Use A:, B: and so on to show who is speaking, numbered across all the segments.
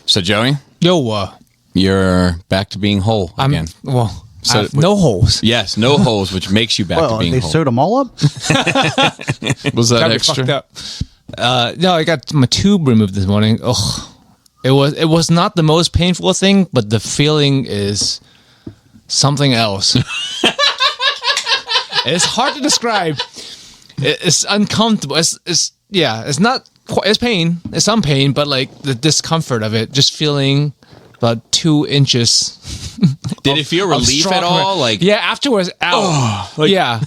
A: So, Joey,
B: Yo,
A: you're back to being whole again.
B: I have no holes.
A: Yes, no holes, which makes you back to being
C: they
A: whole.
C: sewed them all up?
D: Was that
B: Got me
D: extra?
B: fucked up. No, I got my tube removed this morning. Ugh. It was not the most painful thing, but the feeling is something else. It's hard to describe. It's uncomfortable. It's not quite, it's pain. It's some pain, but like the discomfort of it, just feeling about 2 inches.
A: Did it feel relief at all? Like,
B: yeah, afterwards, ow. Yeah.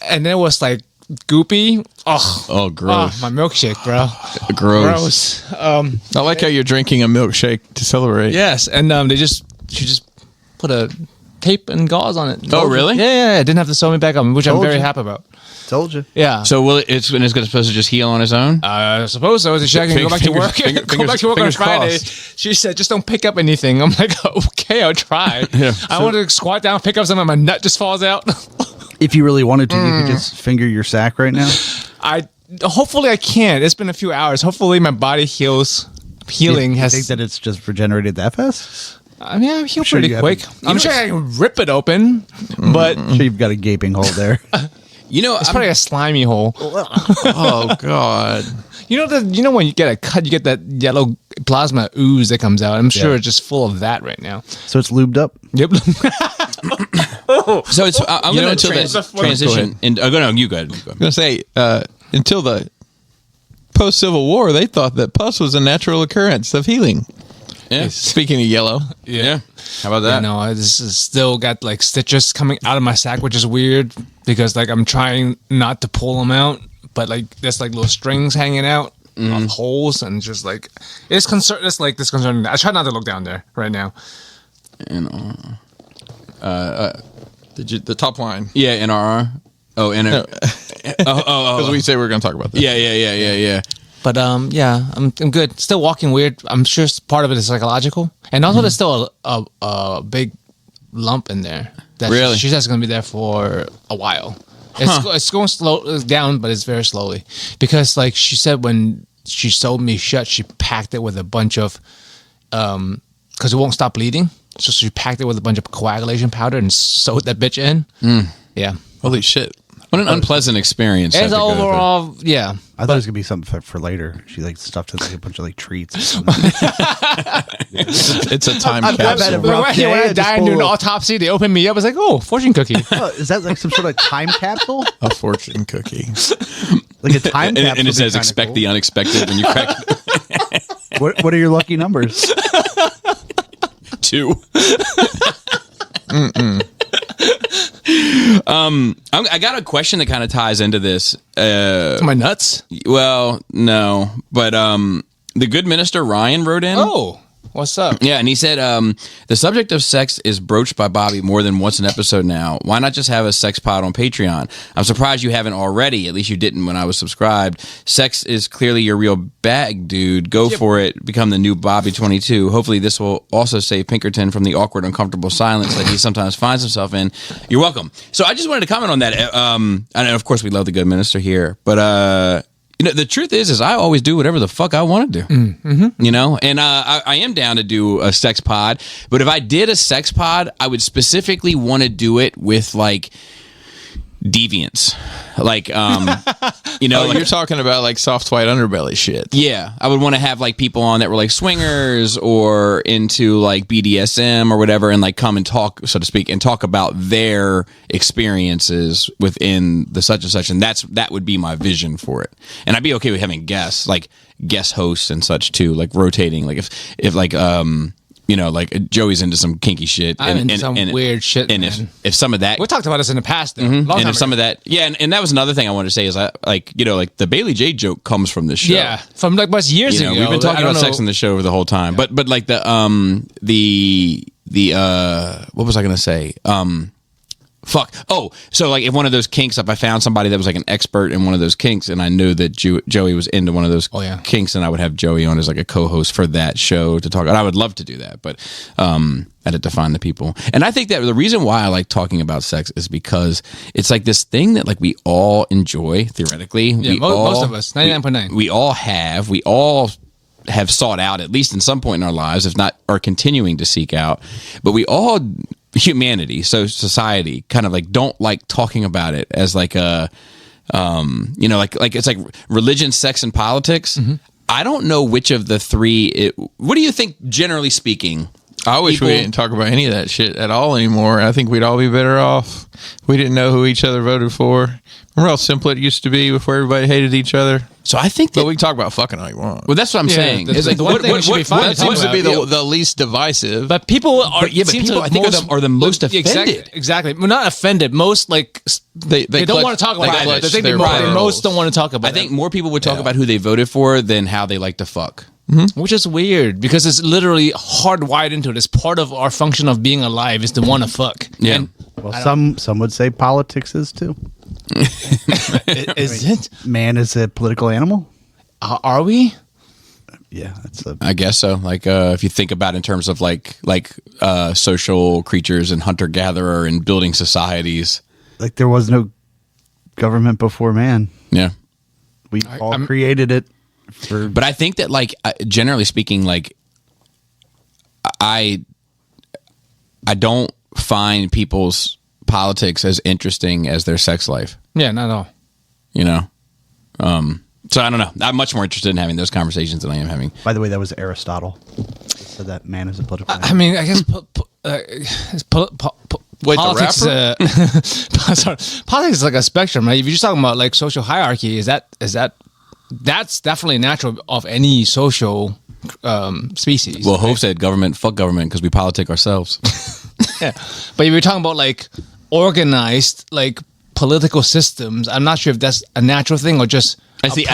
B: And then it was like goopy.
A: oh, gross.
B: My milkshake, bro.
A: Gross.
D: I like how you're drinking a milkshake to celebrate.
B: Yes, and she just put a tape and gauze on it.
A: Oh, really?
B: Yeah. I didn't have to sew me back up, which I'm very happy about.
C: Told you.
B: Yeah.
A: So it's supposed to just heal on its own?
B: I suppose so. She can go back to work. Go back to work on Friday. She said, "Just don't pick up anything." I'm like, "Okay, I'll try."
D: Yeah.
B: I want to squat down, pick up something, my nut just falls out.
C: If you really wanted to, you could just finger your sack right now.
B: Hopefully I can. It's been a few hours. Hopefully my body heals. Healing
C: You
B: has.
C: think that it's just regenerated that fast?
B: I mean, I heal
C: Sure
B: pretty
C: you
B: quick.
C: haven't-
B: I'm sure I can rip it open, but
C: I'm sure you've got a gaping hole there.
A: You know,
B: it's probably a slimy hole.
D: Oh God.
B: You know when you get a cut, you get that yellow plasma ooze that comes out. I'm sure it's just full of that right now.
C: So it's lubed up?
B: Yep.
A: so it's, I'm going to transition. You go ahead.
D: I was gonna say until the post-Civil War, they thought that pus was a natural occurrence of healing.
A: Yeah.
D: Speaking of yellow,
A: Yeah. How about that?
B: No, I just still got like stitches coming out of my sack, which is weird because like I'm trying not to pull them out, but like there's like little strings hanging out of holes, and just like it's disconcerting. I try not to look down there right now.
A: And,
D: the top line.
A: yeah, NRR. Oh, NRR.
D: Because we say we're going to talk about that.
A: Yeah.
B: But yeah, I'm good. Still walking weird. I'm sure part of it is psychological, and also there's still a big lump in there. That
A: Really?
B: she says it's gonna be there for a while. It's going slow down, but it's very slowly because, like she said, when she sewed me shut, she packed it with a bunch of because it won't stop bleeding. So she packed it with a bunch of coagulation powder and sewed that bitch in. Yeah.
D: Holy shit.
A: What an unpleasant experience.
B: It's overall, yeah.
C: I thought it was going to be something for later. She like stuffed it like a bunch of like treats.
D: It's a time
C: I've had
D: capsule.
C: a rough day.
B: When I
C: I just
B: died and do an
C: pull-
B: autopsy, they opened me up. I was like, oh, fortune cookie.
C: Oh, is that like some sort of time capsule?
D: A fortune cookie.
C: Like a time capsule?
A: And it says expect the unexpected when you crack
C: What are your lucky numbers?
A: 2. I got a question that kind of ties into this.
B: My nuts?
A: Well, no, but the good minister Ryan wrote in.
B: Oh, what's up?
A: Yeah, and he said the subject of sex is broached by Bobby more than once an episode now. Why not just have a sex pod on Patreon? I'm surprised you haven't already. At least you didn't when I was subscribed. Sex is clearly your real bag, dude. Go for it. Become the new Bobby 22. Hopefully this will also save Pinkerton from the awkward, uncomfortable silence that he sometimes finds himself in. You're welcome. So I just wanted to comment on that. And of course we love the good minister here, but you know, the truth is I always do whatever the fuck I want to do. Mm-hmm. You know, and I am down to do a sex pod. But if I did a sex pod, I would specifically want to do it with like deviants, like you know, like,
D: you're talking about like soft white underbelly shit.
A: yeah, I would want to have like people on that were like swingers or into like BDSM or whatever, and like come and talk, so to speak, and talk about their experiences within the such and such, and that would be my vision for it. And I'd be okay with having guests, like guest hosts and such too, like rotating, like if like you know, like Joey's into some kinky shit.
B: I'm into some weird shit,
A: and
B: man.
A: if some of that,
B: We talked about this in the past, though.
A: and
B: Long time
A: if some
B: ago.
A: of that, yeah, and that was another thing I wanted to say is like, you know, like the Bailey J joke comes from this show.
B: Yeah, from like was years
A: You know,
B: ago.
A: we've been talking
B: I don't
A: about sex
B: know.
A: in the show the whole time, but like the what was I gonna say? Fuck. Oh, so like if one of those kinks, if I found somebody that was like an expert in one of those kinks, and I knew that Joey was into one of those kinks, and I would have Joey on as like a co-host for that show to talk. And I would love to do that, but I had to find the people. And I think that the reason why I like talking about sex is because it's like this thing that like we all enjoy theoretically.
B: Yeah, most of us, 99.9.
A: We all have. We all have sought out at least in some point in our lives, if not are continuing to seek out. But we all, humanity, so society, kind of like don't like talking about it as like a, like it's like religion, sex, and politics. I don't know which of the three. What do you think, generally speaking?
D: I wish we didn't talk about any of that shit at all anymore. I think we'd all be better off. We didn't know who each other voted for. Remember how simple it used to be before everybody hated each other?
A: So I think
D: But we can talk about fucking all you want.
A: well, that's what I'm saying.
B: It's like one thing we should be fine
D: That seems to be the least divisive.
B: But people are.
A: But people, I think, are the most offended.
B: Exactly. We're not offended. Most they don't want to talk about it. They think they most don't want to talk about it.
A: I think more people would talk about who they voted for than how they like to fuck.
B: Which is weird because it's literally hardwired into it. It's part of our function of being alive is to want to fuck.
A: Yeah.
B: And
C: Well, some would say politics is too.
B: is it?
C: Man is a political animal.
B: Are we?
C: Yeah, that's a.
A: I guess so. Like if you think about it in terms of like social creatures and hunter gatherer and building societies.
C: Like there was no government before man.
A: Yeah.
C: We all created it.
A: But I think that, like, generally speaking, like, I don't find people's politics as interesting as their sex life.
B: Yeah, not at all.
A: You know, so I don't know. I'm much more interested in having those conversations than I am having.
C: By the way, that was Aristotle. He said that man is a political animal.
B: I mean, I guess
D: Wait,
B: politics
D: the
B: is sorry, politics is like a spectrum, right? If you're just talking about like social hierarchy, that's definitely natural of any social species.
A: Well, Hope said fuck government, because we politic ourselves.
B: Yeah, but if you're talking about like organized like political systems, I'm not sure if that's a natural thing or just
A: I think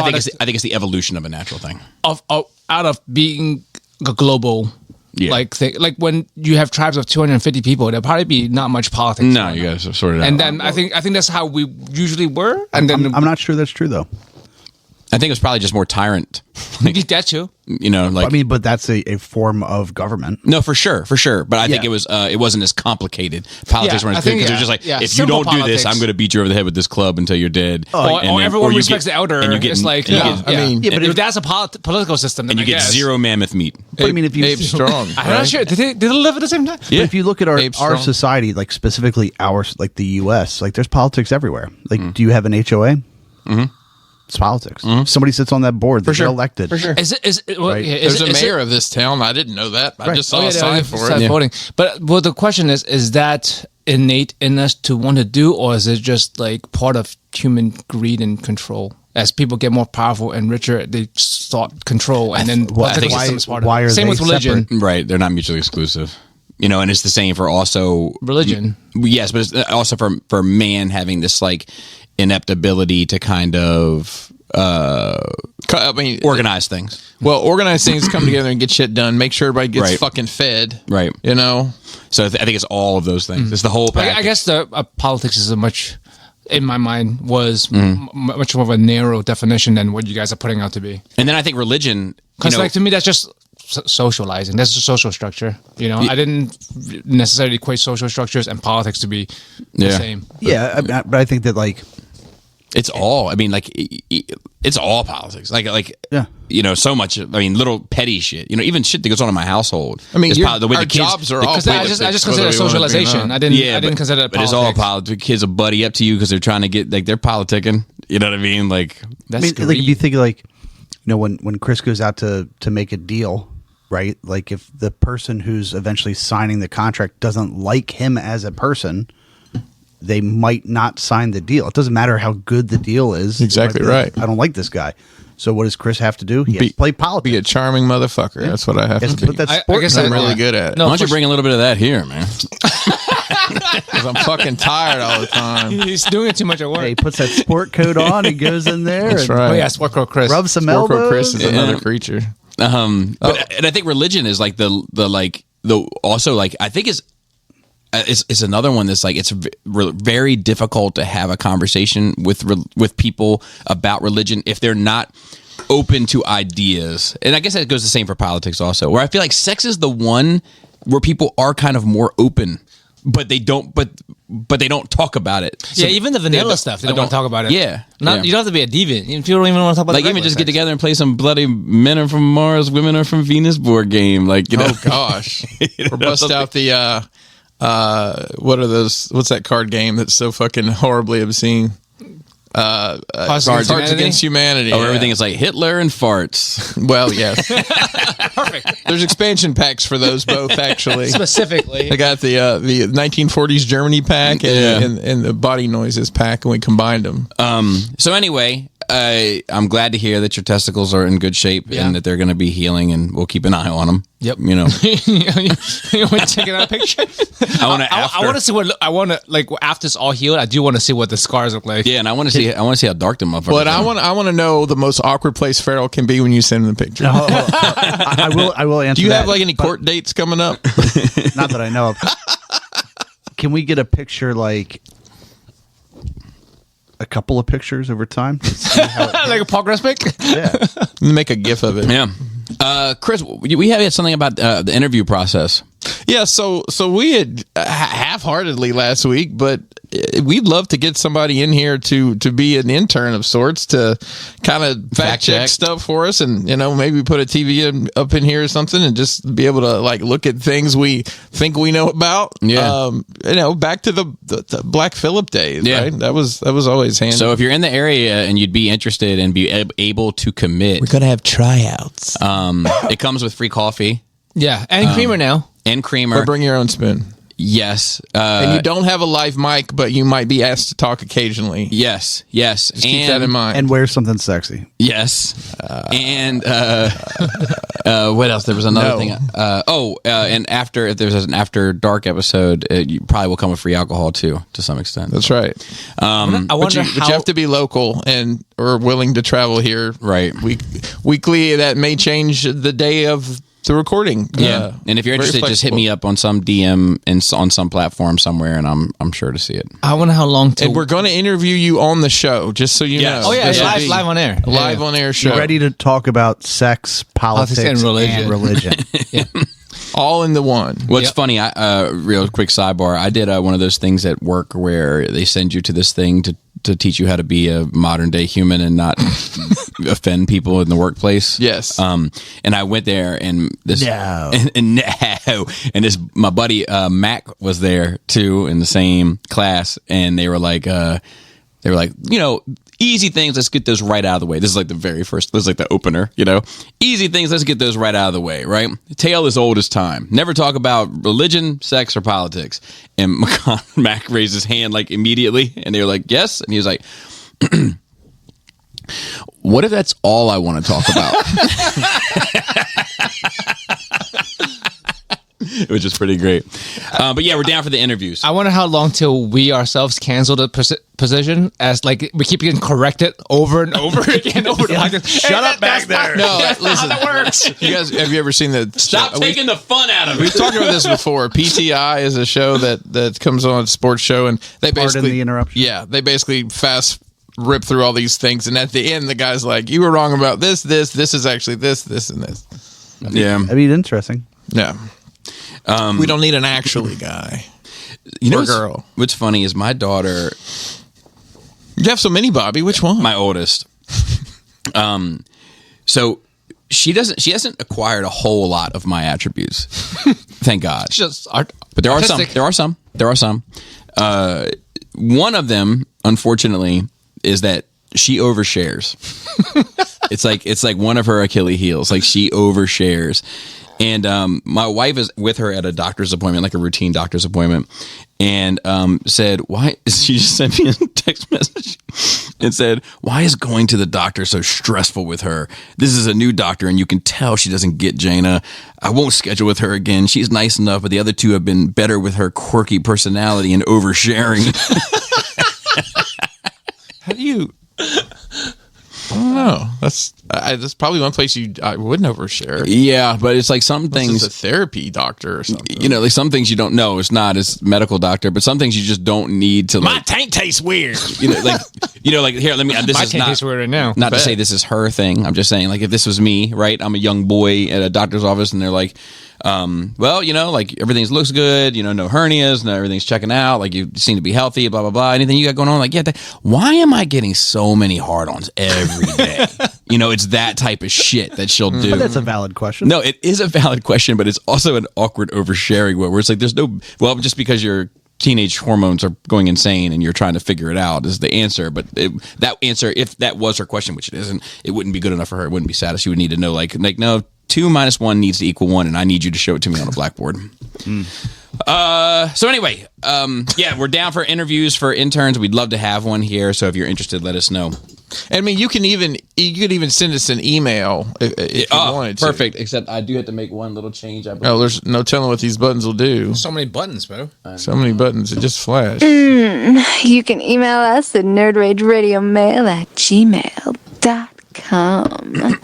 A: it's the evolution of a natural thing.
B: of out of being a global like thing. Like when you have tribes of 250 people, there'll probably be not much politics.
A: No, you guys sort it out.
B: And then I think that's how we usually were. And then
C: I'm not sure that's true though.
A: I think it was probably just more tyrant.
B: that too.
A: You know, like
C: I mean, but that's a form of government.
A: no, for sure. But I think it wasn't as complicated. Politics weren't as good because it was just like, if you
B: simple
A: don't do this,
B: politics.
A: I'm going to beat you over the head with this club until you're dead.
B: Or everyone respects the elder.
A: And you get,
B: it's like,
A: but
B: if that's a political system, then
A: and you
B: I
A: get
B: guess.
A: zero mammoth meat.
C: But I mean, if you
D: Abe Strong.
B: I'm not sure. Did they live at the same time?
A: Yeah.
C: But if you look at our
D: Strong.
C: society, like specifically like the U.S., like there's politics everywhere. Like, do you have an HOA? Mm-hmm. It's politics. Somebody sits on that board. They get elected.
D: For sure.
B: Is it well,
C: Right.
B: yeah,
D: There's
B: is
D: a mayor of this town. I didn't know that. I just saw a sign for
B: start
D: it.
B: voting. But well, the question is that innate in us to want to do, or is it just like part of human greed and control? As people get more powerful and richer, they sought control, and then political system is part of
C: why
B: it.
C: are
B: Same
C: they
B: with religion.
C: separate?
A: Right. They're not mutually exclusive. You know, and it's the same for also
B: Religion.
A: Yes, but it's also for man having this like inept ability to kind of
D: I mean,
A: organize things.
D: well, organize things, come together and get shit done. Make sure everybody gets
A: Right.
D: fucking fed.
A: Right.
D: You know?
A: So I think it's all of those things. It's the whole package.
B: I guess the politics is a much, in my mind, was
A: Mm-hmm.
B: much more of a narrow definition than what you guys are putting out to be.
A: And then I think religion,
B: Because like to me, that's just socializing. That's a social structure. You know, I didn't necessarily equate social structures and politics to be the
A: Yeah.
B: same.
C: Yeah, but I think that like
A: it's all. I mean, like it's all politics. Like
C: Yeah.
A: you know, so much. I mean, little petty shit. You know, even shit that goes on in my household.
D: I mean,
A: is the way
D: our
A: the kids,
D: jobs are
A: the-
D: all
B: Because I just
D: politics,
B: consider
D: whether we want it to be or
B: socialization.
D: not.
B: I didn't consider it
A: but it's
B: politics.
A: all politics. Kids will buddy up to you because they're trying to get like they're politicking. You know what I mean? Like
B: That's
C: I mean, like if you think like, you know, when Chris goes out to make a deal, right? Like if the person who's eventually signing the contract doesn't like him as a person, they might not sign the deal. It doesn't matter how good the deal is.
D: Exactly
C: They might be like,
D: right.
C: I don't like this guy. So what does Chris have to do? He has to play politics.
D: Be a charming motherfucker. That's what I have
C: Yes,
D: to be.
C: but that's
B: I
C: sport.
B: guess
D: I'm
B: I-
D: really good at it.
B: No,
A: why don't you
B: for
A: bring a little bit of that here, man?
D: Because I'm fucking tired all the time.
B: He's doing it too much at work.
C: He puts that sport coat on. He goes in there.
D: That's
C: and
D: right.
B: Oh yeah, Sportcrow Chris.
C: Rubs some
D: Sportcrow
C: elbows.
D: Chris is another creature.
A: But and I think religion is like the also like I think it's another one that's like it's very difficult to have a conversation with people about religion if they're not open to ideas. And I guess that goes the same for politics also, where I feel like sex is the one where people are kind of more open but they don't. But they don't talk about it. So
B: yeah, even the vanilla stuff, they don't want to talk about it.
A: Yeah,
B: You don't have to be a deviant. People don't even want to talk about
A: like
B: the
A: even just
B: sex.
A: get together and play some bloody men are from Mars, women are from Venus board game. Like you know,
D: Oh gosh, or bust out the what are those? What's that card game that's so fucking horribly obscene? Cards Against Humanity.
A: Oh, everything is like Hitler and farts.
D: Well, yes. Perfect. There's expansion packs for those both, actually.
B: Specifically.
D: I got the 1940s Germany pack and the body noises pack, and we combined them.
A: So anyway, I'm glad to hear that your testicles are in good shape and that they're going to be healing, and we'll keep an eye on them.
B: Yep.
A: You know,
B: you want to take another picture?
A: I want
B: to see what I want to like after it's all healed. I do want to see what the scars look like.
A: Yeah, and I want to see how dark the motherfucker.
D: But I want to know the most awkward place Farrell can be when you send him the picture.
C: I will answer.
D: Do you
C: that,
D: have like any court dates coming up?
C: Not that I know of. Can we get a picture, like a couple of pictures over time?
B: Like a progress pic?
C: Yeah.
D: Make a gif of it.
A: Yeah. Chris, we had something about the interview process.
D: Yeah, so we had half-heartedly last week, but we'd love to get somebody in here to be an intern of sorts to kind of fact check stuff for us, and maybe put a TV up in here or something, and just be able to like look at things we think we know about.
A: Yeah,
D: back to the Black Phillip days.
A: Yeah,
D: right? That was always handy.
A: So if you're in the area and you'd be interested and be able to commit,
D: we're gonna have tryouts.
A: It comes with free coffee.
B: Yeah, and creamer now.
A: And creamer.
D: Or bring your own spoon.
A: Yes.
D: And you don't have a live mic, but you might be asked to talk occasionally.
A: Yes. Just
D: keep that in mind.
C: And wear something sexy.
A: Yes. And what else? There was another thing. And if there's an after dark episode, you probably will come with free alcohol too, to some extent.
D: That's right. But you have to be local and or willing to travel here.
A: Right.
D: Weekly, that may change the day of the recording.
A: Yeah. And if you're interested, just hit me up on some DM and on some platform somewhere, and I'm sure to see it.
B: I wonder how long
D: And we're going to interview you on the show, just so you know.
B: Oh yeah, live on air.
D: Live on air show.
C: You're ready to talk about sex, politics
B: and religion.
C: Yeah.
D: All in the one.
A: What's funny, real quick sidebar, I did one of those things at work where they send you to this thing to teach you how to be a modern day human and not offend people in the workplace.
D: Yes.
A: And I went there and this and this my buddy Mac was there too in the same class, and they were like easy things, let's get those right out of the way. This is like the very first, this is like the opener, easy things, let's get those right out of the way, right? Tale as old as time. Never talk about religion, sex, or politics. And Mac raised his hand like immediately, and they were like, yes. And he was like, what if that's all I want to talk about? Which is pretty great. But yeah, we're down for the interviews.
B: I wonder how long till we ourselves cancel the position, as like we keep getting corrected over and over again. Shut up back there.
D: No,
B: that's
D: listen.
B: not how that works.
D: You guys, have you ever seen the?
A: Stop taking the fun out of it.
D: We've talked about this before. PTI is a show that comes on, a sports show, and they basically
C: Pardon the interruption.
D: Yeah, they basically rip through all these things, and at the end, the guy's like, "You were wrong about this. This is actually this, and this."
A: Yeah,
C: I mean, interesting.
D: Yeah. We don't need an actually guy.
A: Or
D: girl.
A: What's funny is my daughter.
D: You have so many, Bobby. Which one?
A: My oldest. So she hasn't acquired a whole lot of my attributes. Thank God.
B: It's just
A: But there are some. One of them, unfortunately, is that she overshares. It's like one of her Achilles heels. Like she overshares. And my wife is with her at a doctor's appointment, like a routine doctor's appointment, and said, why? She just sent me a text message and said, why is going to the doctor so stressful with her? This is a new doctor, and you can tell she doesn't get Jaina. I won't schedule with her again. She's nice enough, but the other two have been better with her quirky personality and oversharing.
D: How do you... I don't know. That's probably one place I wouldn't overshare.
A: Yeah, but it's like some things.
D: It's a therapy doctor or something.
A: Like some things you don't know. It's not as medical doctor, but some things you just don't need to.
D: My tank tastes weird.
A: You know, like here, let me. This
B: My
A: is
B: tank tastes weird right now.
A: not to say this is her thing. I'm just saying, like, if this was me, right? I'm a young boy at a doctor's office, and they're like, well, you know, like everything looks good. You know, no hernias, no everything's checking out. Like you seem to be healthy. Blah blah blah. Anything you got going on? Like, yeah. Why am I getting so many hard-ons every day? You know, it's that type of shit that she'll do.
C: But that's a valid question.
A: No, it is a valid question, but it's also an awkward oversharing one where it's like there's no. Well, just because your teenage hormones are going insane and you're trying to figure it out is the answer. But that answer, if that was her question, which it isn't, it wouldn't be good enough for her. It wouldn't be satisfied. She would need to know, like no, 2 minus 1 needs to equal 1, and I need you to show it to me on a blackboard. So anyway, yeah, we're down for interviews for interns. We'd love to have one here. So if you're interested, let us know.
D: I mean, you could even send us an email if you wanted to.
A: Perfect. Except I do have to make one little change. I believe.
D: Oh, there's no telling what these buttons will do.
B: So many buttons, bro.
D: So many buttons. It just flashed.
E: You can email us at nerdrageradiomail@gmail.com.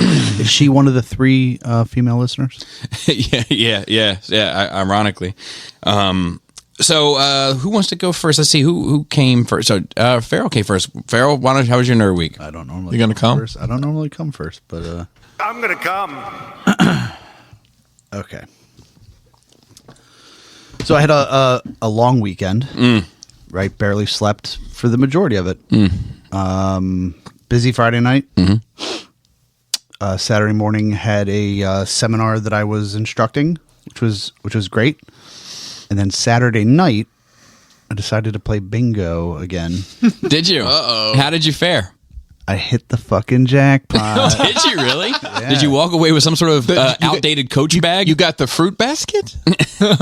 C: Is she one of the 3 female listeners?
A: yeah. Ironically. So who wants to go first? Let's see who came first. So Farrell came first. Farrell, how was your nerd week?
C: I don't normally.
D: You gonna come
C: first. I don't normally come first, but
F: I'm gonna come.
C: okay. So I had a long weekend. Right, barely slept for the majority of it. Busy Friday night. Saturday morning had a seminar that I was instructing, which was great. And then Saturday night, I decided to play bingo again.
A: Did you? Uh-oh. How did you fare?
C: I hit the fucking jackpot.
A: Did you really? Yeah. Did you walk away with some sort of outdated Coach bag?
D: You got the fruit basket?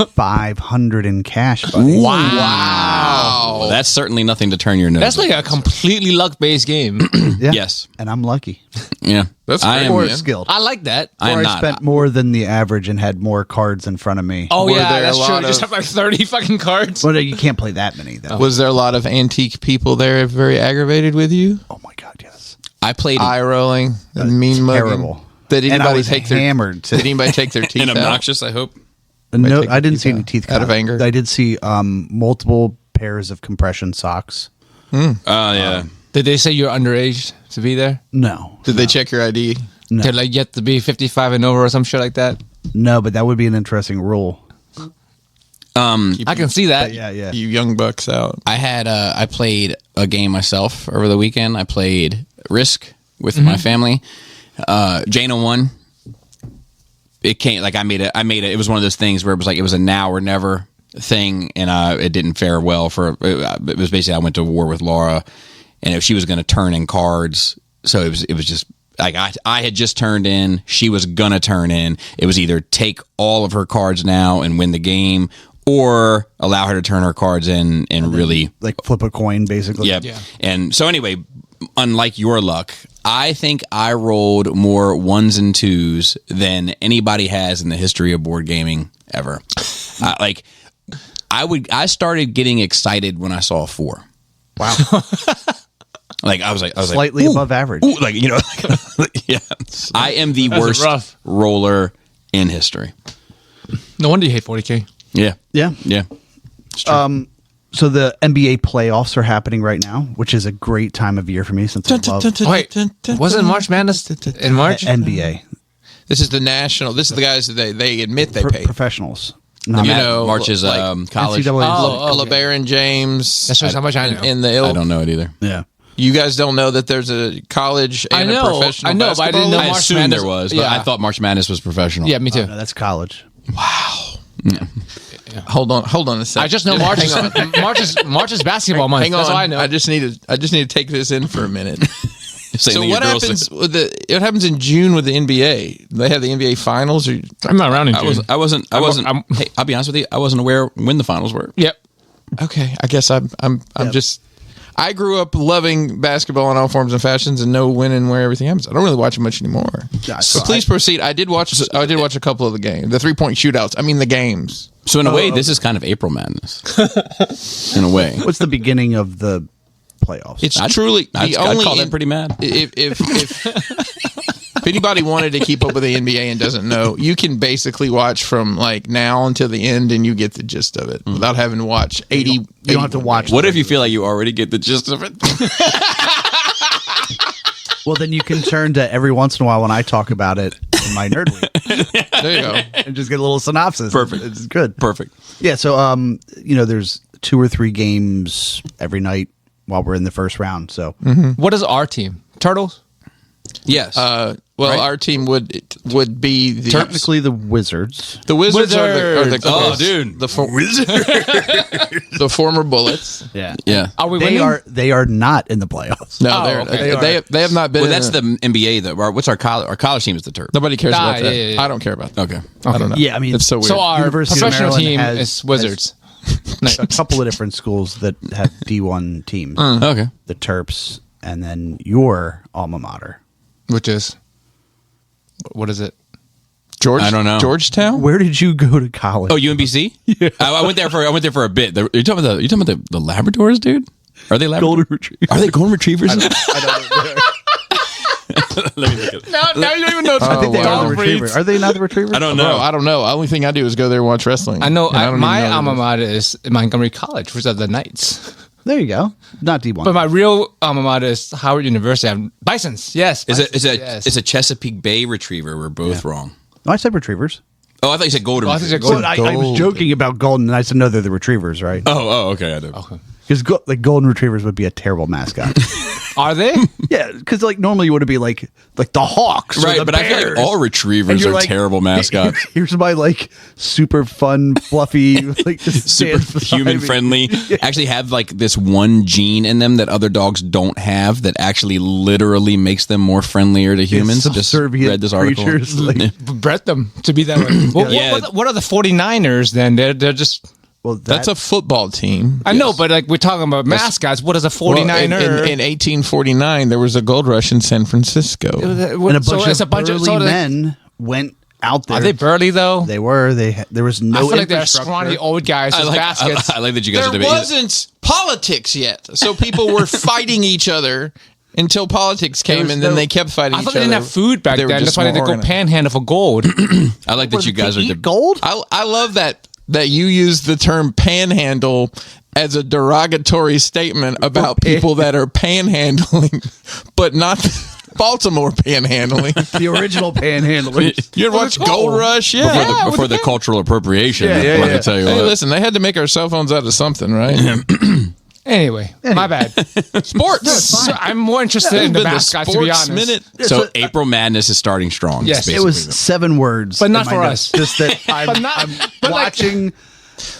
C: 500 in cash, buddy.
A: Wow. Well, that's certainly nothing to turn your nose.
B: That's like a completely luck-based game.
C: Yeah.
A: Yes.
C: And I'm lucky.
A: Yeah.
D: That's
A: I
D: great.
A: am
C: skilled.
B: I like that.
A: I am
C: I
A: not.
C: spent more than the average and had more cards in front of me.
B: Oh,
D: Were
B: yeah,
D: there
B: that's
D: a
B: true.
D: lot
B: Just
D: of-
B: have like 30 fucking cards.
C: Well, you can't play that many, though.
D: Was there a lot of antique people there very aggravated with you?
C: Oh, my God, yes.
A: I played
D: Eye rolling and mean mugging?
C: Terrible.
D: Did
C: And I
D: anybody
C: was
D: take
C: hammered.
D: Did anybody take their teeth
A: and
D: out?
A: obnoxious, I hope.
C: No,
D: take
C: I
D: the
C: didn't
D: teeth
C: see any
D: out.
C: teeth
D: Out of
C: come
D: anger?
C: I did see multiple pairs of compression socks.
A: Yeah.
B: Did they say you're underage to be there?
C: No.
D: Did they check your ID?
C: No.
B: Did like you have to be 55 and over or some shit like that?
C: No, but that would be an interesting rule.
B: I can see that.
C: Yeah.
D: You young bucks out.
A: I played a game myself over the weekend. I played Risk with my family. Jaina won. It came like I made it. It was one of those things where it was a now or never thing, and it didn't fare well for. It was basically I went to war with Laura, and if she was going to turn in cards, so it was just like I had just turned in. She was gonna turn in. It was either take all of her cards now and win the game, or allow her to turn her cards in and really
C: Like flip a coin, basically.
A: Yeah. And so anyway, unlike your luck, I think I rolled more 1s and 2s than anybody has in the history of board gaming ever. I started getting excited when I saw a 4.
C: Wow.
A: I was like
C: Slightly
A: ooh,
C: above average.
A: ooh, yeah. I am the worst
B: rough.
A: roller in history.
B: No wonder you hate 40K.
A: Yeah.
C: Yeah.
A: Yeah.
C: So the NBA playoffs are happening right now, which is a great time of year for me since I love
B: Wait, wasn't March Madness in March?
C: NBA.
D: This is the national. This is the guys that they admit they pay.
C: Professionals. Not
D: You
C: ma-
D: know,
A: March is
D: like
A: college.
C: NCAA.
B: Oh, okay.
D: LeBaron James.
B: That shows how much I know.
D: In the ilk.
A: I don't know it either.
C: Yeah.
D: You guys don't know that there's a college and
B: I know,
D: a professional
B: I know, but I
D: basketball
B: didn't know
D: league?
A: I
B: March
A: assumed
B: Madness-
A: there was, but
B: yeah.
A: I thought March Madness was professional.
B: Yeah, me too.
C: No, that's college.
D: Hold on a second.
B: I just know March is March is basketball month.
D: Hang on.
B: That's all I know.
D: I just need to take this in for a minute.
A: Same
D: So
A: thing
D: what
A: your girls
D: happens
A: say.
D: with what happens in June with the NBA? They have the NBA finals. Or,
B: I'm not around in June.
A: I wasn't. Hey, I'll be honest with you. I wasn't aware when the finals were.
B: Yep.
D: okay, I guess I'm just. I grew up loving basketball in all forms and fashions and know when and where everything happens. I don't really watch it much anymore.
C: Yeah,
D: So
C: so
D: please proceed. I did watch a couple of the games, the 3-point shootouts. I mean the games.
A: So in a way, this is kind of April Madness. In a way,
C: What's the beginning of the playoffs?
D: It's truly
A: I'd
D: the only.
A: call that pretty mad.
D: If anybody wanted to keep up with the NBA and doesn't know, you can basically watch from like now until the end, and you get the gist of it without having to watch 80.
C: you don't have to watch.
A: What if you feel like you already get the gist of it?
C: Well, then you can turn to every once in a while when I talk about it in my Nerd Week
D: There you go.
C: and just get a little synopsis.
A: Perfect.
C: It's good.
A: Perfect.
C: Yeah. So, there's 2 or 3 games every night while we're in the first round. So,
B: What is our team? Turtles?
A: Yes.
D: Well, our team would be the
C: technically the Wizards.
D: the Wizards are the
B: Wizards.
A: Oh, dude.
D: the former Bullets.
C: Yeah.
A: Yeah.
B: Are we
C: They
B: winning?
C: they are not in the playoffs.
D: No,
B: Oh, okay.
D: they have not been.
A: Well,
D: in
A: that's the NBA though. What's our college? Our college team is the Terp.
D: nobody cares
B: Ah,
D: about that.
B: yeah, yeah, yeah.
D: I don't care about that.
A: Okay.
D: I don't know.
C: Yeah, I mean,
D: it's so weird.
B: So our
C: University of
B: professional
C: Maryland
B: team
C: has-
B: is Wizards.
C: A couple of different schools that have D1 teams.
A: Okay.
C: The Terps, and then your alma mater.
B: Which is, what is it?
A: I don't know.
D: Georgetown.
C: Where did you go to college?
A: Oh, UMBC. Yeah. I went there for a bit. You're talking about the Labradors, dude. Are they Labradors?
C: Golden Retriever.
A: Are they golden retrievers?
C: I don't know.
A: Let me look at it.
B: Now you don't even know.
C: I think they are
B: dog
C: the Retriever.
B: breeds.
C: Are they not the Retrievers?
A: I don't
D: No,
A: know.
D: I don't know. The only thing I do is go there and watch wrestling.
B: I know.
D: And don't
B: My
D: even know
B: alma
D: what
B: mater is Montgomery College, which are the Knights.
C: There you go. Not D1.
B: But my real alma mater is Howard University. I'm Bisons. Yes.
A: Is
B: Bisons,
A: it
B: yes.
A: it's a Chesapeake Bay Retriever? We're both wrong.
C: No, I said Retrievers.
A: Oh, I thought you said golden.
B: Oh, I thought you said
A: Retrievers.
B: golden.
C: Well, I was joking about Golden, and I said no, they're the Retrievers, right?
A: Oh, okay. I do.
B: Okay.
C: Because Golden Retrievers would be a terrible mascot.
B: Are they?
C: Yeah, because normally you would be like the Hawks, or
A: Right,
C: the
A: but I feel
C: Bears.
A: like all
C: And
A: retrievers
C: you're
A: are
C: like,
A: terrible mascots.
C: Here's my super fun, fluffy, just
A: Super
C: stands beside
A: human
C: me.
A: friendly. Actually have this one gene in them that other dogs don't have that actually literally makes them more friendlier to humans. Just
C: subservient
A: read this article.
C: creatures,
B: Bred them to be that way. Well,
A: Yeah.
B: what are the 49ers then? They're just.
C: Well,
D: That's a football team.
B: I know, but we're talking about mascots. What is a 49er?
D: Well, in 1849, there was a gold rush in San Francisco.
C: and a bunch of burly
B: so
C: men went out there.
B: Are they burly though?
C: They were. There was no.
B: I feel like they're
C: infrastructure.
B: scrawny old guys with baskets.
A: I like that you guys are
D: There
A: debating.
D: wasn't politics yet, so people were fighting each other until politics came, and then they kept fighting
B: I
D: each
B: thought
D: other.
B: they didn't have food back
D: They were
B: then.
D: just
B: That's why they had to
D: more
B: go panhandle for gold.
A: I like that
C: Was
A: you
C: it
A: guys
C: to
A: are
C: eat gold.
D: I love that you use the term panhandle as a derogatory statement about people that are panhandling, but not Baltimore panhandling.
C: The original panhandlers.
D: You ever watch Gold Rush? Yeah.
A: before the cultural appropriation.
C: Yeah,
A: let
C: yeah.
A: me tell you
D: Hey,
A: what.
D: listen, they had to make our cell phones out of something, right?
B: Anyway, my bad.
D: Sports.
B: So I'm more interested in the
D: Been the
B: mascots, to be
D: sports
B: honest.
D: minute.
A: So April Madness is starting strong.
B: Yes.
A: is
C: It was
A: basically
C: 7 words,
B: But not
C: in my
B: for
C: notes.
B: us.
C: Just that I'm
B: but like-
C: watching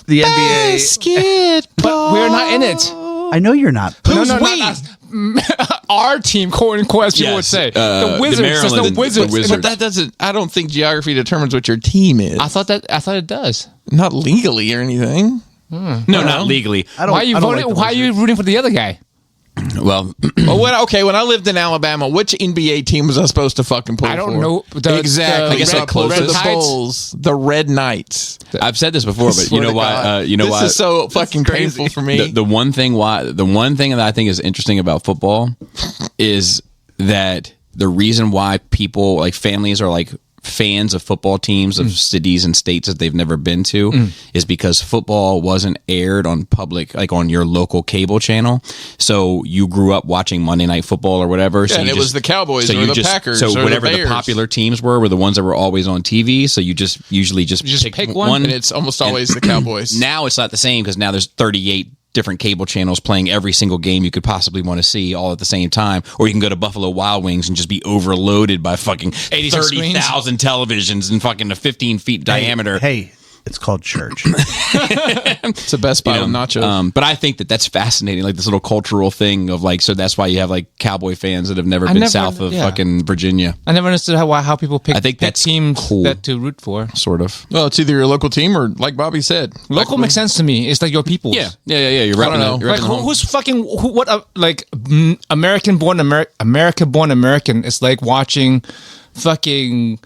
C: the NBA.
B: But we're not in it.
C: I know you're not.
B: No, no,
D: we?
B: not us. Our team, quote unquote, as people would
A: Yes,
B: say.
A: the
B: The Wizards. There's no
A: Maryland- the
B: Wizards.
A: Wizards.
D: But that doesn't. I don't think geography determines what your team is.
B: I thought it does.
D: Not legally or anything.
A: no, not legally.
C: I don't.
B: Why are you
C: I don't
B: voting?
C: like the
B: Why are you
C: Wizards.
B: rooting for the other guy?
A: Well,
D: When I lived in Alabama, which NBA team was I supposed to fucking pull
B: I don't
D: for?
B: know.
D: Exactly.
A: I guess
D: Red-
A: I closest.
D: the
B: Red
D: Bulls, the Red Knights.
A: I've said this before, but you know why? You know
D: this
A: why?
D: is so fucking
C: crazy.
D: painful for me.
A: The one thing that I think is interesting about football is that the reason why people families are fans of football teams of cities and states that they've never been to is because football wasn't aired on public, on your local cable channel. So you grew up watching Monday Night Football or whatever. So
D: and
A: you
D: it was the Cowboys or the Packers
A: So
D: or the
A: whatever the
D: Bears.
A: popular teams were the ones that were always on TV. So you just usually just
B: pick one?
D: and it's almost always the Cowboys.
A: Now it's not the same because now there's 38 different cable channels playing every single game you could possibly want to see all at the same time. Or you can go to Buffalo Wild Wings and just be overloaded by fucking
B: 86 screens.
A: 30,000 televisions and fucking a 15 feet diameter.
C: Hey, it's called church.
D: It's the best buy on nachos.
A: But I think that's fascinating, this little cultural thing of so that's why you have Cowboy fans that have never been south of fucking Virginia,
B: I never understood how people pick.
A: I think
B: pick
A: that's
B: teams
A: cool.
B: that to root for.
A: sort of.
D: Well, it's either your local team or, like Bobby said,
B: Local makes sense to me. It's like your people.
A: Yeah. You're
D: I don't know.
A: You're
B: Who's fucking American-born American is like watching fucking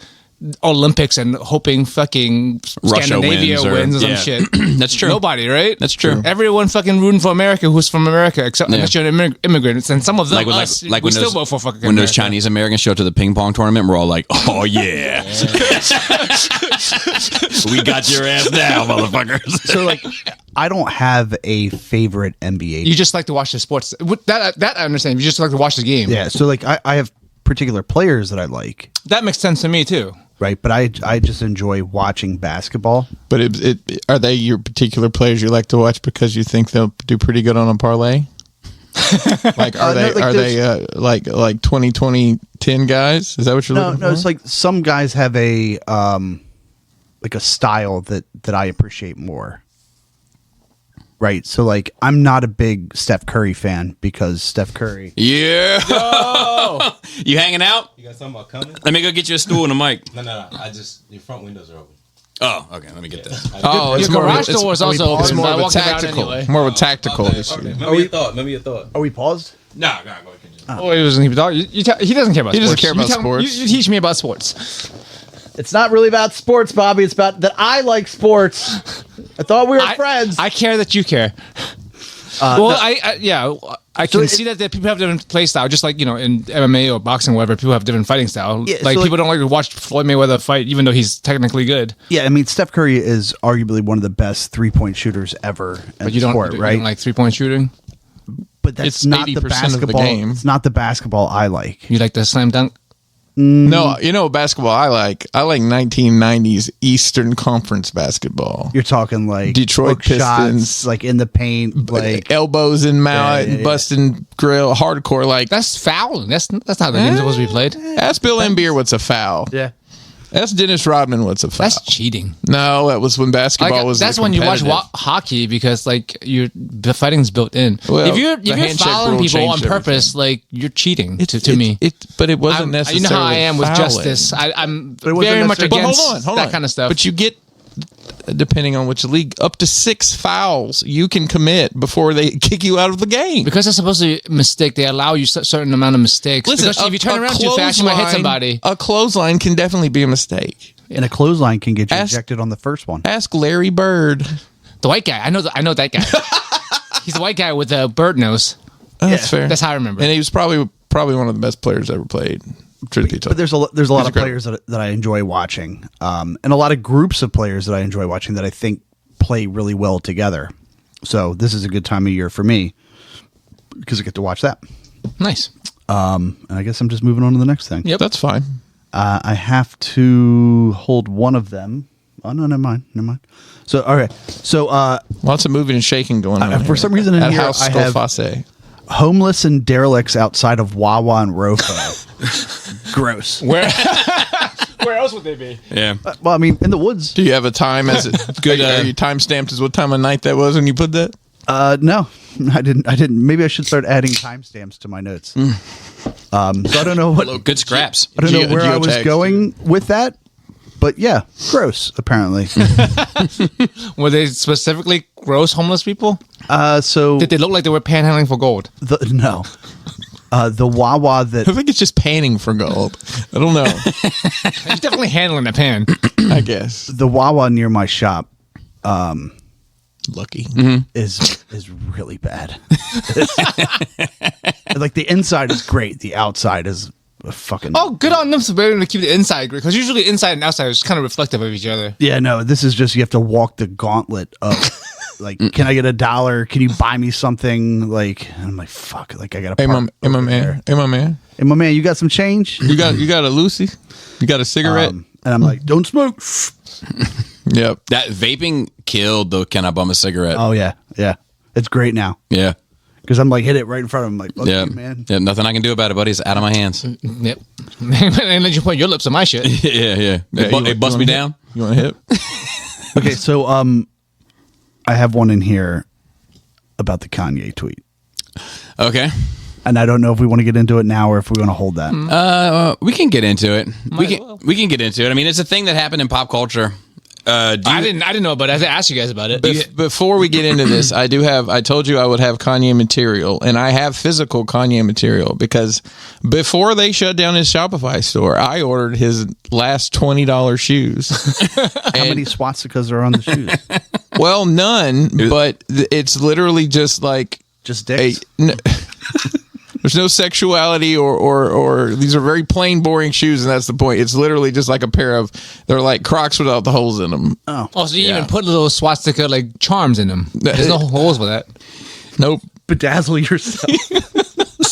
B: Olympics and hoping fucking
A: Russia
B: Scandinavia wins or some
A: yeah.
B: shit.
A: That's true.
B: Nobody, right?
A: That's true.
B: Everyone fucking rooting for America who's from America, except unless you're an immigrant. And some of them, us, we
A: when
B: still
A: those,
B: vote for fucking
A: when those
B: America.
A: Chinese Americans show up to the ping pong tournament, we're all like, oh yeah. We got your ass now, motherfuckers.
C: So I don't have a favorite NBA.
B: You just like to watch the sports. That I understand. You just like to watch the game.
C: Yeah, so I have particular players that I like,
B: That makes sense to me too.
C: right? But I just enjoy watching basketball.
D: But are they your particular players you like to watch because you think they'll do pretty good on a parlay? Like are they like 2020 10 guys? Is that what you're looking for?
C: No, it's like some guys have a like a style that I appreciate more. Right. So like I'm not a big Steph Curry fan because Steph Curry.
A: Yeah. You hanging out?
F: You got something about coming?
A: Let me go get you a stool and a mic.
F: No. Your front windows are open.
A: Oh, okay. Let me get that.
D: Oh,
B: Your
D: it's more of a-
B: garage door was also open.
D: It's more
B: but I
D: of a
B: walked around
D: tactical,
B: anyway.
D: more of a tactical
F: Okay.
D: issue.
F: Remember your thought.
C: Are we paused?
A: No, go ahead.
B: Oh, he doesn't keep talking. He doesn't care about
D: He
B: sports.
D: doesn't care about
B: You tell him-
D: sports.
B: You teach me about sports.
C: It's not really about sports, Bobby. It's about that I like sports. I thought we were friends.
B: I care that you care. I can see that people have different play style, just like, in MMA or boxing, or whatever, people have different fighting style.
C: Yeah,
B: like
C: so,
B: people don't like to watch Floyd Mayweather fight, even though he's technically good.
C: Yeah, I mean, Steph Curry is arguably one of the best 3-point shooters ever in
B: But you don't,
C: sport,
B: you
C: right?
B: don't like 3-point shooting.
C: But that's
D: It's
C: not the
D: 80% of the
C: basketball.
D: game.
C: It's not the basketball I like.
B: You like the slam dunk?
D: No, you know basketball I like 1990s Eastern Conference basketball.
C: You're talking like
D: Detroit
C: hook shots,
D: Pistons.
C: like in the paint, like
D: Elbows in mouth,
C: Yeah.
D: busting grill, hardcore. Like
B: That's fouling. That's not how the game's supposed to be played.
D: ask Bill Embiid what's a foul.
C: yeah.
D: Ask Dennis Rodman what's a foul.
B: That's cheating.
D: No, that was when basketball was.
B: That's when you watch
D: competitive.
B: hockey because the fighting's built in.
D: Well,
B: if you're
D: the
B: fouling
D: handshake rule
B: people on
D: changed
B: purpose, like you're cheating to me.
D: But it wasn't
B: You
D: necessarily.
B: know how I am with
D: fouling.
B: justice. I'm
C: it wasn't
B: very much
C: necessarily-
B: against
D: But hold on.
B: that kind of stuff.
D: But you get, depending on which league, up to 6 fouls you can commit before they kick you out of the game.
B: because that's supposed to be a mistake, they allow you a certain amount of mistakes.
D: Listen,
B: because if you turn around too fast, you might hit somebody.
D: A clothesline can definitely be a mistake.
C: And a clothesline can get you
D: Ask-
C: ejected on the first one.
D: Ask Larry Bird.
B: The white guy, I know that guy. He's the white guy with the bird nose.
D: Oh, that's fair.
B: That's how I remember.
D: And he was probably one of the best players ever played. Truth be told.
C: But there's a lot of
D: great.
C: players that I enjoy watching, and a lot of groups of players that I enjoy watching that I think play really well together. So this is a good time of year for me because I get to watch that.
B: Nice.
C: And I guess I'm just moving on to the next thing.
B: Yep.
D: That's fine.
C: I have to hold one of them. Oh no, never mind. So all right. So
D: Lots of moving and shaking going on.
C: for
D: here.
C: some reason in
D: At
C: here,
D: House
C: I have-
D: Scolface.
C: homeless and derelicts outside of Wawa and Rofo. Gross.
B: Where else would they be?
A: Yeah.
C: Well, I mean, in the woods.
D: Do you have a time as it good? Are you time stamped as what time of night that was when you put that?
C: No, I didn't. Maybe I should start adding timestamps to my notes. So I don't know what.
A: Good scraps.
C: I don't know where I was
D: geotags,
C: going with that, but yeah, gross. Apparently,
B: Were they specifically gross homeless people?
C: so
B: Did they look like they were panhandling for gold?
C: no, the Wawa
D: I
C: that
D: think it's just panning for gold. I don't know.
B: He's definitely handling the pan.
D: I guess.
C: the Wawa near my shop
D: Lucky.
C: is really bad. Like the inside is great, the outside is a fucking.
B: Oh, good on them for being able to keep the inside great. Because usually inside and outside is kind of reflective of each other.
C: Yeah, no, this is just you have to walk the gauntlet of like, can I get $1? Can you buy me something? Like, and I'm like, fuck, like I gotta.
D: Hey,
C: park
D: my
C: over
D: man.
C: there.
D: Hey, my man.
C: Hey, my man, you got some change?
D: You got a Lucy? You got a cigarette?
C: And I'm like, don't smoke.
D: Yep.
A: That vaping killed the "Can I bum a cigarette?"
C: Oh yeah, it's great now
A: Yeah.
C: because I'm like hit it right in front of him. Like, fuck
A: Yeah.
C: you, man.
A: Yeah. Nothing I can do about it, buddy. It's out of my hands.
B: Yep. And then you point your lips on my shit.
A: Yeah. Hey, bust me down.
D: You want a hip?
C: Okay, so I have one in here about the Kanye tweet,
A: Okay.
C: and I don't know if we want to get into it now or if we want to hold that.
A: We can get into it.
B: Might as well.
A: We can get into it. I mean, it's a thing that happened in pop culture.
B: I didn't know about it. I had to ask you guys about it.
D: Before we get into this, I told you I would have Kanye material, and I have physical Kanye material because before they shut down his Shopify store, I ordered his last $20 shoes.
C: How many swastikas are on the shoes?
D: Well, none, but it's literally just like
C: Just
D: a.
C: dicks.
D: There's no sexuality or these are very plain, boring shoes, and that's the point. It's literally just like a pair of, they're like Crocs without the holes in them.
B: Oh, so you even put little swastika like charms in them. There's no holes with that.
D: Nope.
C: Bedazzle yourself.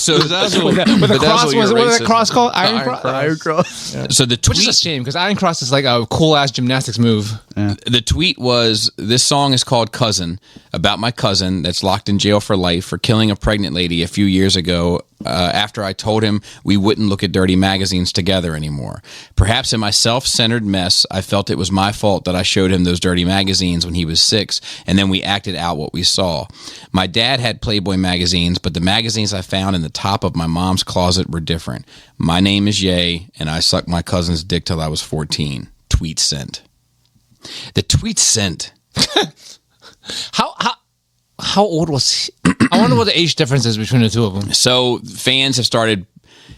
A: So
B: with a cross. What was that cross called? Iron cross.
C: Iron Cross.
A: So the
B: Which is a
A: tweet,
B: shame because Iron Cross is like a cool ass gymnastics move.
A: the tweet was, this song is called Cousin, about my cousin that's locked in jail for life for killing a pregnant lady a few years ago after I told him we wouldn't look at dirty magazines together anymore. Perhaps in my self-centered mess, I felt it was my fault that I showed him those dirty magazines when he was 6, and then we acted out what we saw. My dad had Playboy magazines, but the magazines I found in the top of my mom's closet were different. My name is Ye, and I sucked my cousin's dick till I was 14. Tweet sent. The tweet sent.
B: How old was he? I wonder what the age difference is between the two of them.
A: So fans have started,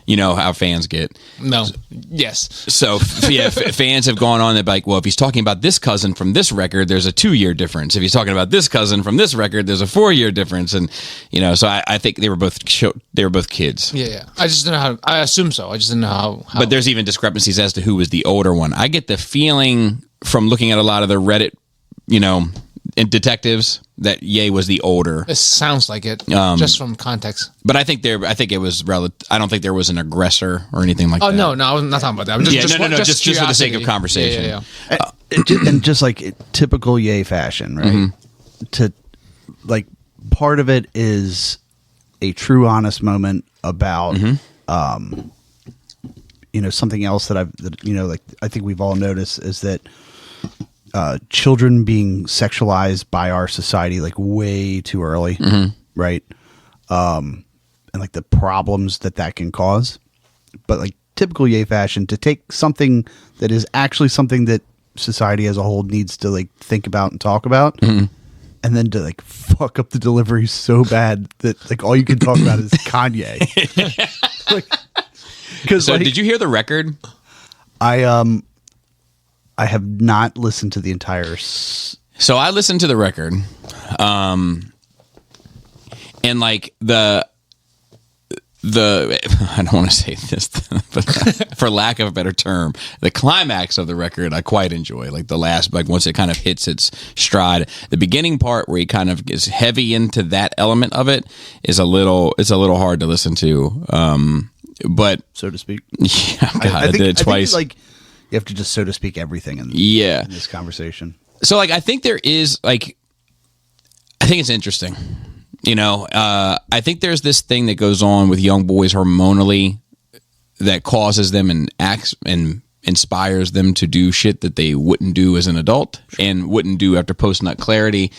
A: you know how fans get.
B: No. Yes.
A: So yeah, fans have gone on. They're like, well, if he's talking about this cousin from this record, there's a 2-year difference. If he's talking about this cousin from this record, there's a 4-year difference. And you know, so I think they were both kids.
B: Yeah. I just don't know how. I assume so. I just didn't know how.
A: But there's even discrepancies as to who was the older one. I get the feeling from looking at a lot of the Reddit, you know, and detectives that Ye was the older.
B: It sounds like it, just from context.
A: But I think it was I don't think there was an aggressor or anything like that.
B: Oh no, I was not talking about that.
A: Just for the sake of conversation.
B: Yeah.
C: And just like typical Ye fashion, right? To like part of it is a true honest moment about you know, something else that like I think we've all noticed is that children being sexualized by our society like way too early, right? And like the problems that can cause. But like typical Ye fashion, to take something that is actually something that society as a whole needs to like think about and talk about, and then to like fuck up the delivery so bad that like all you can talk about is Kanye.
A: So like, did you hear the record?
C: I have not listened to the entire.
A: So I listened to the record, and like the I don't want to say this, but for lack of a better term, the climax of the record I quite enjoy. Like the last, like once it kind of hits its stride, the beginning part where he kind of gets heavy into that element of it is a little hard to listen to. But
C: so to speak,
A: yeah, God, I did it twice.
C: Like you have to just so to speak everything in this conversation.
A: So like I think there is like I think it's interesting. You know, I think there's this thing that goes on with young boys hormonally that causes them and acts and inspires them to do shit that they wouldn't do as an adult and wouldn't do after post-nut clarity.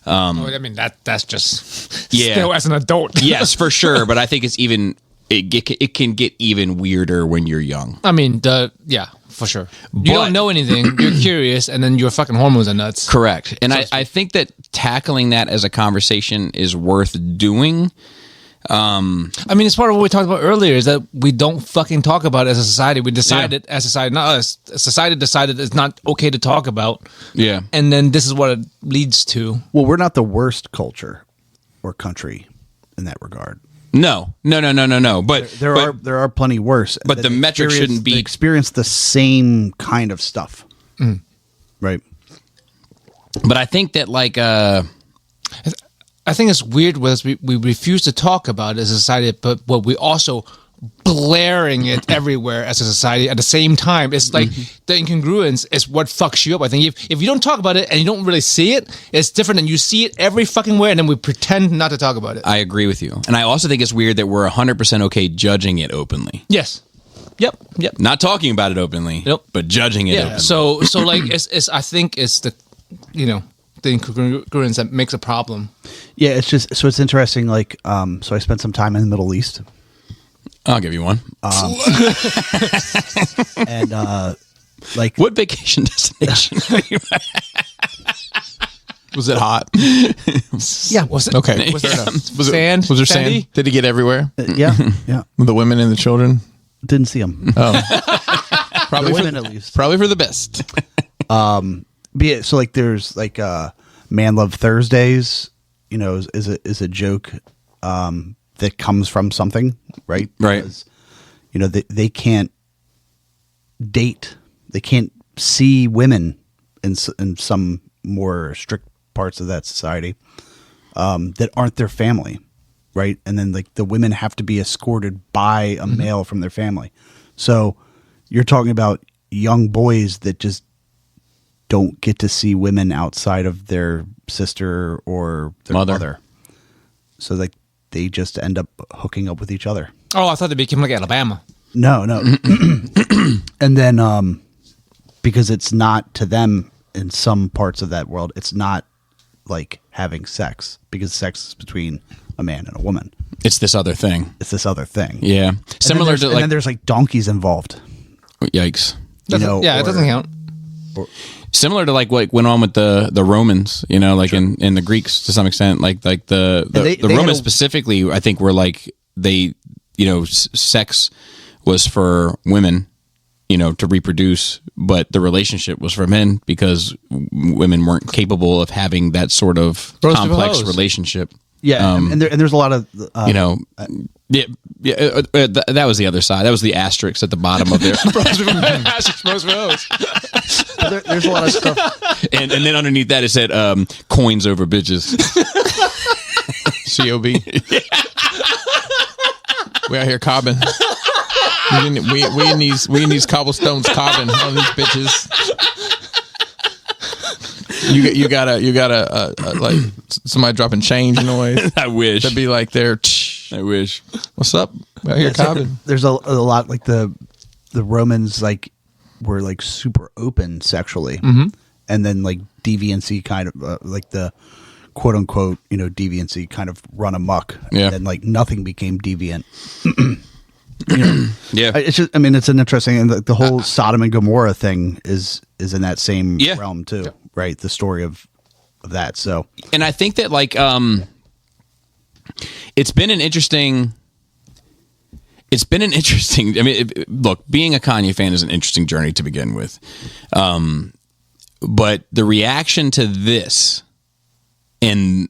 B: I mean that's just
A: yeah.
B: still as an adult.
A: Yes, for sure. But I think it's even it can get even weirder when you're young.
B: I mean, for sure. You don't know anything. You're curious, and then your fucking hormones are nuts.
A: Correct. And I think that tackling that as a conversation is worth doing.
B: I mean, it's part of what we talked about earlier, is that we don't fucking talk about it as a society. We decided as a society, not us, society decided it's not okay to talk about.
A: Yeah.
B: And then this is what it leads to.
C: Well, we're not the worst culture or country in that regard.
A: No. But
C: there are plenty worse.
A: But the metric shouldn't be
C: experience the same kind of stuff, right?
A: But I think that like
B: I think it's weird with us. We refuse to talk about it as a society, but we also blaring it everywhere as a society at the same time. It's like the incongruence is what fucks you up. I think if you don't talk about it and you don't really see it, it's different than you see it every fucking way and then we pretend not to talk about it.
A: I agree with you. And I also think it's weird that we're 100% okay judging it openly.
B: Yes. Yep.
A: Not talking about it openly, but judging it openly.
B: So like it's I think it's the the incongruence that makes a problem.
C: Yeah, it's just so it's interesting. Like, so I spent some time in the Middle East.
A: I'll give you one.
C: And like,
A: what vacation destination?
D: Was it hot?
C: Yeah.
B: Was it
D: Okay.
B: Was there
D: sand? Was there sand? Did he get everywhere?
C: Yeah.
D: With the women and the children?
C: Didn't see them.
D: Oh, probably
C: the women at least.
D: Probably for the best.
C: But yeah, so like, there's like Man Love Thursdays. Is a joke. That comes from something, right?
A: Right.
C: Because, they can't date. They can't see women in some more strict parts of that society that aren't their family, right? And then like the women have to be escorted by a male from their family. So you're talking about young boys that just don't get to see women outside of their sister or their mother. So like they just end up hooking up with each other.
B: Oh, I thought they became like Alabama.
C: No. And then because it's not to them in some parts of that world, it's not like having sex, because sex is between a man and a woman.
A: It's this other thing.
C: Yeah.
A: Similar to
C: and then there's like donkeys involved.
A: Yikes.
C: You know,
B: it doesn't count.
A: Similar to like what went on with the Romans, you know, like in the Greeks to some extent, like the Romans specifically, I think were like they, you know, sex was for women, you know, to reproduce, but the relationship was for men because women weren't capable of having that sort of complex relationship.
C: Yeah, and there's a lot of
A: you know, that was the other side. That was the asterisk at the bottom of there.
C: There's a lot of stuff,
A: and then underneath that it said coins over bitches.
D: COB. We out here cobbing. We in these cobblestones cobbing on these bitches. You gotta like somebody dropping change noise.
A: I wish.
D: That'd be like there.
A: I wish.
D: What's up? We out here cobbing.
C: There's a lot like the Romans like were like super open sexually, and then like deviancy kind of like the quote unquote, you know, deviancy kind of run amok.
A: Yeah.
C: And like nothing became deviant. You know,
A: yeah.
C: It's just, I mean, it's an interesting, and the whole Sodom and Gomorrah thing is in that same realm too, right? The story of that. So,
A: and I think that like, it's been an interesting, I mean, look, being a Kanye fan is an interesting journey to begin with. But the reaction to this and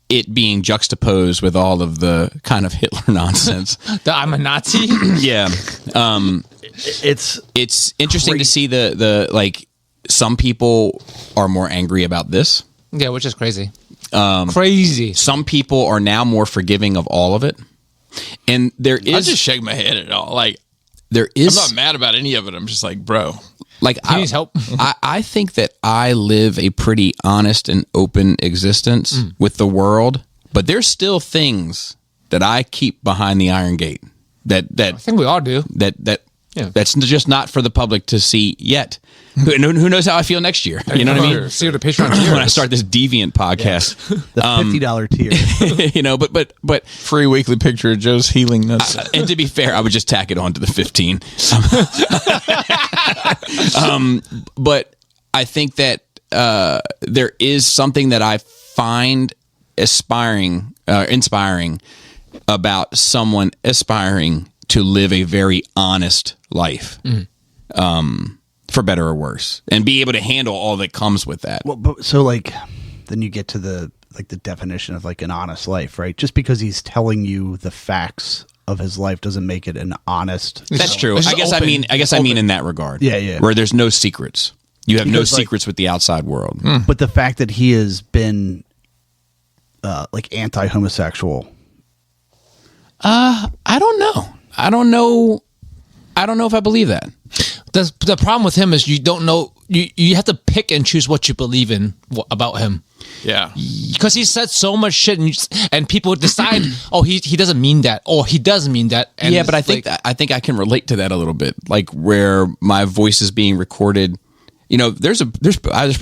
A: it being juxtaposed with all of the kind of Hitler nonsense.
B: I'm a Nazi?
A: Yeah. It's interesting to see the like some people are more angry about this.
B: Yeah, which is crazy. Crazy.
A: Some people are now more forgiving of all of it. And there is
D: I just shake my head at it all. Like
A: there is
D: I'm not mad about any of it. I'm just like, bro.
A: Like
B: he needs help.
A: I think that I live a pretty honest and open existence with the world, but there's still things that I keep behind the iron gate that
B: I think we all do.
A: That's just not for the public to see yet. Who knows how I feel next year? You know what I mean?
B: See what the Patreon tier
A: when I start this deviant podcast,
C: the $50 tier.
A: You know, but
D: free weekly picture of Joe's healing nuts.
A: And to be fair, I would just tack it on to the 15. But I think that there is something that I find inspiring about someone aspiring to live a very honest life, for better or worse, and be able to handle all that comes with that.
C: Well, but so like, then you get to the definition of like an honest life, right? Just because he's telling you the facts of his life doesn't make it an honest.
A: That's true. I guess I mean in that regard.
C: Yeah.
A: Where there's no secrets. You have no secrets with the outside world.
C: But the fact that he has been like anti-homosexual.
A: I don't know if I believe that.
B: The problem with him is you don't know. You have to pick and choose what you believe in about him.
D: Yeah,
B: because he said so much shit, and people decide, oh, he doesn't mean that, or he does mean that. And
A: yeah, but I think I can relate to that a little bit, like where my voice is being recorded. You know, there's probably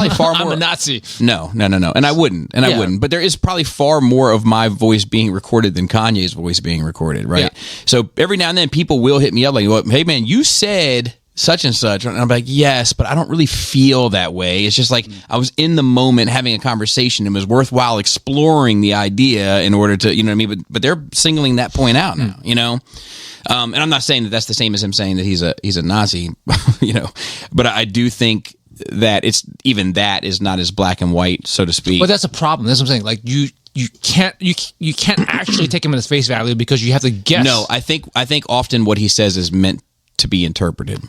A: far more.
B: I'm a Nazi.
A: No, and I wouldn't, But there is probably far more of my voice being recorded than Kanye's voice being recorded, right?
B: Yeah.
A: So every now and then, people will hit me up like, well, "Hey, man, you said such and such," and I'm like, "Yes, but I don't really feel that way." It's just like I was in the moment having a conversation. It was worthwhile exploring the idea in order to, you know what I mean. But they're singling that point out now, you know. And I'm not saying that that's the same as him saying that he's a Nazi, you know, but I do think that that is not as black and white, so to speak.
B: But that's a problem. That's what I'm saying. Like you can't actually take him at his face value because you have to guess.
A: No, I think often what he says is meant to be interpreted.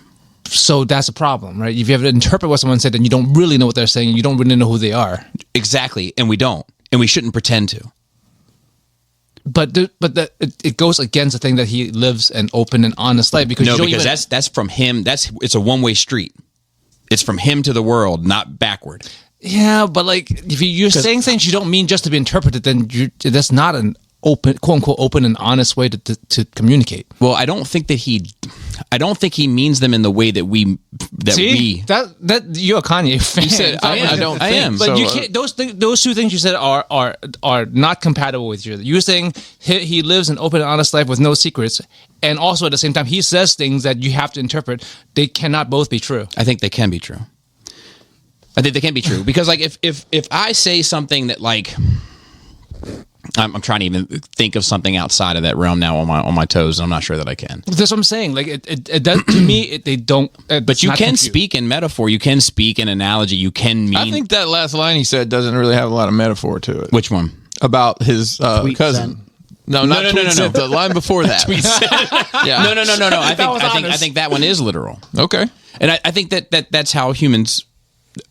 B: So that's a problem, right? If you have to interpret what someone said, then you don't really know what they're saying. You don't really know who they are.
A: Exactly, and we don't, and we shouldn't pretend to.
B: it goes against the thing that he lives an open and honest life because
A: that's from him. It's a one-way street. It's from him to the world, not backward.
B: Yeah, but like if you're saying things you don't mean just to be interpreted, then that's not an open, quote unquote, open and honest way to communicate.
A: Well, I don't think he means them in the way that we.
B: That you're a Kanye fan.
A: You said I am.
B: But you can't. Those two things you said are not compatible with each other. You're saying he lives an open and honest life with no secrets, and also at the same time he says things that you have to interpret. They cannot both be true.
A: I think they can be true. I think they can be true because, like, if I say something that, like, I'm trying to even think of something outside of that realm now on my toes, and I'm not sure that I can.
B: That's what I'm saying. Like, it does to me. They don't.
A: But you can speak in metaphor. You can speak in analogy. You can mean.
D: I think that last line he said doesn't really have a lot of metaphor to it.
A: Which one?
D: About his cousin. No. The line before that.
A: Yeah. No. I think that one is literal.
D: Okay.
A: And I think that's how humans.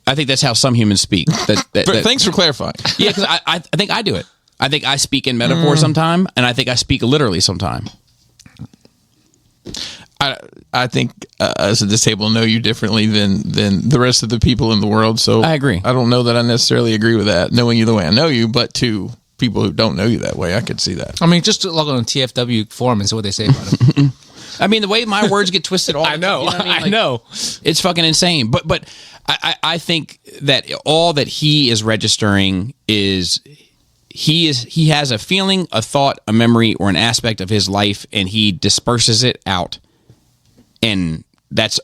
A: I think that's how some humans speak.
D: Thanks for clarifying.
A: Yeah, because I think I do it. I think I speak in metaphor sometime, and I think I speak literally sometime.
D: I think us at this table know you differently than the rest of the people in the world. So
A: I agree.
D: I don't know that I necessarily agree with that, knowing you the way I know you, but to people who don't know you that way, I could see that.
B: I mean, just to log on TFW forum and see what they say about it.
A: I mean, the way my words get twisted all the
B: I know.
A: time, you know what I mean?
B: I know.
A: It's fucking insane. But I think that all that he is registering is he has a feeling, a thought, a memory, or an aspect of his life, and he disperses it out. And that's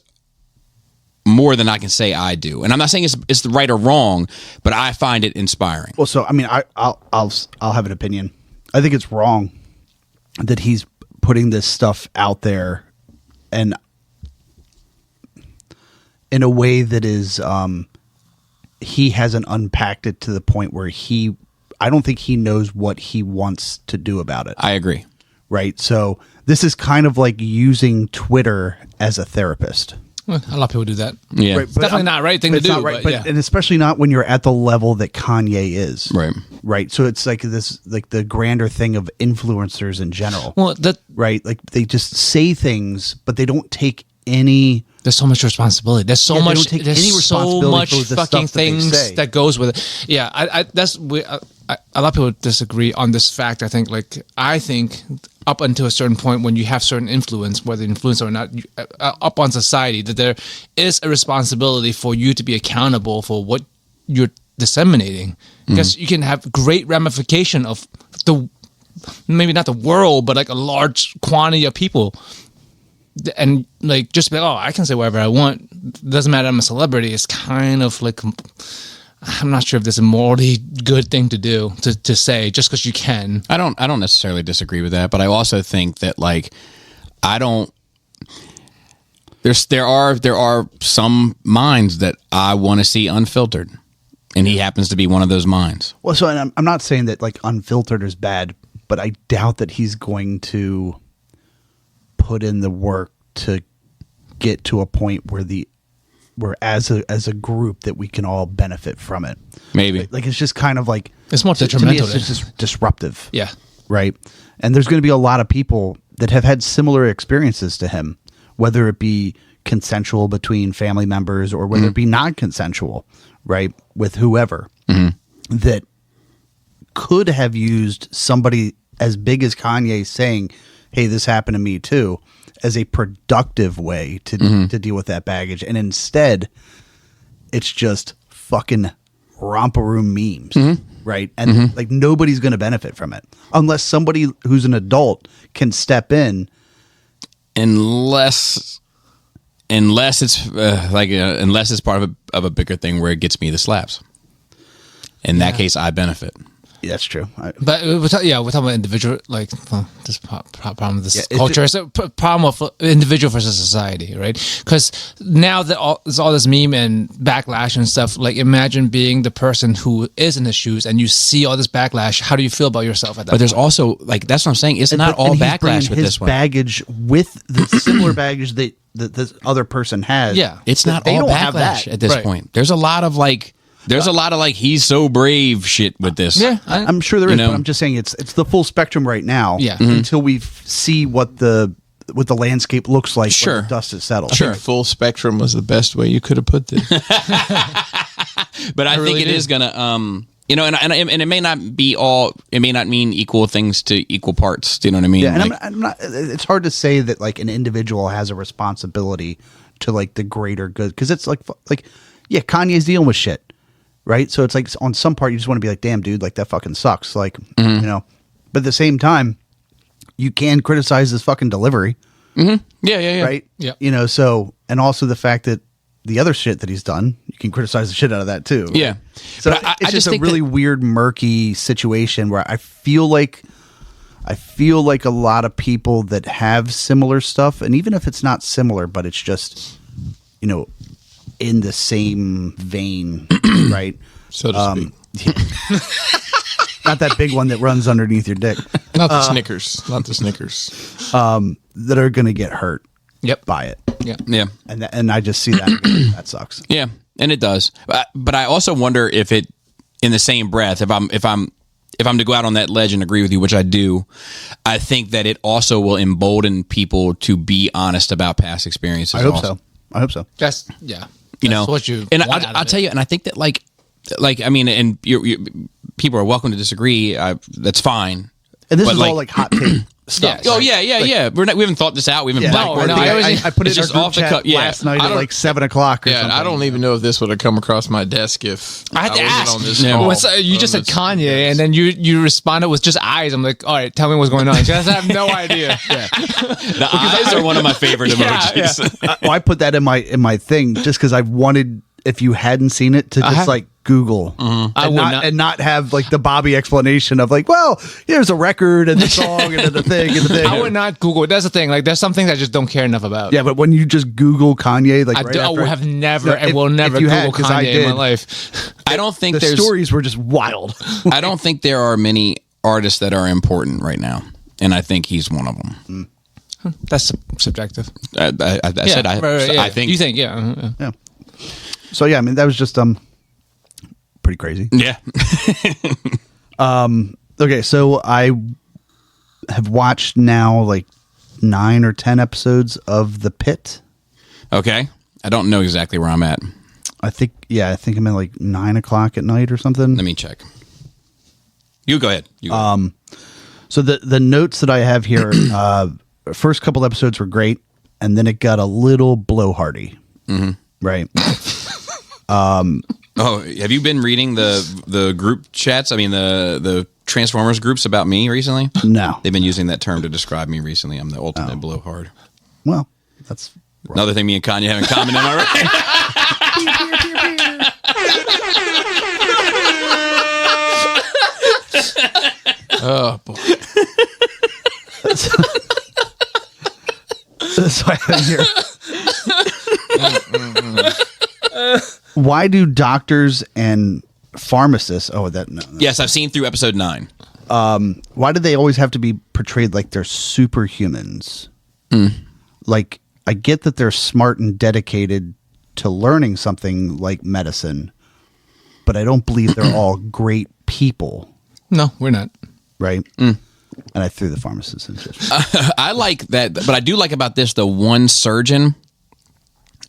A: more than I can say I do. And I'm not saying it's the right or wrong, but I find it inspiring.
C: Well, so I mean, I'll have an opinion. I think it's wrong that he's putting this stuff out there and in a way that is he hasn't unpacked it to the point where I don't think he knows what he wants to do about it.
A: I agree.
C: Right? So this is kind of like using Twitter as a therapist.
B: Well, a lot of people do that.
A: Yeah.
C: Right,
B: It's definitely not the right thing to do.
C: Not right,
B: but yeah.
C: and especially not when you're at the level that Kanye is.
A: Right.
C: Right. So it's like this, like the grander thing of influencers in general.
B: Well,
C: right. Like they just say things, but they don't take any.
B: There's so much responsibility. There's so much.
C: Take
B: There's
C: any
B: so
C: responsibility
B: much
C: for the
B: fucking
C: stuff that they
B: things
C: say.
B: that goes with it. Yeah, a lot of people disagree on this fact. I think up until a certain point, when you have certain influence, whether influence or not, up on society, that there is a responsibility for you to be accountable for what you're disseminating, because you can have great ramification of maybe not the world, but like a large quantity of people. And like just be like, oh, I can say whatever I want. Doesn't matter. I'm a celebrity. It's kind of like, I'm not sure if this is a morally good thing to do to say just because you can.
A: I don't necessarily disagree with that, but I also think that like there are some minds that I want to see unfiltered, and he happens to be one of those minds.
C: Well, so and I'm not saying that like unfiltered is bad, but I doubt that he's going to put in the work to get to a point where as a group that we can all benefit from it.
A: Maybe.
C: Like it's just kind of like
B: It's more
C: to me,
B: detrimental.
C: it's just disruptive.
B: Yeah.
C: Right. And there's going to be a lot of people that have had similar experiences to him, whether it be consensual between family members or whether it be non-consensual, right, with whoever, that could have used somebody as big as Kanye saying, hey, this happened to me too, as a productive way to deal with that baggage. And instead, it's just fucking romper room memes, right? And like nobody's going to benefit from it unless somebody who's an adult can step in.
A: Unless it's unless it's part of a bigger thing where it gets me the slaps. In that case, I benefit.
C: That's true.
B: But we're talking about individual, like this problem with this culture. It's a problem of individual versus society, right? Because now that there's all this meme and backlash and stuff, like imagine being the person who is in his shoes and you see all this backlash. How do you feel about yourself at that
A: But there's
B: point?
A: also, like, that's what I'm saying. It's not all backlash with
C: his
A: this one.
C: baggage with the similar baggage that this other person has.
B: Yeah.
A: It's not
C: They
A: all
C: don't have
A: backlash
C: that.
A: at this
B: Right.
A: point. There's a lot of like, There's a lot of like he's so brave shit with this.
B: Yeah,
C: I'm sure there is,
A: know?
C: but I'm just saying it's the full spectrum right now.
B: Yeah.
C: Until we see what the landscape looks like
A: Sure.
C: when the dust is settled.
A: Sure.
D: Full spectrum was the best way you could have put this.
A: But I think it is gonna and it may not be all. It may not mean equal things to equal parts. Do you know what I mean?
C: Yeah, and
A: Like,
C: I'm not. It's hard to say that like an individual has a responsibility to like the greater good because it's like yeah, Kanye's dealing with shit, right? So it's like on some part you just want to be like, damn, dude, like that fucking sucks, like you know. But at the same time, you can criticize this fucking delivery,
A: yeah.
C: right?
B: Yeah.
C: You know, so and also the fact that the other shit that he's done, you can criticize the shit out of that too.
A: Yeah.
C: So
A: But I
C: it's
A: just
C: just a
A: think
C: really weird, murky situation where I feel like a lot of people that have similar stuff, and even if it's not similar, but it's just, you know, in the same vein, right?
D: So to speak.
C: Not that big one that runs underneath your dick,
D: Not the Snickers. Not the Snickers.
C: that are going to get hurt
B: Yep.
C: by it.
B: Yeah.
A: Yeah.
C: And I just see that. That sucks.
A: Yeah, and it does. But I also wonder if it, in the same breath, if I'm to go out on that ledge and agree with you, which I do, I think that it also will embolden people to be honest about past experiences.
C: I hope
A: also.
C: so. I hope so.
B: That's yeah.
A: You
B: That's
A: know,
B: what you
A: and
B: want out of
A: I'll
B: it.
A: tell you, and I think that like I mean, and people are welcome to disagree. That's fine.
C: And this
A: But
C: is all like hot take stuff.
B: Yeah.
A: Oh yeah. We haven't thought this out. We haven't
C: Yeah.
A: blackboarded
B: No,
A: it.
C: I put it
A: It's
C: in
A: just
C: our group
A: off the
C: chat
A: cuff. Yeah.
C: last night
D: I
C: at
D: don't-
C: like 7 o'clock or
D: Yeah,
C: something.
D: I don't even know if this would have come across my desk if
B: I had to
D: wasn't
B: ask.
D: on this
A: Yeah.
D: call.
B: You just said Kanye, and then you responded with just eyes. I'm like, all right, tell me what's going on. Because I have no idea.
A: The eyes are one of my favorite emojis.
C: Well, I put that in my thing just because I wanted, if you hadn't seen it, to just like Google and not have like the Bobby explanation of like, well, here's a record and the song and then the thing and the thing.
B: I would not Google it. That's the thing. Like, there's some things I just don't care enough about.
C: Yeah, but when you just Google Kanye, like
B: I will have never and
C: if-
B: will never
C: if you
B: Google
C: had, 'cause I
B: Kanye in my
C: did.
B: life.
A: I don't think
C: the
A: there's.
C: stories were just wild.
A: I don't think there are many artists that are important right now, and I think he's one of them.
B: That's subjective.
A: I said
B: yeah.
A: I think
B: You think, yeah.
C: Yeah. So yeah, I mean that was just pretty crazy.
A: Yeah.
C: Okay, so I have watched now like 9 or 10 episodes of The Pit.
A: Okay. I don't know exactly where I'm at.
C: I think I'm at like 9 o'clock at night or something.
A: Let me check. You go ahead. You go.
C: So the notes that I have here, first couple episodes were great, and then it got a little blowhardy. Mm-hmm. Right.
A: Oh, have you been reading the group chats? I mean, the Transformers groups about me recently?
C: No.
A: They've been using that term to describe me recently. I'm the ultimate blowhard.
C: Well, that's
A: Another thing me and Kanye have in common, am I right?
D: Oh boy.
C: so I have here. Why do doctors and pharmacists? Oh, that no.
A: Yes, I've seen through episode 9.
C: Why do they always have to be portrayed like they're superhumans? Like, I get that they're smart and dedicated to learning something like medicine, but I don't believe they're all great people,
B: No, we're not.
C: right? And I threw the pharmacist in.
A: I like that, but I do like about this the one surgeon,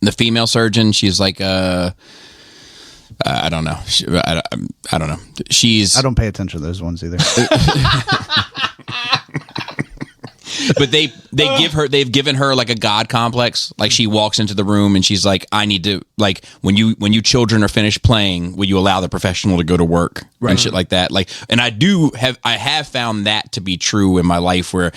A: the female surgeon. She's like, I don't know. I don't know. She's.
C: I don't pay attention to those ones either.
A: But they've given her like a god complex. Like she walks into the room and she's like, I need to, like, when you children are finished playing, will you allow the professional to go to work and shit like that? Like, and I have found that to be true in my life, where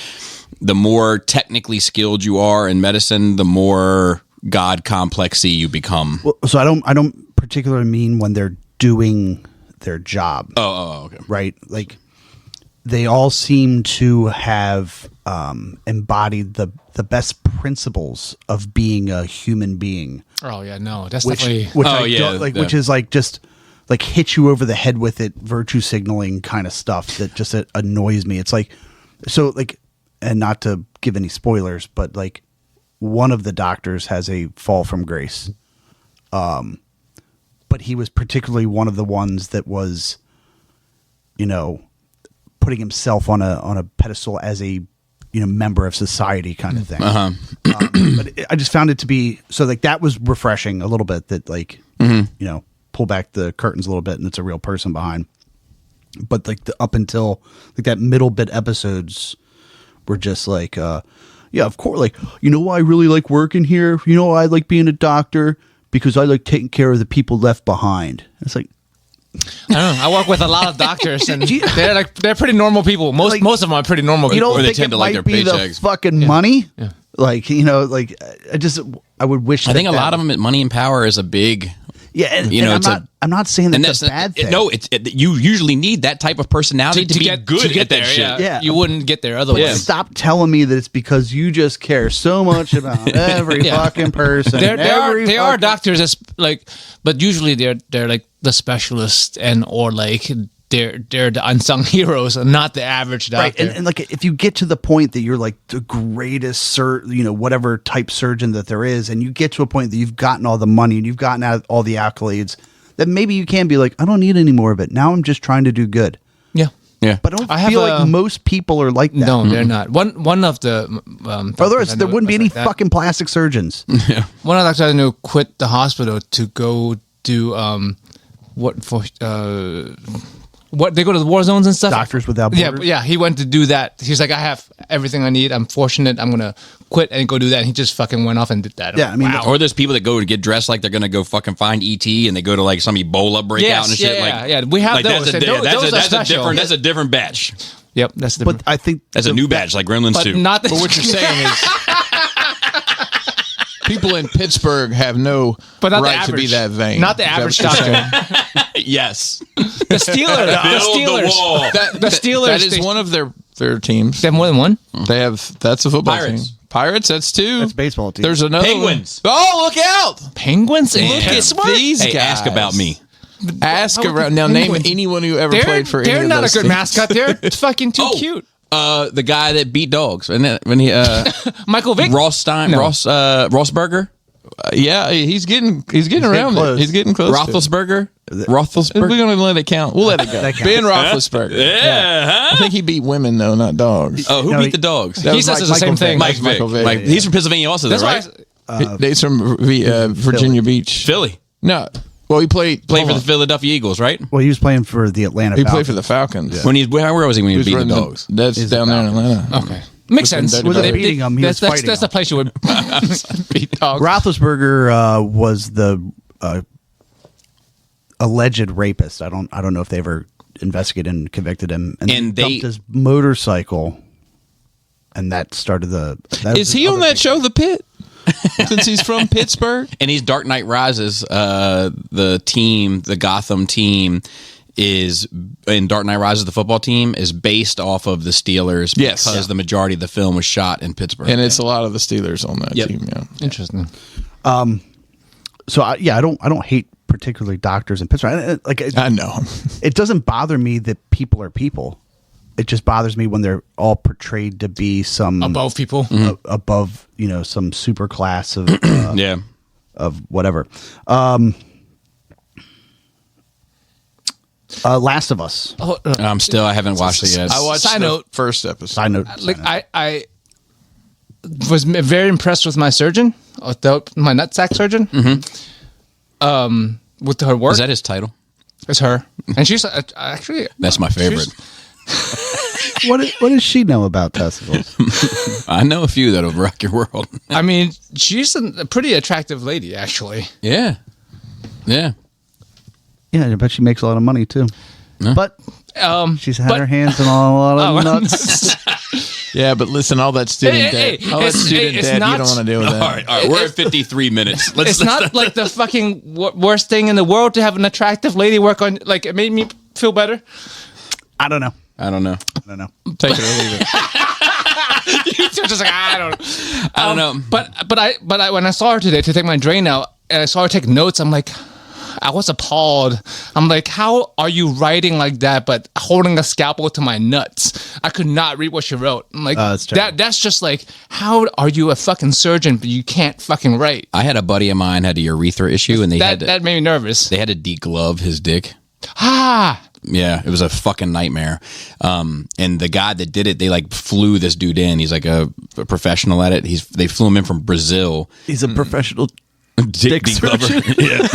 A: the more technically skilled you are in medicine, the more god complexy you become.
C: Well, so I don't particularly mean when they're doing their job.
A: Oh, okay.
C: Right? Like, they all seem to have embodied the best principles of being a human being,
B: Oh yeah, no, that's
C: which
B: definitely.
A: Oh,
C: I
A: yeah,
C: don't, like,
A: yeah.
C: which is like just like hit you over the head with it, virtue signaling kind of stuff that just annoys me. It's like, so like, and not to give any spoilers, but like one of the doctors has a fall from grace. But but he was particularly one of the ones that was, putting himself on a pedestal as a member of society kind of thing. But I just found it to be so like that was refreshing a little bit. That like pull back the curtains a little bit and it's a real person behind. But like up until like that middle bit episodes were just like, yeah, of course. Like why I really like working here. I like being a doctor because I like taking care of the people left behind. It's like.
B: I don't know. I work with a lot of doctors, and they're pretty normal people. Most of them are pretty normal people.
C: You don't
A: Or they
C: think
A: tend
C: it
A: to like
C: might
A: their
C: be the
A: paychecks.
C: fucking money?
B: Yeah.
C: Like I would wish.
A: I think a lot of them, money and power is a big.
C: Yeah, and,
A: You know,
C: and
A: it's
C: I'm not saying that's a bad thing.
A: No, you usually need that type of personality to be good at that shit.
C: Yeah.
B: You wouldn't get there
C: But
B: otherwise.
C: stop telling me that it's because you just care so much about every
B: Yeah.
C: fucking person.
B: They are doctors, but usually they're like the specialists or like they're the unsung heroes, and not the average doctor.
C: Right, and like if you get to the point that you're like the greatest whatever type surgeon that there is, and you get to a point that you've gotten all the money and you've gotten out all the accolades, then maybe you can be like, I don't need any more of it. Now I'm just trying to do good.
B: Yeah.
A: Yeah.
C: But I don't feel like most people are like that.
B: No, they're not. One of the
C: Otherwise, there wouldn't be any
B: fucking.
C: fucking plastic surgeons.
B: One of the doctors I knew quit the hospital to go do what they go to the war zones and stuff.
C: Doctors Without Borders.
B: Yeah. He went to do that. He's like, I have everything I need. I'm fortunate. I'm gonna quit and go do that. And he just fucking went off and did that.
C: Yeah, I mean,
A: Or there's people that go to get dressed like they're going to go fucking find ET and they go to like some Ebola breakout and shit.
B: Yeah. We have those.
A: That's a different batch.
B: Yep, that's the.
C: But I think
A: That's a new batch, like Gremlins
B: but
A: 2.
B: not.
D: But what you're saying is people in Pittsburgh have no
B: But not the
D: right to be
B: average.
D: that vain.
B: Not the
D: Is that
B: average
D: what you're
B: doctor.
D: saying?
A: Yes.
B: The Steelers.
A: Build the wall.
B: The Steelers.
D: That is one of their teams.
B: They have more than one.
D: That's a football
A: Pirates.
D: team. Pirates, that's two.
C: That's baseball team.
D: There's another
A: Penguins.
D: one. Oh, look out!
B: Penguins in
D: Look at
B: Pittsburgh.
D: these
A: Hey,
D: guys.
A: ask about me.
D: Ask around. Now, name anyone who ever played for any
B: They're
D: of
B: not a
D: those
B: good
D: teams.
B: mascot. They're fucking too
A: Oh.
B: cute.
A: The guy that beat dogs. And then when he
B: Michael Vick.
A: Rossberger?
D: Yeah, he's getting around
C: close.
D: it. He's getting close.
A: Roethlisberger?
D: We're
A: Roethlisberger?
D: going to let it count. We'll let it go.
C: That counts.
D: Ben Roethlisberger.
A: Yeah.
D: I think he beat women though, not dogs.
A: Oh, who
C: No,
A: beat
C: he-
A: the dogs?
D: That
B: He
D: was
B: says it's the
C: Michael
B: same thing.
C: Vick.
D: Michael Vick.
A: He's from Pennsylvania also, though,
B: That's
A: right?
B: why.
D: He's from Virginia Beach.
A: Philly.
D: No, well, he played
A: Played for the Philadelphia Eagles, right?
C: Well, he was playing for the Atlanta
D: He
C: Falcons.
D: played for the Falcons.
A: When where was he when he was beating the
D: running
A: dogs?
D: That's
C: Is
D: down
C: the
D: there in
C: Falcons.
D: Atlanta.
B: Okay. Makes sense.
D: Wasn't
C: they beating him? He was fighting
B: that's the
C: him.
B: place you would beat dogs.
C: Roethlisberger was the alleged rapist. I don't know if they ever investigated and convicted him.
A: And they-
C: dumped his motorcycle, and that started the. That
D: Is
C: was
D: he
C: the
D: on
C: other
D: that
C: big-
D: show, The Pit? Since he's from Pittsburgh.
A: And he's Dark Knight Rises. The Gotham team is in Dark Knight Rises. The football team is based off of the Steelers
D: Yes.
A: because the majority of the film was shot in Pittsburgh.
D: And it's a lot of the Steelers on that
A: Yep.
D: team. Yeah.
B: Interesting.
C: So I don't hate particularly doctors in Pittsburgh.
D: I know.
C: It doesn't bother me that people are people. It just bothers me when they're all portrayed to be some
B: Above people.
C: above, some super class of
A: yeah.
C: of whatever. Last of Us.
B: Oh,
A: I haven't watched it yet.
D: I watched
B: Side
D: the
B: note.
D: first episode.
C: Side note.
B: like I was very impressed with my surgeon, my nutsack surgeon. With her work.
A: Is that his title?
B: It's her, and she's actually
A: That's my favorite.
C: What does she know about testicles?
A: I know a few that'll rock your world.
B: I mean, she's a pretty attractive lady, actually.
A: Yeah. Yeah.
C: Yeah, I bet she makes a lot of money too.
A: No.
C: But she's had her hands in a lot of nuts.
D: Yeah, but listen, all that student debt. All that student
B: it's
D: debt,
B: not-
D: you don't want to deal with that.
A: All right. We're at 53 minutes.
B: It's not like the fucking worst thing in the world to have an attractive lady work on. Like, it made me feel better.
C: I don't know.
A: I don't know.
D: Take it or leave it.
B: You're just like, I don't
A: know.
B: But I when I saw her today to take my drain out, and I saw her take notes, I'm like, I was appalled. I'm like, how are you writing like that, but holding a scalpel to my nuts? I could not read what she wrote. I'm like,
C: it's terrible.
B: that's just like, how are you a fucking surgeon but you can't fucking write?
A: I had a buddy of mine had a urethra issue, and
B: That made me nervous.
A: they had to deglove his dick.
B: Ah,
A: Yeah, it was a fucking nightmare. And the guy that did it, they like flew this dude in. He's like a professional at it. They flew him in from Brazil.
C: He's a professional
A: Dick
C: surgeon.
A: yeah.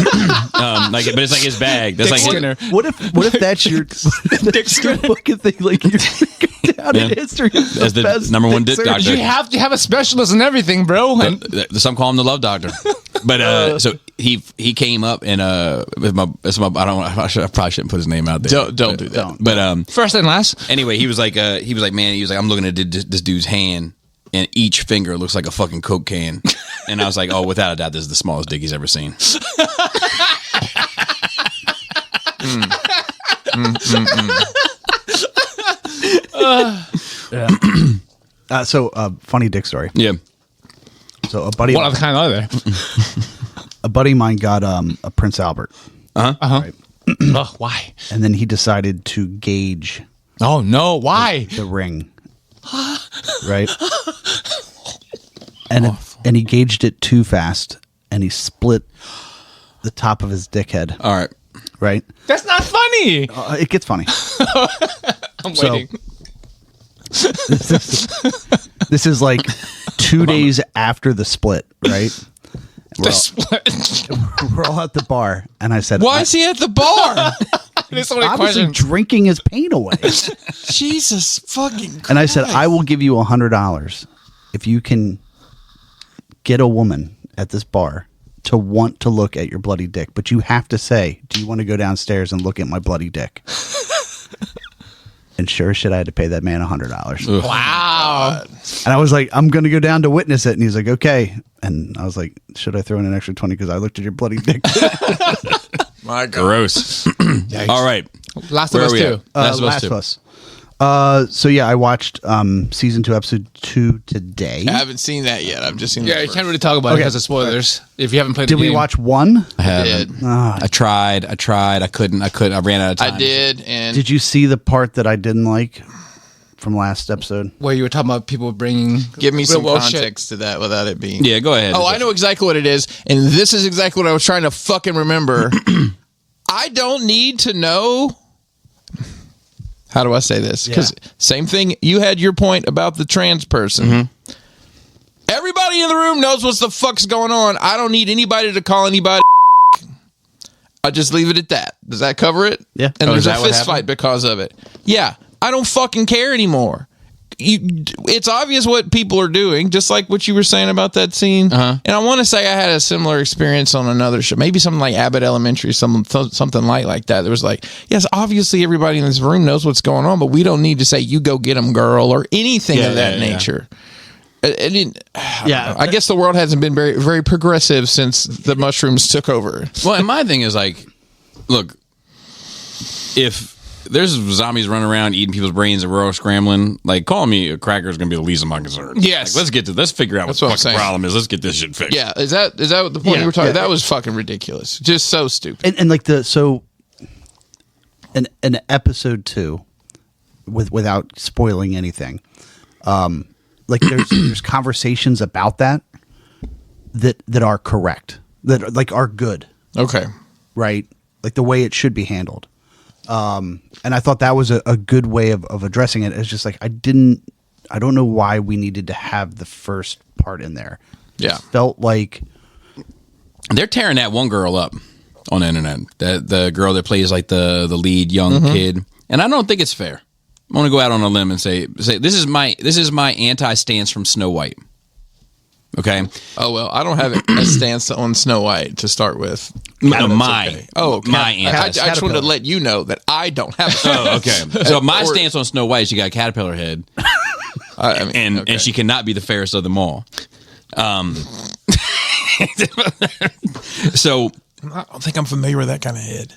A: But it's like his bag. That's
B: Dick
A: like
B: Skinner.
C: What if that's your that's your fucking thing? Like you're down in history
A: As the
C: best
A: number one
C: dick
A: dick
C: surgeon.
A: doctor.
B: you have to have a specialist in everything, bro. And
A: Some call him the love doctor. But so he came up and with my I probably shouldn't put his name out there.
D: Don't do that.
C: Don't.
A: But
B: first and last.
A: anyway, he was like I'm looking at this dude's hand, and each finger looks like a fucking Coke can. And I was like, oh, without a doubt, this is the smallest dick he's ever seen.
C: Funny dick story.
A: Yeah.
C: So a buddy,
B: What other kind are there?
C: a buddy of mine got a Prince Albert,
B: Ugh, why?
C: and then he decided to gauge
B: Oh no, why?
C: the ring, right? And he gauged it too fast, and he split the top of his dick head.
A: All right.
C: Right?
B: That's not funny.
C: It gets funny.
B: I'm
C: So-
B: waiting.
C: This is like 2 days after the split, right? We're all at the bar, and I said,
D: Why is he at the bar?
B: There's so many
C: obviously
B: questions.
C: drinking his pain away.
D: Jesus fucking Christ.
C: And I said, I will give you $100 if you can get a woman at this bar to want to look at your bloody dick. But you have to say, do you want to go downstairs and look at my bloody dick? And sure as shit, I had to pay that man $100.
B: Wow.
C: And I was like, I'm going to go down to witness it. And he's like, okay. And I was like, should I throw in an extra 20 because I looked at your bloody dick?
D: My God.
A: Gross. All right.
B: Last
A: Where
B: of
A: are
B: Us
A: we
B: 2.
A: at? Last
C: Last
A: of
C: of
A: Us 2.
C: Us. So yeah, I watched season 2, episode 2 today.
D: I haven't seen that yet. I've just seen
B: Yeah,
D: the
B: you
D: first.
B: can't really talk about it
C: Okay.
B: because of spoilers. If you haven't played
C: Did
B: the
C: we
B: game.
C: watch 1?
A: I haven't. I tried. I couldn't. I ran out of time.
D: I did, and
C: Did you see the part that I didn't like from last episode?
B: Where you were talking about people bringing
D: give me some
B: real world shit.
D: context to that without it being.
A: Yeah, go ahead.
D: Oh, I know exactly what it is, and this is exactly what I was trying to fucking remember. I don't need to know. How do I say this? Because same thing. You had your point about the trans person. Everybody in the room knows what the fuck's going on. I don't need anybody to call anybody. I just leave it at that. Does that cover it?
C: Yeah.
D: And
A: Oh, is
D: there's a
A: that what
D: fist
A: happened?
D: fight because of it. Yeah. I don't fucking care anymore. It's obvious what people are doing, just like what you were saying about that scene. And I want to say I had a similar experience on another show, maybe something like Abbott Elementary, something like that. There was like, yes, obviously everybody in this room knows what's going on, but we don't need to say you go get them, girl, or anything of that nature. I guess the world hasn't been very, very progressive since the mushrooms took over.
A: Well, and my thing is like, look, if there's zombies running around eating people's brains and we're all scrambling, like calling me a cracker is going to be the least of my concerns.
B: Yes.
A: Like, let's figure out
D: That's
A: what
D: what
A: the
D: I'm
A: fucking
D: saying.
A: problem is. Let's get this shit fixed.
D: Yeah, is that what the point
C: Yeah,
D: you were talking?
C: yeah.
D: That was fucking ridiculous. Just so stupid.
C: And like in episode 2, without spoiling anything, like there's conversations about that are correct, that like are good,
D: Okay.
C: right? Like the way it should be handled. And I thought that was a good way of addressing it. It's just like I don't know why we needed to have the first part in there.
D: Yeah.
C: It felt like
A: They're tearing that one girl up on the internet. The girl that plays like the lead young kid. And I don't think it's fair. I want to go out on a limb and say this is my anti-stance from Snow White. Okay?
D: Oh well, I don't have a stance on Snow White to start with.
A: No,
D: That's
A: mine.
D: okay. Oh,
A: my
D: I
A: anti-stance.
D: just wanted to let you know that I don't have.
A: Oh, okay. So my
D: Or-
A: stance on Snow White is she got a caterpillar head,
D: I mean, okay.
A: and she cannot be the fairest of them all. So
D: I don't think I'm familiar with that kind of head.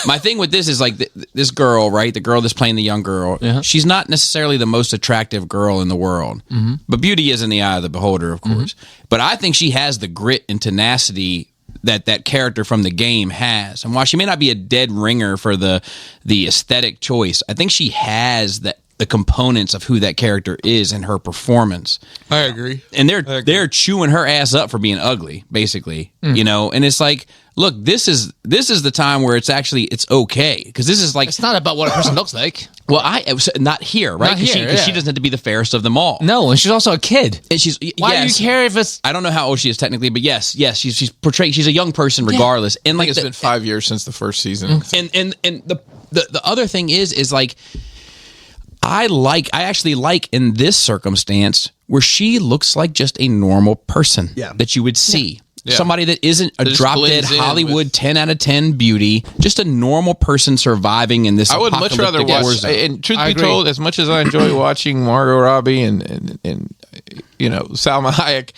A: my thing with this is like this girl, right? The girl that's playing the young girl. She's not necessarily the most attractive girl in the world, but beauty is in the eye of the beholder, of course. But I think she has the grit and tenacity that character from the game has. And while she may not be a dead ringer for the aesthetic choice, I think she has the components of who that character is in her performance.
D: I agree.
A: And they're chewing her ass up for being ugly, basically. You know, and it's like, look, this is the time where it's okay, because this is like,
B: It's not about what a person looks like.
A: well, it was not here, right?
B: Not here,
A: Because she
B: yeah.
A: doesn't have to be the fairest of them all.
B: No, and she's also a kid.
A: And she's
B: Why
A: yes.
B: do you care if it's...
A: I don't know how old she is technically, but yes, she's portrayed. She's a young person regardless. And
D: I
A: like
D: think it's been 5 years since the first season.
A: and the other thing is like, I actually like in this circumstance where she looks like just a normal person that you would see.
D: Yeah.
A: Somebody that isn't a
D: just
A: drop dead
D: blends in
A: Hollywood
D: with-
A: 10 out of 10 beauty, just a normal person surviving in this.
D: I would much rather
A: apocalyptic
D: watch.
A: war zone.
D: And truth
B: I
D: be
B: agree.
D: told, as much as I enjoy watching Margot Robbie and Salma Hayek,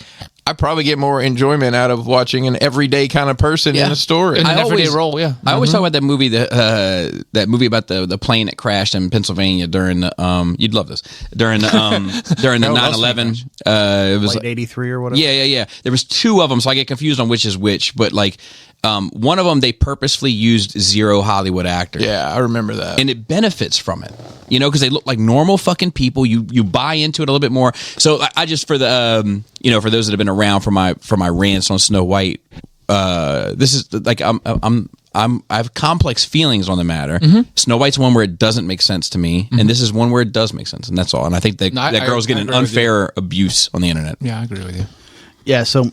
D: I probably get more enjoyment out of watching an everyday kind of person in a story.
B: In an
A: I
B: everyday
A: always-
B: role, yeah.
A: I always talk about that movie that movie about the plane that crashed in Pennsylvania during the you'd love this during the 9/11. It was
C: Like 83 or whatever.
A: yeah. There was two of them, so I get confused on which is which. But like one of them, they purposefully used zero Hollywood actors.
D: Yeah, I remember that.
A: And it benefits from it, you know, because they look like normal fucking people. You buy into it a little bit more. So I just for the for those that have been around for my rants on Snow White, this is like I have complex feelings on the matter. Snow White's one where it doesn't make sense to me, and this is one where it does make sense, and that's all. And I think that
B: No,
A: that girl's getting an
B: agree with you.
A: unfair abuse on the internet.
B: Yeah, I agree with you.
C: Yeah, so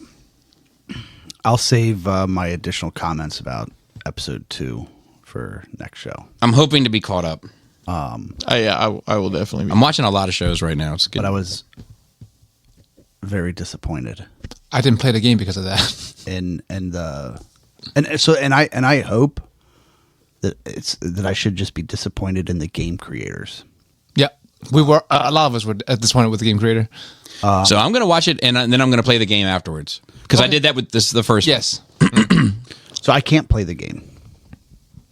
C: I'll save my additional comments about episode 2 for next show.
A: I'm hoping to be caught up.
D: I will definitely.
A: I'm watching a lot of shows right now. It's good.
C: But I was very disappointed
B: I didn't play the game because of that.
C: and I hope that I should just be disappointed in the game creators.
B: Yeah, we were. A lot of us were disappointed with the game creator.
A: So I'm going to watch it, and then I'm going to play the game afterwards because I did that with the first.
B: Yes,
C: So I can't play the game.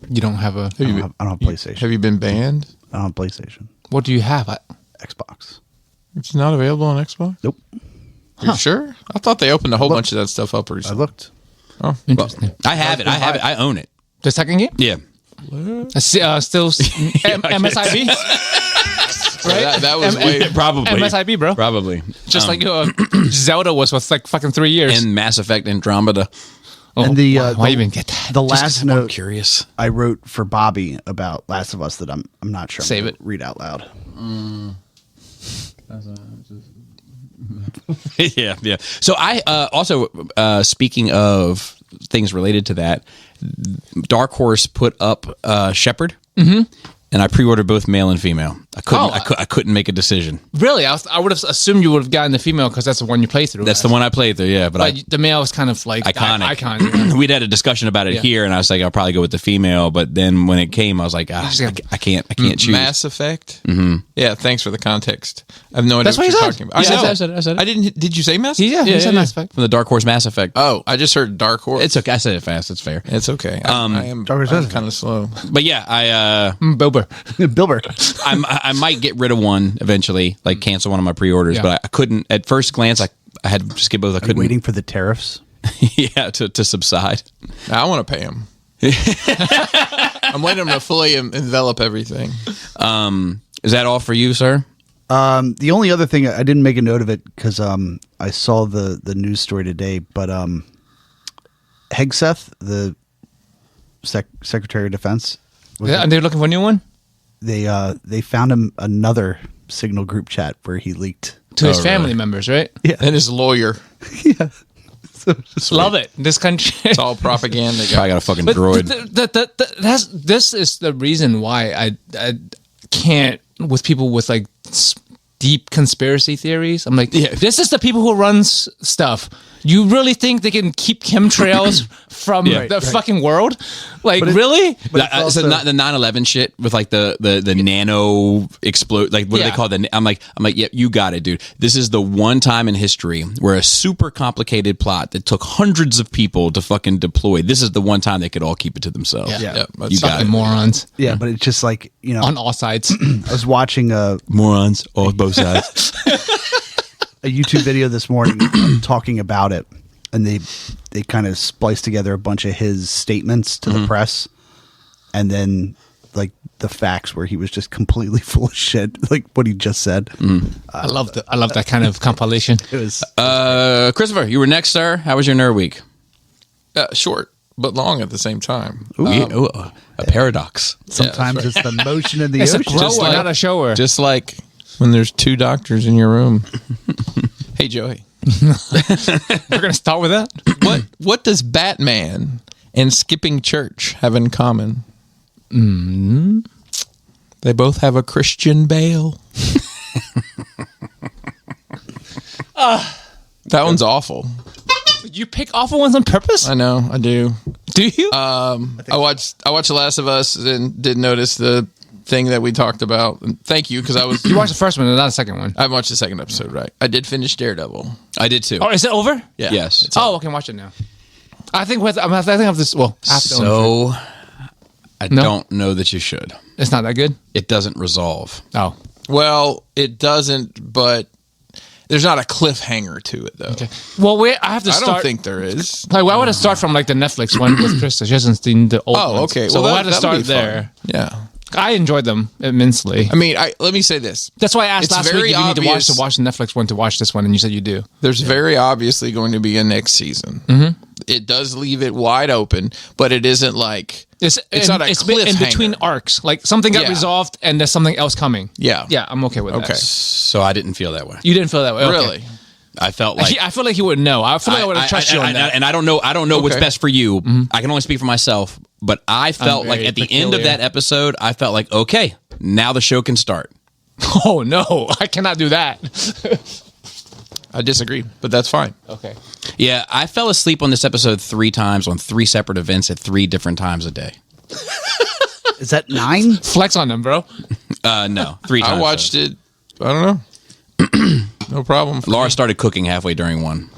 B: you don't have a.
C: I don't have PlayStation.
D: Have you been banned?
C: I don't have PlayStation.
B: What do you have?
C: Xbox.
D: It's not available on Xbox.
C: Nope.
D: You sure? I thought they opened a whole bunch of that stuff up
C: I
D: recently.
C: looked.
B: Interesting.
A: I have it. I own it.
B: The second game?
A: Yeah.
B: Still MSIB? Right?
D: That was way.
A: Probably.
B: MSIB, bro.
A: Probably.
B: Just like Zelda was for like fucking 3 years.
A: And Mass Effect Andromeda.
B: Oh,
C: And the
B: why even get that?
C: the
A: Just 'cause
C: last
A: I'm
C: note
A: curious.
C: I wrote for Bobby about Last of Us that I'm not sure. I'm
B: Save
C: gonna
B: it.
C: Read out loud.
A: yeah. So I also speaking of things related to that, Dark Horse put up Shepherd, and I pre-ordered both male and female. I couldn't make a decision.
B: Really? I would have assumed you would have gotten the female because that's the one you play through.
A: That's the one I played through. Yeah, but
B: But the male is kind of like
A: iconic.
B: Icon.
A: We'd had a discussion about it
B: Yeah.
A: here, and I was like, I'll probably go with the female. But then when it came, I was like, I can't choose.
D: Mass Effect. Mm-hmm. Yeah, thanks for the context. I have no idea
B: That's
D: what
B: what
D: you're
B: he
D: talking about.
A: Yeah,
D: I know.
A: I said it.
D: I didn't. Did you say Mass?
B: Yeah, he said Mass Effect.
A: From the Dark Horse Mass Effect.
D: Oh, I just heard Dark Horse.
A: It's okay. I said it fast. It's fair.
D: It's okay. I am
C: Dark Horse
D: kind of slow.
A: But yeah,
B: Bober.
C: Bilber.
A: I might get rid of one eventually, like cancel one of my pre-orders.
B: Yeah.
A: But I couldn't at first glance. I had to just get both. I couldn't.
C: Waiting for the tariffs.
A: Yeah, to subside.
D: I want to pay him. I'm waiting to fully envelop everything.
A: Is that all for you, sir?
C: The only other thing I didn't make a note of it because I saw the news story today, but Hegseth, the Secretary of Defense,
B: Yeah, and they're looking for a new one
C: they found him another Signal group chat where he leaked.
B: to his
A: Oh,
B: family
A: really?
B: members, right?
D: And his lawyer.
B: Love it. This country.
D: It's all propaganda.
A: I got a fucking
B: But
A: droid.
B: this is the reason why I can't with people with like deep conspiracy theories. I'm like, this is the people who runs stuff. You really think they can keep chemtrails from the fucking world? Like, really?
C: But it's also-
A: the 9/11 shit with like the nano explode. Like what do they call the? I'm like, yeah, you got it, dude. This is the one time in history where a super complicated plot that took hundreds of people to fucking deploy. This is the one time they could all keep it to themselves.
C: Yeah.
A: You got
B: Fucking
A: it.
B: morons
C: Yeah, but it's just like
B: on all sides.
C: I was watching a
A: Morons on both sides.
C: YouTube video this morning talking about it, and they kind of spliced together a bunch of his statements to the press, and then like the facts where he was just completely full of shit, like what he just said.
B: I love that kind of compilation.
C: It was
A: Christopher, you were next, sir. How was your nerd week?
D: Short, but long at the same time.
A: A paradox.
C: sometimes it's the motion in the
B: It's a
C: ocean.
B: grower, not a shower.
D: Just like when there's 2 doctors in your room. Hey, Joey.
B: We're gonna start with that.
D: What does Batman and skipping church have in common? They both have a Christian Bale. That one's awful.
B: You pick awful ones on purpose?
D: I know, I do.
B: Do you?
D: I watched The Last of Us and did notice the thing that we talked about. And thank you, because
B: You watched the first one and not the second one.
D: I watched the second episode, right? I did finish Daredevil.
A: I did too.
B: Oh, is it over?
D: Yeah.
A: Yes.
B: Oh, okay, watch it now. I think I think of this. Well, after
A: So I
B: No?
A: don't know that you should.
B: it's not that good.
A: It doesn't resolve.
B: Oh,
D: Well, it doesn't, but there's not a cliffhanger to it, though.
B: okay. Well, I have to
D: I
B: start.
D: don't think there is.
B: Like, why would I start from like the Netflix one with Krista? She hasn't seen the old
D: Oh,
B: ones.
D: okay.
B: So
D: Well,
B: we'll have to
D: that'll
B: start
D: be fun.
B: there.
D: Yeah.
B: I enjoyed them immensely.
D: I mean, let me say this.
B: That's why I asked
D: It's
B: last
D: very
B: week if you need to
D: obvious-
B: watch the Netflix one to watch this one, and you said you do.
D: There's very obviously going to be a next season. It does leave it wide open, but it isn't like
B: It's
D: not a
B: it's been in
D: cliffhanger.
B: between arcs. Like something got
D: Yeah.
B: resolved, and there's something else coming.
D: Yeah.
B: Yeah, I'm okay with that.
D: Okay.
A: So I didn't feel that way.
B: You didn't feel that way, okay.
D: really.
A: I felt like
B: I feel like you wouldn't know. I feel like I would have trusted you on that.
A: And I don't know what's
D: Okay.
A: best for you. I can only speak for myself, but I felt like
B: very
A: at the end of
B: peculiar.
A: that episode, I felt like, okay, now the show can start.
B: Oh no, I cannot do that.
D: I disagree, but that's fine.
B: Okay.
A: Yeah, I fell asleep on this episode 3 times on 3 separate events at 3 different times a day.
C: Is that 9?
B: Flex on them, bro.
A: No, 3 times.
D: I watched it. I don't know. No problem.
A: Laura started cooking halfway during one.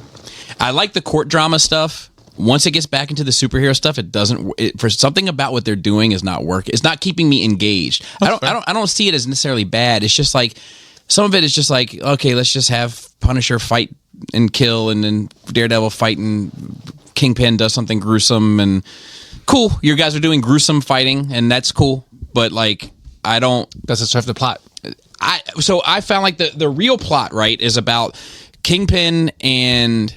A: I like the court drama stuff. Once it gets back into the superhero stuff, it doesn't. For something about what they're doing is not working. It's not keeping me engaged. I don't see it as necessarily bad. It's just like some of it is just like, okay, let's just have Punisher fight and kill, and then Daredevil fight and Kingpin does something gruesome and cool. You guys are doing gruesome fighting, and that's cool. But like, I don't.
B: Does it serve the plot?
A: So I found like the real plot, right, is about Kingpin and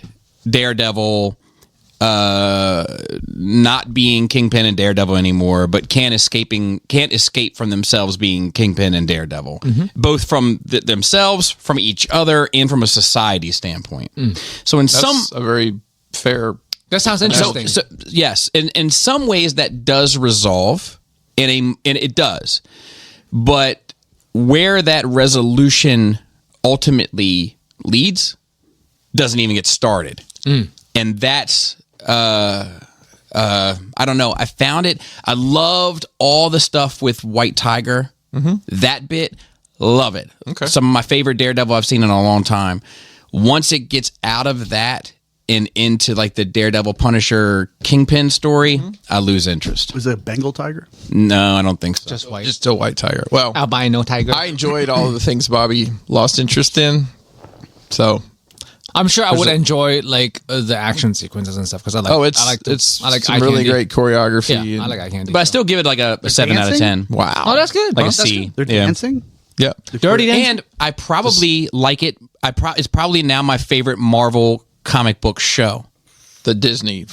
A: Daredevil not being Kingpin and Daredevil anymore, but can't escape from themselves being Kingpin and Daredevil, both from themselves, from each other, and from a society standpoint. So in
D: That's a very fair.
B: That sounds interesting.
A: so yes, in some ways that does resolve, and it does, but where that resolution ultimately leads doesn't even get started, and that's I don't know. I found it. I loved all the stuff with White Tiger. That bit, love it.
D: Okay.
A: Some of my favorite Daredevil I've seen in a long time. Once it gets out of that and into like the Daredevil Punisher Kingpin story, I lose interest.
C: Was it a Bengal tiger?
A: No, I don't think so.
B: Just white.
D: Just a white tiger. Well,
B: albino tiger.
D: I enjoyed all of the things Bobby lost interest in. So,
B: I'm sure I would enjoy like the action sequences and stuff because I like.
D: it's
B: I like
D: some
B: eye
D: really
B: candy.
D: great choreography.
B: Yeah, I
D: and-
B: like eye candy.
A: But I still give it like a 7 out of
C: dancing?
A: 10.
D: Wow.
B: Oh, that's good.
A: Like a
B: That's
A: C.
B: good.
C: They're dancing?
D: Yeah.
B: Dirty Dancing.
A: And I probably like it. It's probably now my favorite Marvel comic book show.
D: From Disney.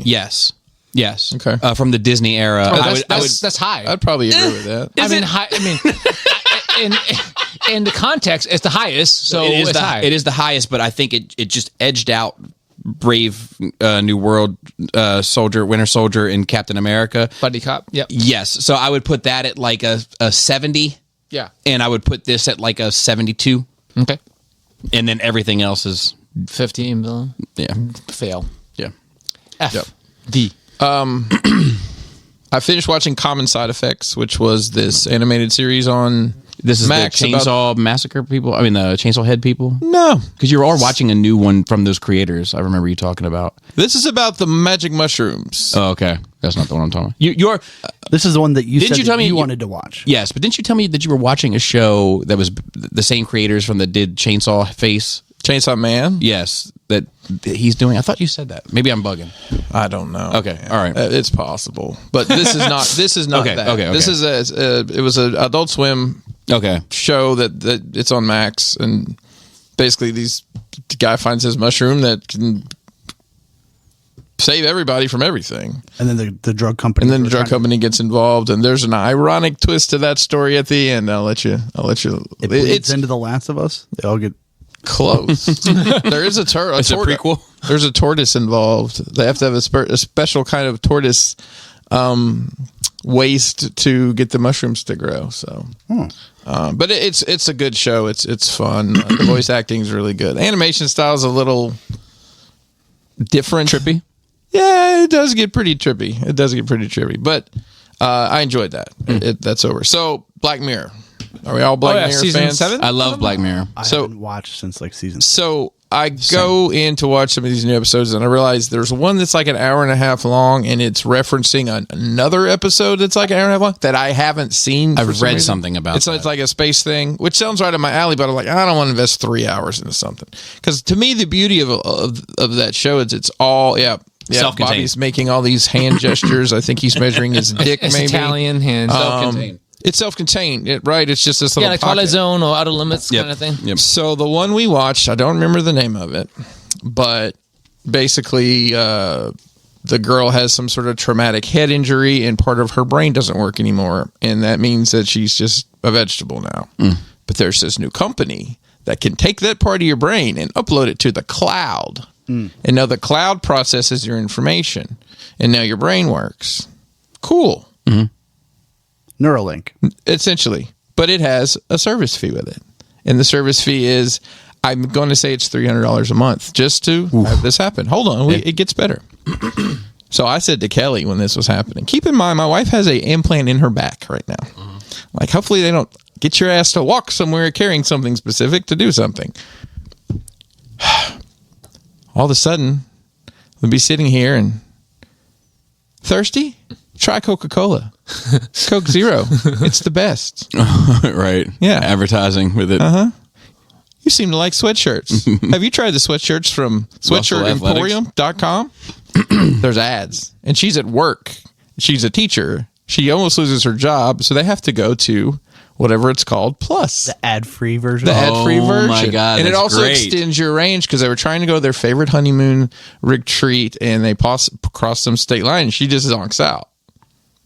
A: Yes.
D: Okay.
A: From the Disney era.
B: That's high.
D: I'd probably agree with that.
B: I mean, high. I mean, in the context, it's the highest. So it's high.
A: It is the highest, but I think it just edged out Brave New World Winter Soldier, and Captain America.
B: Buddy cop. Yep.
A: Yes. So I would put that at like a 70,
B: Yeah.
A: and I would put this at like a 72,
B: Okay.
A: and then everything else is
B: 15 villain.
A: yeah.
B: Fail.
A: Yeah.
B: F.
D: Yep.
B: D.
D: I finished watching Common Side Effects, which was this animated series on
A: This is
D: Max
A: the Chainsaw Massacre people. I mean, the Chainsaw Head people.
D: No.
A: Because you are watching a new one from those creators. I remember you talking about.
D: This is about the magic mushrooms.
A: Oh, okay. That's not the one I'm talking about. You're
C: This is the one that you
A: Didn't
C: said
A: you tell
C: that
A: me
C: you
A: you-
C: wanted to watch.
A: yes, but didn't you tell me that you were watching a show that was the same creators from that did Chainsaw Face?
D: Chainsaw Man?
A: Yes, that he's doing. I thought you said that. Maybe I'm bugging.
D: I don't know.
A: Okay, all right.
D: It's possible, but this is not. This is not
A: Okay,
D: that.
A: okay.
D: This is it was an Adult Swim
A: Okay.
D: show that it's on Max, and basically the guy finds his mushroom that can save everybody from everything.
C: And then the drug company.
D: And then the drug company gets involved, and there's an ironic twist to that story at the end. I'll let you.
C: It bleeds into The Last of Us. They all get
D: close. There is
A: It's a prequel.
D: There's a tortoise involved. They have to have a special kind of tortoise waste to get the mushrooms to grow. So, but it's a good show. It's fun. The voice acting is really good. Animation style is a little different,
A: Trippy.
D: Yeah, it does get pretty trippy. But I enjoyed that. That's over. So Black Mirror. Are we all Black Mirror
B: season
D: fans?
B: 7?
A: I love Black Mirror.
C: I
D: So-
C: haven't watched since like season.
D: So I go in to watch some of these new episodes, and I realize there's one that's like an hour and a half long, and it's referencing another episode that's like an hour and a half long that I haven't seen. for
A: I've
D: some
A: read
D: reason.
A: something about
D: It's
A: that.
D: like a space thing, which sounds right up my alley, but I'm like, I don't want to invest 3 hours into something. Because to me, the beauty of that show is it's all,
A: Self-contained.
D: Bobby's making all these hand gestures. I think he's measuring his dick,
B: It's
D: maybe.
B: Italian hands.
A: Self-contained.
D: It's self-contained, right? It's just this little
B: Like
D: pocket.
B: Twilight Zone or Outer Limits
A: Yep.
B: kind of thing.
A: Yep.
D: So the one we watched, I don't remember the name of it, but basically the girl has some sort of traumatic head injury and part of her brain doesn't work anymore. And that means that she's just a vegetable now. But there's this new company that can take that part of your brain and upload it to the cloud. And now the cloud processes your information. And now your brain works. Cool.
C: Neuralink.
D: Essentially. But it has a service fee with it. And the service fee is, I'm going to say it's $300 a month just to have this happen. Hold on. It gets better. So I said to Kelly when this was happening, keep in mind, my wife has an implant in her back right now. Like, hopefully they don't get your ass to walk somewhere carrying something specific to do something. All of a sudden, we'll be sitting here and thirsty? Try Coca-Cola. Coke Zero. It's the best.
A: Right.
D: Yeah.
A: Advertising with it.
D: You seem to like sweatshirts. Have you tried the sweatshirts from
A: Russell
D: sweatshirtemporium.com? There's ads. And she's at work. She's a teacher. She almost loses her job, so they have to go to whatever it's called, Plus.
C: The ad-free version.
D: The ad-free version.
A: my God,
D: and it
A: that's
D: also
A: great.
D: extends your range because they were trying to go to their favorite honeymoon retreat, and they crossed some state line, and she just zonks out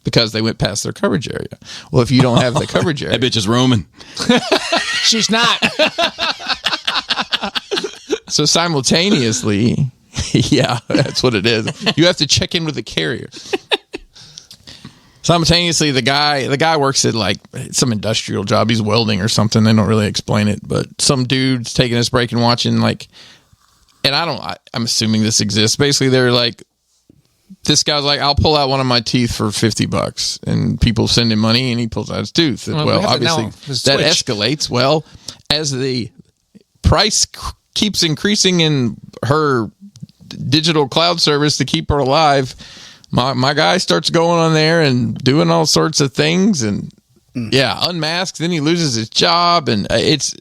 D: because they went past their coverage area. Well, if you don't have the coverage area,
A: That bitch is roaming.
B: She's not.
D: so simultaneously, yeah, that's what it is. You have to check in with the carrier. Simultaneously, the guy works at like some industrial job. He's welding or something. They don't really explain it, but some dude's taking his break and watching like, and I'm assuming this exists. Basically, they're like, this guy's like, I'll pull out one of my teeth for $50, and people send him money, and he pulls out his tooth.
B: Well,
D: Well,
B: we have to
D: obviously,
B: now
D: that
B: switch.
D: escalates. Well, as the price keeps increasing in her digital cloud service to keep her alive, my guy starts going on there and doing all sorts of things, and unmasked. Then he loses his job, and it's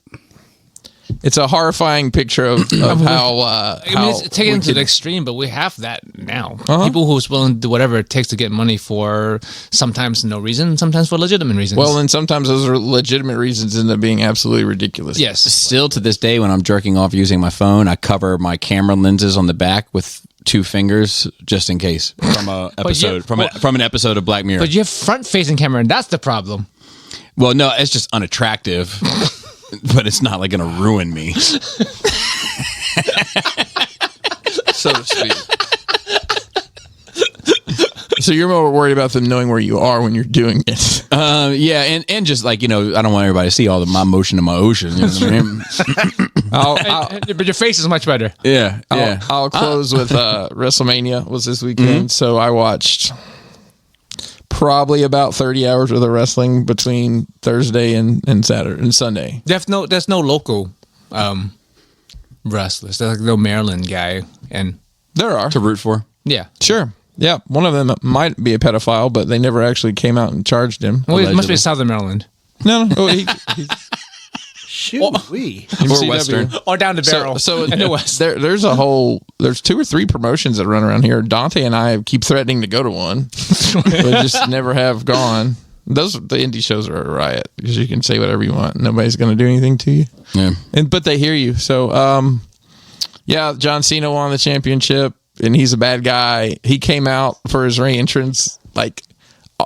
D: a horrifying picture of how.
B: I mean, it's taken
D: we
B: to the
D: can-
B: extreme, but we have that now. People who's willing to do whatever it takes to get money for sometimes no reason, sometimes for legitimate reasons.
D: Well, and sometimes those are legitimate reasons end up being absolutely ridiculous.
B: yes.
A: Still to this day, when I'm jerking off using my phone, I cover my camera lenses on the back with 2 fingers just in case from a episode from an episode of Black Mirror.
B: But you have front-facing camera, and that's the problem.
A: Well, no, it's just unattractive, but it's not like going to ruin me.
D: So to speak. So you're more worried about them knowing where you are when you're doing it.
A: Yeah, and just like, I don't want everybody to see all my motion in my ocean. You know what I mean?
B: But your face is much better.
A: Yeah, yeah.
D: I'll close with WrestleMania was this weekend. So I watched probably about 30 hours worth of wrestling between Thursday and Saturday and Sunday.
B: There's no local wrestlers. There's like no Maryland guy, and
D: There are.
A: To root for.
B: yeah.
D: Sure. Yeah. One of them might be a pedophile, but they never actually came out and charged him.
B: Well, it must
A: Allegedly.
B: be Southern Maryland.
D: No. Oh,
C: Shoot, we.
A: Or Western.
B: Or down the barrel.
D: So
B: in the West.
D: there's 2 or 3 promotions that run around here. Dante and I keep threatening to go to one, but just never have gone. The indie shows are a riot because you can say whatever you want. Nobody's going to do anything to you.
A: Yeah.
D: But they hear you. So, John Cena won the championship, and he's a bad guy. He came out for his re-entrance. Like,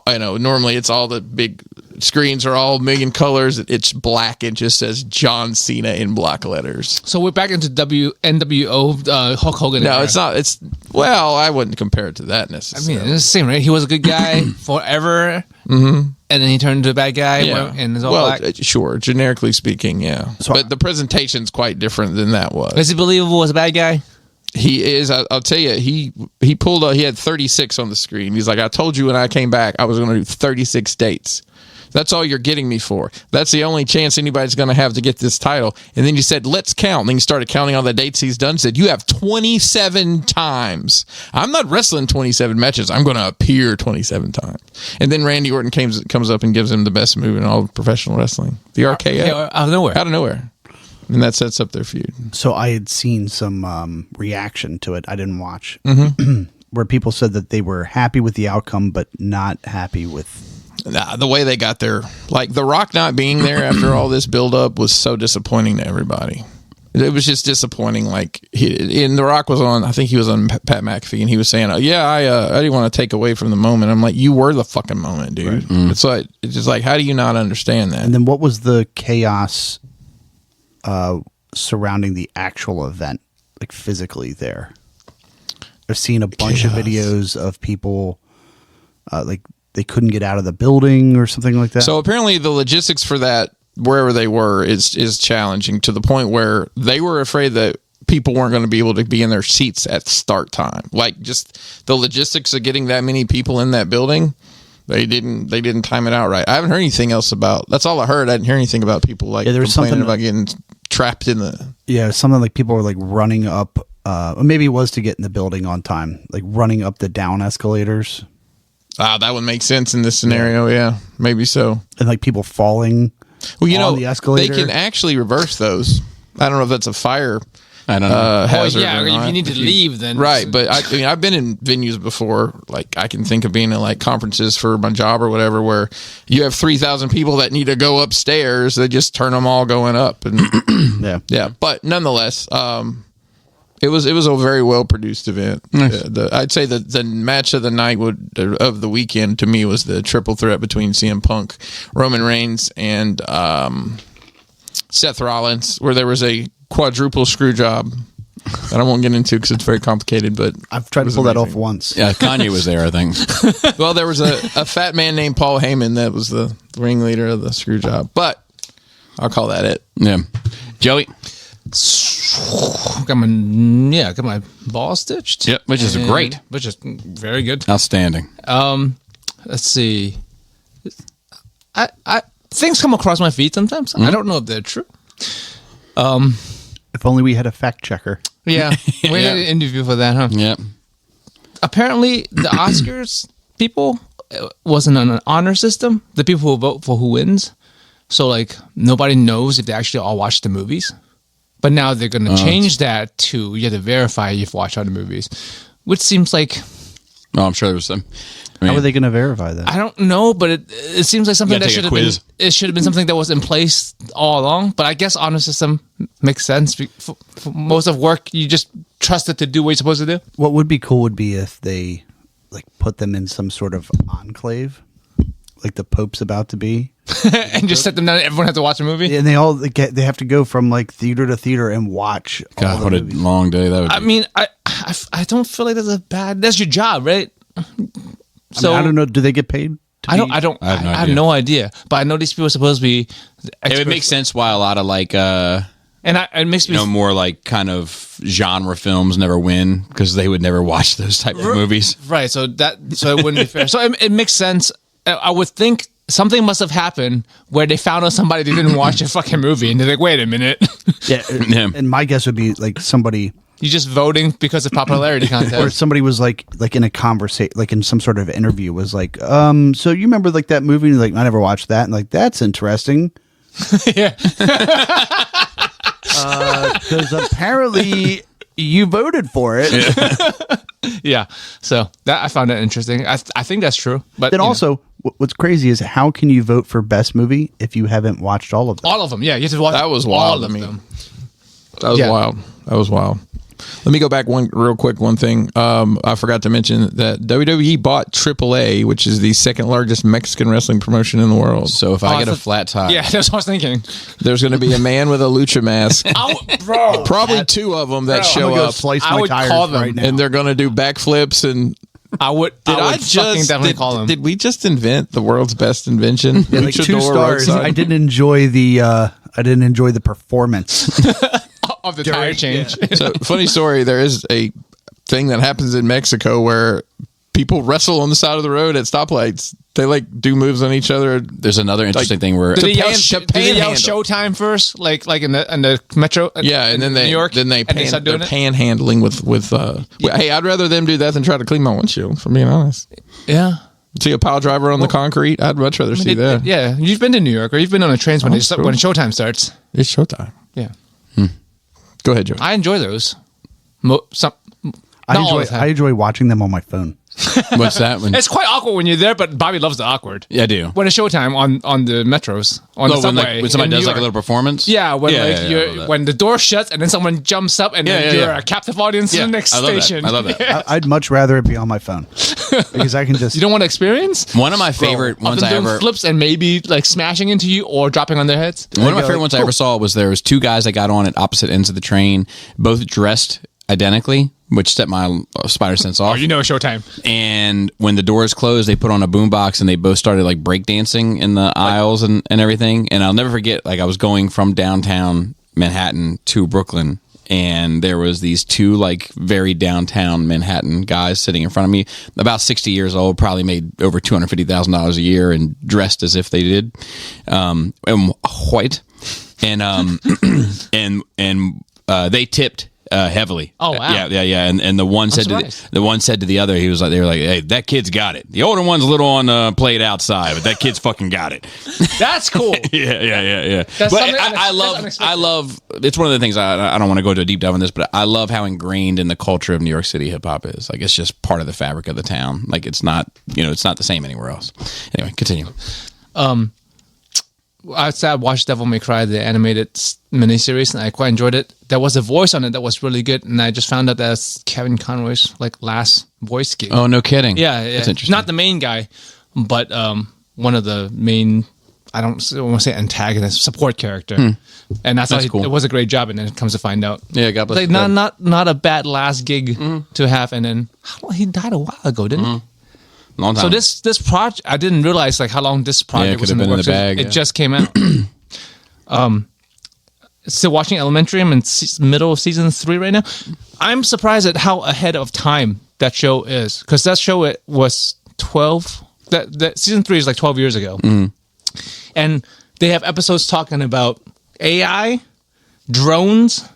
D: I know, normally it's all the big screens are all a million colors. It's black. It just says John Cena in block letters.
B: So we're back into NWO Hulk Hogan.
D: No,
B: era.
D: it's not. Well, I wouldn't compare it to that
B: I
D: necessarily.
B: mean, it's the same, right? He was a good guy forever, and then he turned into a bad guy, and it's all black.
D: Sure, generically speaking, yeah. But the presentation's quite different than that was.
B: Is he believable as a bad guy?
D: He is. I'll tell you. He pulled. He had 36 on the screen. He's like, I told you when I came back, I was going to do 36 dates. That's all you're getting me for. That's the only chance anybody's going to have to get this title. And then you said, let's count. And then you started counting all the dates he's done. Said, you have 27 times. I'm not wrestling 27 matches. I'm going to appear 27 times. And then Randy Orton comes up and gives him the best move in all of professional wrestling. The RKO.
B: Out of nowhere.
D: Out of nowhere. And that sets up their feud.
C: So I had seen some reaction to it. I didn't watch.
D: Mm-hmm.
C: Where people said that they were happy with the outcome, but not happy with...
D: The way they got there, like The Rock not being there after all this buildup was so disappointing to everybody. It was just disappointing. Like, The Rock was on, I think he was on Pat McAfee, and he was saying, I didn't want to take away from the moment. I'm like, you were the fucking moment, dude. Right. It's just like, how do you not understand that?
C: And then what was the chaos surrounding the actual event, like physically there? I've seen a bunch of videos of people, like, they couldn't get out of the building or something like that.
D: So apparently the logistics for that, wherever they were, is challenging to the point where they were afraid that people weren't going to be able to be in their seats at start time. Like, just the logistics of getting that many people in that building, they didn't time it out right. I haven't heard anything else about. That's all I heard. I didn't hear anything about people like
C: there was
D: complaining
C: something
D: about getting trapped in the.
C: Yeah, something like people were like running up. Or maybe it was to get in the building on time, like running up the down escalators.
D: That would make sense in this scenario. Yeah, maybe so.
C: And like people falling.
D: Well,
C: on the escalator.
D: They can actually reverse those. I don't know if that's a fire.
A: I don't know.
D: Hazard
B: if you need to leave, then
D: right. But I've been in venues before. Like, I can think of being in like conferences for my job or whatever, where you have 3,000 people that need to go upstairs. They just turn them all going up, and yeah. But nonetheless, it was a very well produced event. Nice. I'd say the match of the night of the weekend to me was the triple threat between CM Punk, Roman Reigns, and Seth Rollins, where there was a quadruple screw job that I won't get into because it's very complicated. But
C: I've tried to pull that off once.
A: Yeah, Kanye was there, I think.
D: Well, there was a fat man named Paul Heyman that was the ringleader of the screw job, but I'll call that it.
A: Yeah, Joey.
B: Got my ball stitched.
A: Yep, which is great.
B: Which is very good.
A: Outstanding.
B: Let's see. I things come across my feed sometimes. I don't know if they're true.
C: If only we had a fact checker.
B: Yeah, we had an interview for that, huh?
A: Yep.
B: Apparently, the Oscars people wasn't an honor system. The people who vote for who wins. So, like, nobody knows if they actually all watch the movies. But now they're going to change that to you have to verify you've watched all the movies, which seems like.
A: Oh, I'm sure there was some.
C: How are they going to verify that?
B: I don't know, but it seems like something that should have been. It should have been something that was in place all along. But I guess honor system makes sense. For most of work, you just trust it to do what you're supposed to do.
C: What would be cool would be if they like put them in some sort of enclave, like the Pope's about to be.
B: And just set them down. Everyone has to watch a movie.
C: And they have to go from like theater to theater and watch.
A: God, what
C: movies.
A: a long day that would be.
B: I mean, I don't feel like that's your job, right? So
C: I don't know. Do they get paid?
B: I have no idea. But I know these people are supposed to be.
A: It would make sense why a lot of like,
B: it makes me
A: more like kind of genre films never win because they would never watch those type of movies.
B: Right. So it wouldn't be fair. So it makes sense. I would think something must have happened where they found out somebody that didn't watch a fucking movie, and they're like, "Wait a minute."
C: Yeah. And my guess would be like somebody.
B: You just voting because of popularity contest,
C: or somebody was like in a conversation, like in some sort of interview, was like, so you remember like that movie? And like, I never watched that, and like that's interesting.
B: Yeah.
C: Because apparently you voted for it.
B: Yeah. So that I found that interesting. I think that's true. But
C: Then
B: you know,
C: also, what's crazy is how can you vote for best movie if you haven't watched all of them?
B: all of them. Yeah, you have to watch.
D: That was
B: all
D: wild
B: of
D: to me.
B: them.
D: That was
B: Yeah.
D: wild. That was wild. Let me go back one thing. I forgot to mention that WWE bought AAA, which is the second largest Mexican wrestling promotion in the world.
A: So if
B: Oh,
A: I
B: I
A: get a
B: thought-
A: flat tire,
B: Yeah, that's what I was thinking.
D: There's going to be a man with a lucha mask.
B: Bro.
D: Probably two of them that
C: I'm
D: show
C: gonna go
D: up,
C: slice
B: I
C: my
B: would
C: tires
B: call them,
C: right now.
D: and they're going to do backflips. And
B: I would fucking definitely call them.
D: Did we just invent the world's best invention?
C: Yeah, like 2
D: Luchador
C: stars.
D: roadside.
C: I didn't enjoy the performance.
B: of the tire change.
D: So, funny story. There is a thing that happens in Mexico where people wrestle on the side of the road at stoplights. They like do moves on each other.
A: there's another interesting thing where
B: Did they yell,
D: to
B: did they yell
D: panhandle.
B: Showtime first, like in the metro?
D: Yeah, and then
B: New York,
D: then they
B: and they start
D: they're
B: doing it.
D: panhandling with. Hey, I'd rather them do that than try to clean my windshield. For being honest,
B: Yeah,
D: see a pile driver on the concrete. I'd much rather see that.
B: Yeah, you've been to New York, or you've been on the trains when
D: That's true.
B: when Showtime starts.
D: It's showtime.
B: Yeah,
D: Go ahead, Joe.
B: I enjoy those.
C: I enjoy watching them on my phone.
A: what's that? When,
B: It's quite awkward when you're there, but Bobby loves the awkward.
A: yeah, I do.
B: When it's Showtime on the metros on the
A: Oh,
B: subway,
A: when somebody
B: in New
A: does like a
B: York.
A: little performance.
B: Yeah, when
A: I
B: you're
A: love that.
B: when the door shuts and then someone jumps up and then you're a captive audience in the next
A: I love
B: station.
A: That. I love that.
C: I'd much rather it be on my phone because I can just.
B: You don't want to experience
A: One of my favorite
B: of
A: ones
B: them
A: I
B: doing
A: ever
B: flips and maybe like smashing into you or dropping on their heads.
A: One of my favorite ones I ever saw was there was 2 guys that got on at opposite ends of the train, both dressed identically, which set my spider sense off.
B: Oh, you know Showtime.
A: And when the doors closed, they put on a boombox and they both started like breakdancing in the aisles and everything. And I'll never forget, like I was going from downtown Manhattan to Brooklyn, and there was these 2 like very downtown Manhattan guys sitting in front of me, about 60 years old, probably made over $250,000 a year and dressed as if they did, and white, and they tipped heavily.
B: Oh, wow.
A: Yeah. And the one said
B: surprised.
A: the one said to the other, he was like, they were like, "Hey, that kid's got it. The older one's a little on played outside, but that kid's fucking got it."
B: That's cool.
A: Yeah.
B: That's
A: But
B: something
A: I
B: that's
A: love. It's one of the things I don't want to go into a deep dive on this, but I love how ingrained in the culture of New York City hip hop is. Like it's just part of the fabric of the town. Like it's not, it's not the same anywhere else. Anyway, continue.
B: I watched Devil May Cry, the animated miniseries, and I quite enjoyed it. There was a voice on it that was really good, and I just found out that's Kevin Conroy's like last voice gig.
A: Oh, no kidding.
B: Yeah,
A: That's interesting.
B: Not the main guy, but one of the main. I don't want to say antagonist, support character, and that's
A: That's
B: how
A: cool.
B: It was a great job, and then it comes to find out.
A: Yeah, God bless
B: Like
A: his head.
B: not a bad last gig to have, and then he died a while ago, didn't he?
A: Long time.
B: So this project, I didn't realize like how long this project
A: it
B: was
A: could
B: in
A: have
B: the
A: been in
B: works.
A: the bag,
B: It
A: yeah.
B: just came out. Still watching Elementary. I'm in middle of season 3 right now. I'm surprised at how ahead of time that show is, because that show it was 12. That season 3 is like 12 years ago, and they have episodes talking about AI, drones,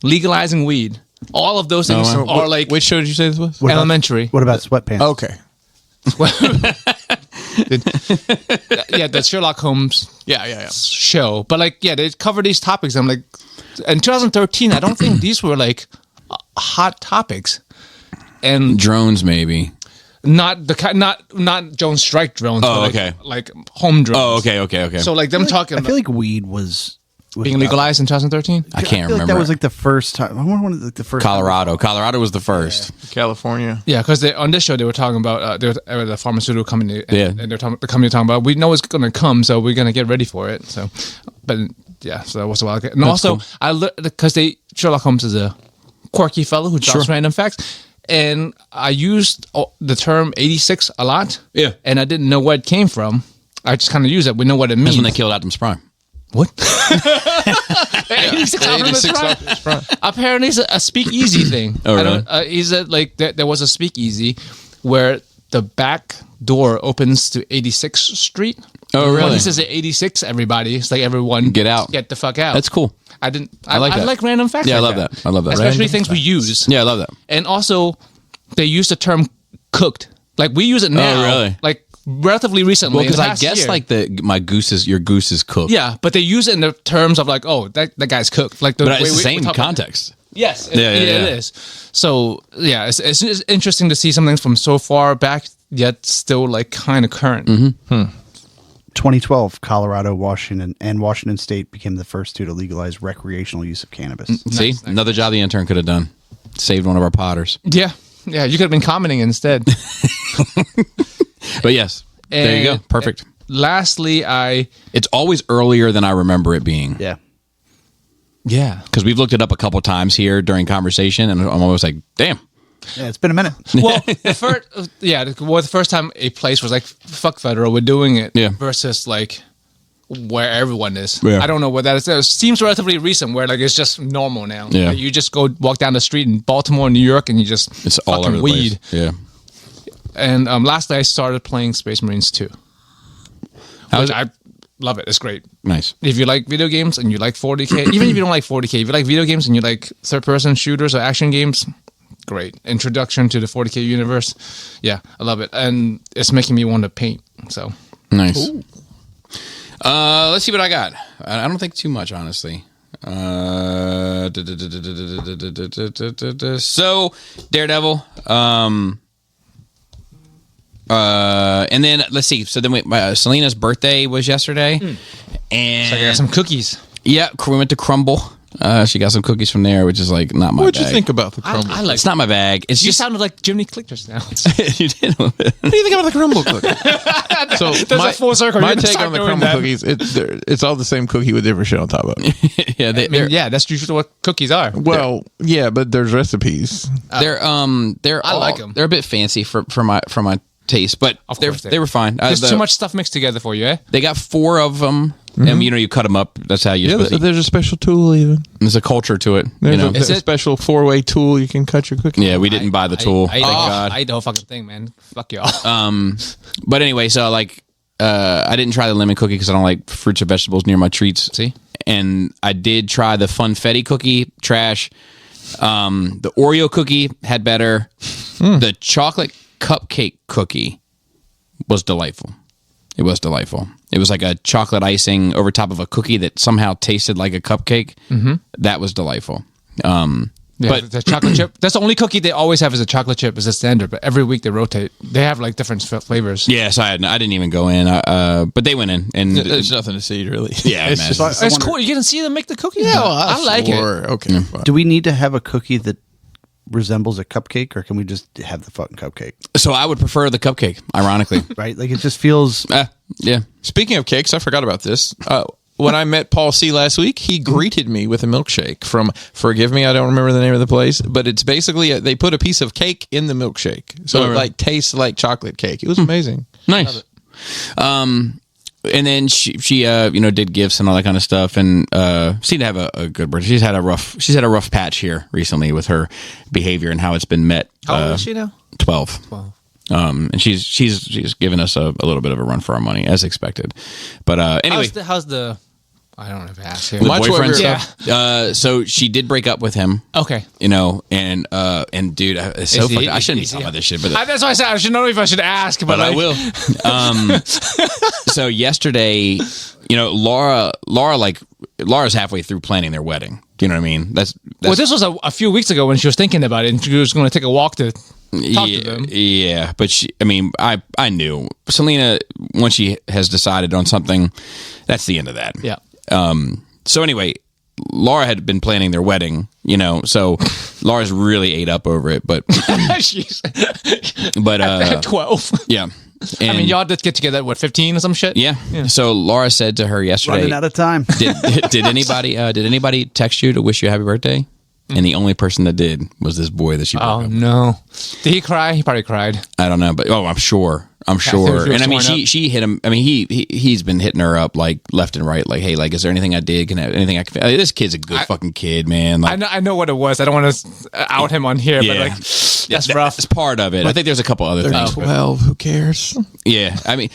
B: legalizing weed. All of those things
A: wow.
B: are like
D: Which show did you say this was?
C: What about-
B: Elementary.
C: What about sweatpants?
D: Okay.
B: Yeah, the Sherlock Holmes
D: Yeah.
B: show. But like, yeah, they cover these topics. I'm like, in 2013, I don't think these were like hot topics, and
A: drones, maybe.
B: not the kind, not Jones Strike drones.
A: Oh,
B: but like,
A: okay.
B: like home drones.
A: Oh, okay.
B: So like them talking
C: I
B: about
C: feel like weed was
B: being legalized in 2013.
A: I can't
C: feel like
A: remember.
C: that was like the first time. I wonder when like the first
A: Colorado. Colorado was the first.
D: California.
B: Yeah, because on this show they were talking about the pharmaceutical company.
A: Yeah.
B: and they're talking, the company talking about we know it's going to come, so we're going to get ready for it. So, but yeah, so that was a while ago. And also,
A: cool.
B: because Sherlock Holmes is a quirky fellow who drops random facts, and I used the term 86 a lot.
A: Yeah.
B: and I didn't know where it came from. I just kind of use it. We know what it means.
A: That's when they killed Optimus Prime.
B: What? 86 Optimus
D: 86
B: Prime.
D: Optimus Prime.
B: Apparently, it's a speakeasy thing.
A: Oh,
B: I
A: really?
B: don't- he said like there was a speakeasy where the back door opens to 86th Street.
A: Oh, really?
B: When he says 86, everybody, it's like everyone
A: Get out.
B: get the fuck out.
A: That's cool.
B: I didn't.
A: I like that.
B: like random facts.
A: Yeah, I
B: like
A: love that. I love that.
B: Especially
A: Random
B: things we use.
A: Yeah, I love that.
B: And also, they use the term cooked. Like we use it now.
A: Oh, really?
B: Like relatively recently.
A: Well, because I
B: last
A: guess
B: year.
A: like your goose is cooked.
B: Yeah, but they use it in the terms of like, oh, that guy's cooked. Like the
A: But
B: way
A: it's the same
B: talk about-
A: context.
B: Yes,
A: Yeah,
B: it is. So yeah, it's interesting to see something from so far back, yet still like kind of current.
C: 2012, Colorado, Washington State became the first two to legalize recreational use of cannabis.
A: See, another job the intern could have done. Saved one of our potters.
B: Yeah, you could have been commenting instead.
A: But yes, there you go. Perfect.
B: Lastly,
A: It's always earlier than I remember it being.
C: Yeah.
A: Because we've looked it up a couple times here during conversation, and I'm always like, damn.
C: Yeah, it's been a minute.
B: Well, the first time a place was like, fuck federal, we're doing it,
A: Yeah.
B: versus like where everyone is.
A: Yeah.
B: I don't know what that is. It seems relatively recent where like it's just normal now.
A: Yeah.
B: Like, you just go walk down the street in Baltimore, New York, and you just
A: It's
B: fucking
A: all over the
B: weed.
A: place. Yeah.
B: And lastly, I started playing Space Marines 2.
A: How's
B: Which
A: it?
B: I love it. It's great.
A: Nice.
B: If you like video games and you like 40K, even if you don't like 40K, if you like video games and you like third-person shooters or action games, great. Introduction to the 40K universe. Yeah, I love it. And it's making me want to paint. So
A: Nice. Let's see what I got. I don't think too much, honestly. So Daredevil. And then let's see. So then Selena's birthday was yesterday, and
B: I got some cookies.
A: yeah, we went to Crumble. She got some cookies from there, which is like not my
D: What'd
A: bag.
D: you think about the crumble?
B: I like.
A: It's not my bag. It's
B: You
A: just
B: sounded like Jiminy Click just now.
A: you did.
D: What do you think about the crumble cookie? So
B: a full circle.
D: My
B: You're gonna
D: take
B: start
D: on the
B: doing
D: crumble
B: that.
D: cookies, it's all the same cookie with different shit on top of it.
A: Yeah,
B: I mean, yeah, that's usually what cookies are.
D: Well, yeah, but there's recipes.
A: they're
B: I like 'em.
A: They're a bit fancy for my taste, but
B: Of
A: they
B: course
A: they were fine.
B: There's too much stuff mixed together for you, eh?
A: They got 4 of them, and you cut them up. That's how you.
D: Yeah, there's a special tool even.
A: There's a culture to it.
D: There's
A: You know.
D: a special 4-way tool you can cut your cookie.
A: Yeah, we didn't buy the tool.
B: I,
A: Thank God.
B: I ate the whole fucking thing, man. Fuck y'all.
A: But anyway, so like, I didn't try the lemon cookie because I don't like fruits or vegetables near my treats.
B: See?
A: And I did try the funfetti cookie. Trash. The Oreo cookie had better. The chocolate cupcake cookie was delightful. It was delightful. It was like a chocolate icing over top of a cookie that somehow tasted like a cupcake. That was delightful.
B: Yeah,
A: But
B: the chocolate chip. That's the only cookie they always have is a chocolate chip as a standard. But every week they rotate. They have like different flavors.
A: yeah, so I didn't even go in. But they went in, and
D: There's nothing to see, really.
A: yeah,
D: it's
A: man.
D: just
B: It's cool. You can see them make the cookies.
D: yeah,
B: now.
D: well,
B: I like it.
D: Okay, fine.
C: Do we need to have a cookie that resembles a cupcake, or can we just have the fucking cupcake?
A: So I would prefer the cupcake, ironically.
C: Right? Like it just feels.
A: Yeah.
D: Speaking of cakes, I forgot about this. When I met Paul C. last week, he greeted me with a milkshake from, forgive me, I don't remember the name of the place, but it's basically, they put a piece of cake in the milkshake. So
A: Oh,
D: it
A: really?
D: like tastes like chocolate cake. It was amazing.
A: Nice. And then she did gifts and all that kind of stuff, and seemed to have a good birthday. She's had a rough patch here recently with her behavior and how it's been met.
B: How old is she now?
A: 12. And she's given us a little bit of a run for our money as expected. But anyway,
B: How's the? I don't know if I asked here.
A: the
D: My
A: boyfriend
D: Twitter-
A: stuff. So she did break up with him.
B: Okay.
A: And dude, it's so
B: Is he-
A: fucking, I shouldn't be
B: is
A: talking
B: he-
A: about this shit, but
B: That's why I said I should know if I should ask, but
A: I
B: like,
A: will. So yesterday, Laura's halfway through planning their wedding. Do you know what I mean? That's
B: Well, this was a few weeks ago when she was thinking about it, and she was going to take a walk to talk to them.
A: Yeah, but I knew Selena, once she has decided on something, that's the end of that.
B: Yeah.
A: So anyway, Laura had been planning their wedding, so Laura's really ate up over it, but
B: She's
A: but
B: 12.
A: yeah. And,
B: I mean, y'all did get together at 15 or some shit.
A: yeah. So Laura said to her yesterday,
C: Running out of time.
A: did anybody text you to wish you a happy birthday? And the only person that did was this boy that she broke
B: Oh
A: up.
B: no! Did he cry? He probably cried.
A: I don't know, but I'm sure.
B: he was
A: And I mean,
B: torn up.
A: she hit him. I mean, he's been hitting her up like left and right. Like, hey, like, is there anything I did? Can I, anything I can? This kid's a good fucking kid, man. Like,
B: I know what it was. I don't want to out him on here, but
A: yeah.
B: like that's rough.
A: It's part of it. I think there's a couple other things. but-
D: 12, who cares?
A: yeah, I mean,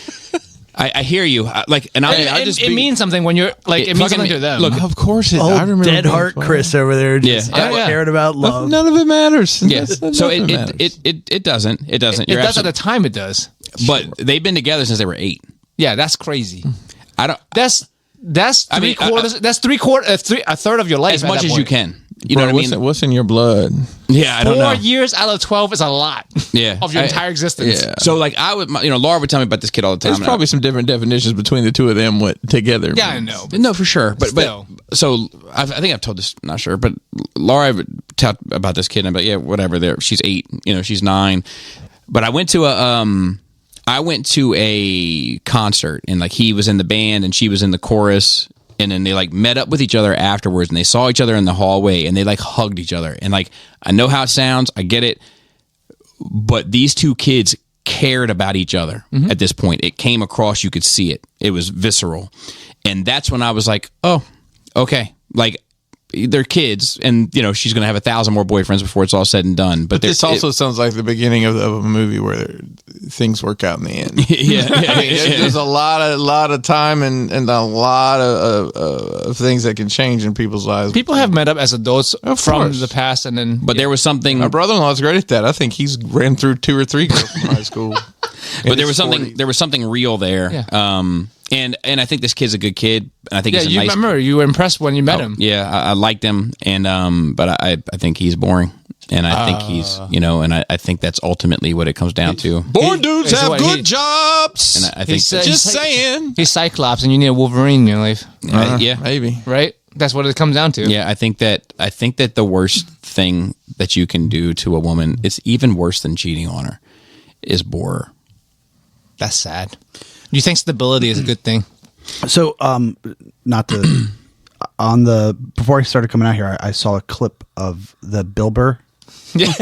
A: I hear you. I
B: It means something when you're like. It means
A: fucking-
B: something to them.
A: look,
D: Of course it
C: Old
D: I remember
C: dead
D: being
C: heart
D: 12.
C: Chris over there just
A: Yeah.
B: Oh, yeah.
C: caring about love.
D: None of it matters.
A: Yes.
D: Nothing
A: So
D: matters.
A: it doesn't. It doesn't.
B: it
A: You're
B: does at
A: absolutely-
B: the time. It does.
A: but they've been together since they were 8.
B: Yeah, that's crazy.
A: I don't.
B: That's
A: I mean,
B: three-quarters. That's a third of your life.
A: As
B: at
A: much
B: that
A: as you
B: point.
A: can. You know
D: Bro,
A: what I mean?
D: What's in your blood?
A: Yeah, I don't
B: 4
A: know.
B: years out of 12 is a lot.
A: Yeah.
B: of your entire existence.
D: Yeah.
A: So like I would, Laura would tell me about this kid all the time.
D: There's
A: and
D: probably some different definitions between the two of them together.
B: Yeah, I know.
A: no, for sure. But
B: Still.
A: so I think I've told this. Not sure, but Laura would tell about this kid. And I'm like, yeah, whatever. There, she's 8. She's 9. But I went to a concert, and like he was in the band and she was in the chorus. And then they like met up with each other afterwards, and they saw each other in the hallway, and they like hugged each other. And like, I know how it sounds, I get it, but these two kids cared about each other at this point. It came across, you could see it. It was visceral. And that's when I was like, oh, okay. Like, they're kids, and she's gonna have 1,000 more boyfriends before it's all said and done. But
D: This also sounds like the beginning of a movie where things work out in the end. There's a lot of time and a lot of things that can change in people's lives.
B: People have met up as adults from
D: course.
B: the past, and then.
A: But there was something.
D: My brother-in-law's great at that. I think he's ran through 2 or 3 girls from high school.
A: But there was something. There was something real there.
B: Yeah.
A: And I think this kid's a good kid. And I think he's a
B: you
A: nice.
B: remember you were impressed when you met him.
A: Yeah, I liked him, and but I think he's boring, and I think he's and I think that's ultimately what it comes down to.
D: Born dudes
B: is
D: have
B: what
D: good
B: he-
D: jobs.
A: And I think
D: Just saying.
B: He's Cyclops, and you need a Wolverine in your life,
A: yeah,
D: Maybe.
B: right? That's what it comes down to.
A: yeah. I think that the worst thing that you can do to a woman, it's even worse than cheating on her, is bore her.
B: That's sad. You think stability is a good thing?
C: So, not to before I started coming out here, I saw a clip of the Bill Burr.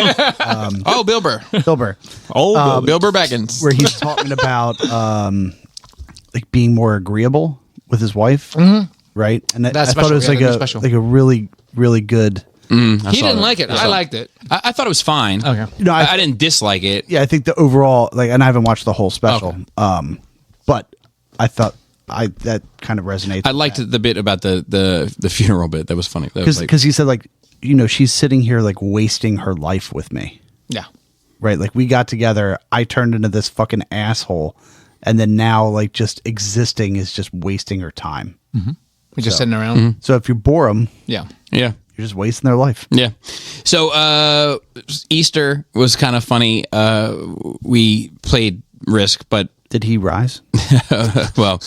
D: Oh, Bill Burr.
C: Bill Burr,
D: Bill Burr Baggins.
C: where he's talking about like being more agreeable with his wife, right? And
B: That's
C: I thought it was
B: special.
C: like
B: Yeah,
C: a
B: special.
C: like a really really good.
B: He didn't like it. I liked it.
A: I thought it was fine.
B: Okay.
C: No,
A: I didn't dislike it.
C: Yeah, I think the overall and I haven't watched the whole special, but I thought that kind of resonates.
A: I liked the bit about the funeral bit. That was funny. That was
C: because he said like she's sitting here like wasting her life with me.
B: Yeah.
C: Right, like we got together, I turned into this fucking asshole, and then now like just existing is just wasting her time.
B: We're just sitting around.
C: So if you bore them,
B: Yeah.
A: yeah.
C: you're just wasting their life.
A: Yeah. So Easter was kind of funny. We played Risk, but
C: Did he rise?
A: well,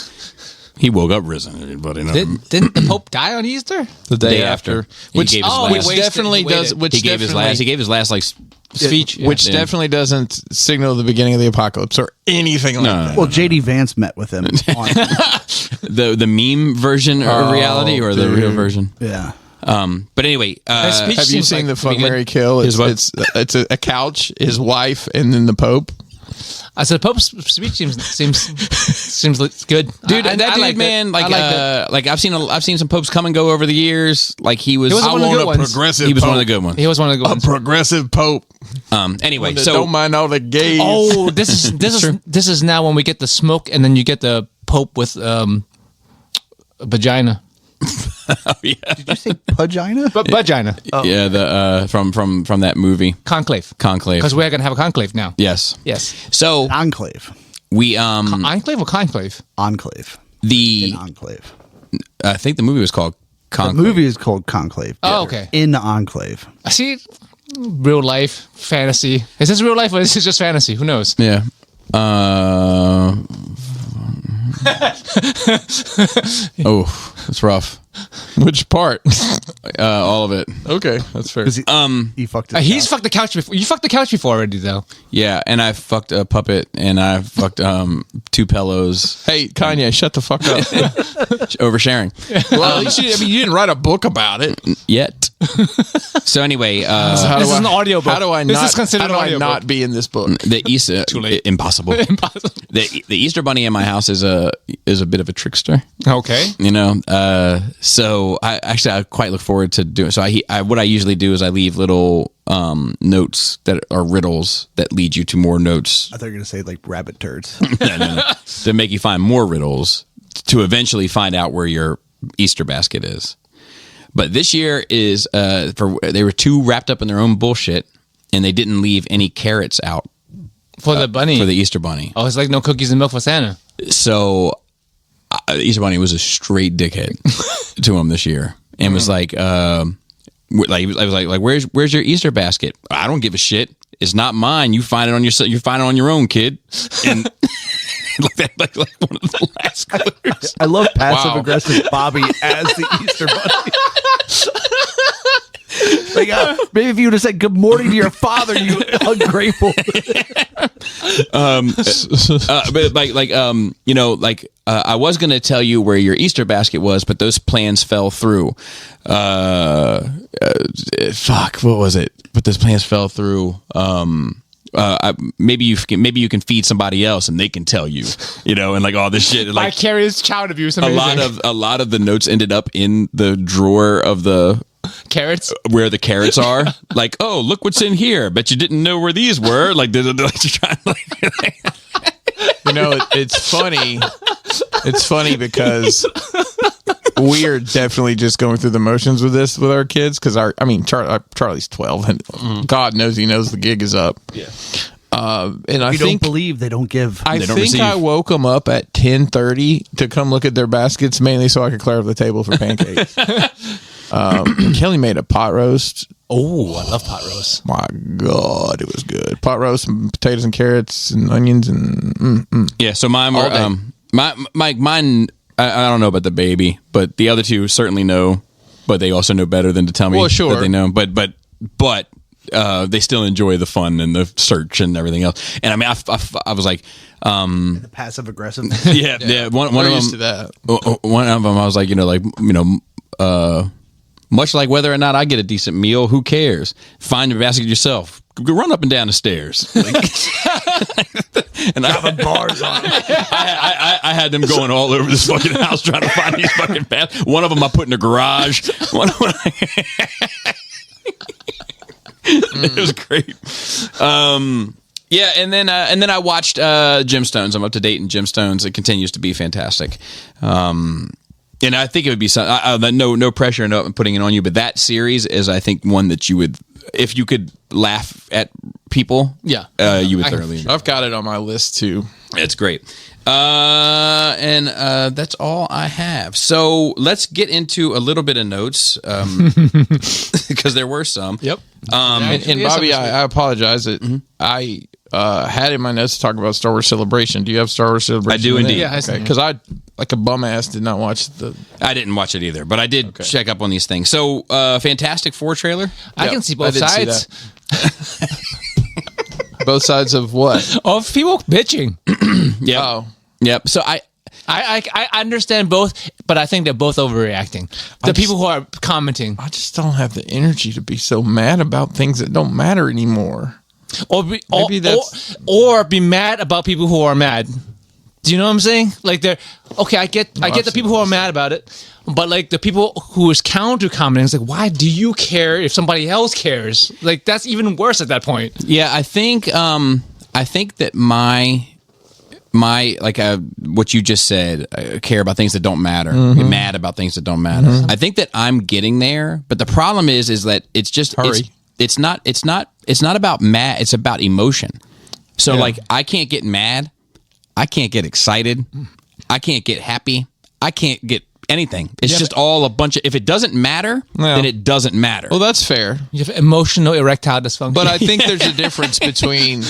A: he woke up risen. Everybody knows.
B: Didn't the Pope die on Easter?
D: The day
A: Day
D: after.
A: after. He gave his last.
D: Which
B: He
D: definitely
B: waited.
D: does. Which
A: He gave his last. He gave his last like speech,
D: Which definitely doesn't signal the beginning of the apocalypse or anything like that.
C: Well, JD Vance met with him. On,
A: the meme version of reality or the real version.
C: yeah.
A: But anyway,
B: speech
D: Have you
B: seems
D: seen
B: like
D: the Fuck
B: to be good.
D: Mary Kill?
A: His
D: It's a couch, his wife, and then the Pope.
B: I said Pope's speech seems good,
A: dude,
B: I
A: that dude,
B: liked it.
A: man,
B: I liked it.
A: like I've seen some popes come and go over the years. Like he was,
B: He was one of the good ones.
D: progressive
A: he was one of
D: Pope.
A: the good ones.
B: He was one of the good
D: A
B: ones.
D: progressive Pope.
A: Anyway,
D: That
A: so
D: don't mind all the gays.
B: Oh, this is now when we get the smoke, and then you get the Pope with a vagina,
C: Did you say vagina?
B: but vagina
A: yeah, the from that movie
B: conclave,
A: Conclave.
B: because we're gonna have a conclave now.
A: Yes.
B: Yes,
A: So
C: Enclave.
A: we
B: enclave or conclave?
C: Enclave.
A: the
C: In Enclave.
A: I think the movie was called
C: The
A: Conclave.
C: movie is called Conclave.
B: Oh, okay.
C: In Enclave.
B: I see. Real life fantasy. Is this real life or is this just fantasy? Who knows?
A: Yeah. Oh, that's rough.
D: Which part?
A: All of it.
D: Okay, that's fair.
C: He fucked his
B: He's
C: couch.
B: fucked the couch before. You fucked the couch before already, though.
A: Yeah, and I fucked a puppet, and I fucked 2 pillows.
D: Hey, Kanye, shut the fuck up.
A: Oversharing.
D: Well, at least you didn't write a book about it.
A: Yet. So anyway,
D: How
B: This
D: do
B: is
D: I-
B: an audiobook.
D: How do I
B: This
D: not?
B: is considered
D: how do
B: an
D: I
B: audiobook.
D: not be in this book?
A: the Easter impossible. The Easter Bunny in my house is a bit of a trickster.
B: Okay.
A: You know, so I quite look forward to doing. So what I usually do is I leave little notes that are riddles that lead you to more notes
C: I thought you were going to say like rabbit turds.
A: to make you find more riddles to eventually find out where your Easter basket is. But this year is they were too wrapped up in their own bullshit, and they didn't leave any carrots out
B: For the bunny.
A: for the Easter Bunny.
B: Oh, it's like no cookies and milk for Santa.
A: So Easter Bunny was a straight dickhead to him this year, and was like, I was like, where's your Easter basket? I don't give a shit. It's not mine. You find it on your own, kid. And like one of the last clues.
C: I love passive aggressive Bobby as the Easter Bunny. Like, maybe if you would have said good morning to your father, you ungrateful.
A: But I was gonna tell you where your Easter basket was, but those plans fell through. Fuck, what was it? But those plans fell through. Maybe you can feed somebody else and they can tell you, and like all this shit. Like
B: Vicarious child abuse.
A: a lot of the notes ended up in the drawer of the
B: carrots
A: where the carrots are. Like, oh, look what's in here. Bet you didn't know where these were. Like, they're trying.
D: It's funny. It's funny because we are definitely just going through the motions with this with our kids because Charlie's 12 and God knows he knows the gig is up.
A: Yeah.
C: And I don't believe they don't give.
D: I woke them up at 10:30 to come look at their baskets mainly so I could clear up the table for pancakes. Kelly made a pot roast.
B: Oh, I love pot roast.
D: My God, it was good. Pot roast and potatoes and carrots and onions and
A: Yeah. So mine were mine. I don't know about the baby, but the other two certainly know. But they also know better than to tell me that they know. But they still enjoy the fun and the search and everything else. And I mean, I was like,
C: the passive aggressive.
A: yeah. One of them.
D: used to that.
A: One of them, I was like, much like whether or not I get a decent meal, who cares? Find your basket yourself. Run up and down the stairs. And I have bars on. I had them going all over this fucking house trying to find these fucking baskets. One of them I put in the garage. It was great. Yeah, and then I watched Gemstones. I'm up to date in Gemstones. It continues to be fantastic. And I think it would be no pressure, no putting it on you, but that series is, I think, one that you would, if you could laugh at people, you would thoroughly enjoy.
D: I've got it on my list too.
A: It's great. And that's all I have. So let's get into a little bit of notes, because there were some.
B: Yep.
D: And Bobby, I apologize that I had in my notes to talk about Star Wars Celebration. Do you have Star Wars Celebration?
A: I do indeed.
B: Yeah,
D: because I, like a bum ass, did not watch the.
A: I didn't watch it either, but I did check up on these things. So, Fantastic Four trailer.
B: I can see both sides.
D: Both sides of what?
B: Of people bitching.
A: Yeah.
D: Oh.
A: Yep. So
B: I understand both, but I think they're both overreacting. People who are commenting.
D: I just don't have the energy to be so mad about things that don't matter anymore.
B: Or be mad about people who are mad. Do you know what I'm saying? Like they're okay. I get the people who are mad about it, but like the people who is counter commenting, it's like, why do you care if somebody else cares? Like that's even worse at that point.
A: Yeah, I think that my like what you just said, I care about things that don't matter, get mad about things that don't matter. I think that I'm getting there, but the problem is that it's just it's not about mad. It's about emotion. So like I can't get mad. I can't get excited. I can't get happy. I can't get anything. It's just all a bunch of, if it doesn't matter, then it doesn't matter.
D: Well, that's fair.
B: You have emotional erectile dysfunction.
D: But I think there's a difference between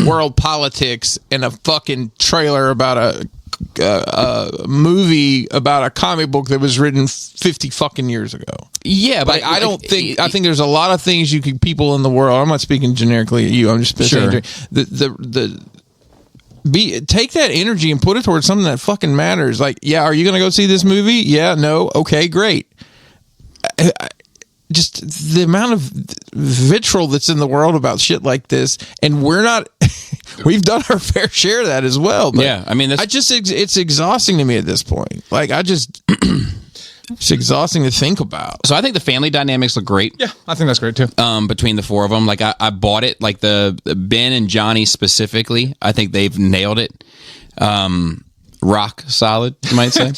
D: world politics and a fucking trailer about a movie about a comic book that was written 50 fucking years ago.
A: Yeah, but
D: like, I think there's a lot of things people in the world. I'm not speaking generically at you. I'm just saying take that energy and put it towards something that fucking matters. Like, yeah, are you going to go see this movie? Yeah, no, okay, great. Just the amount of vitriol that's in the world about shit like this, and we've done our fair share of that as well. But
A: yeah, I mean,
D: it's exhausting to me at this point. Like, it's exhausting to think about.
A: So I think the family dynamics look great.
B: Yeah, I think that's great too.
A: Between the four of them, like I bought it. Like the Ben and Johnny specifically, I think they've nailed it. Rock solid, you might say.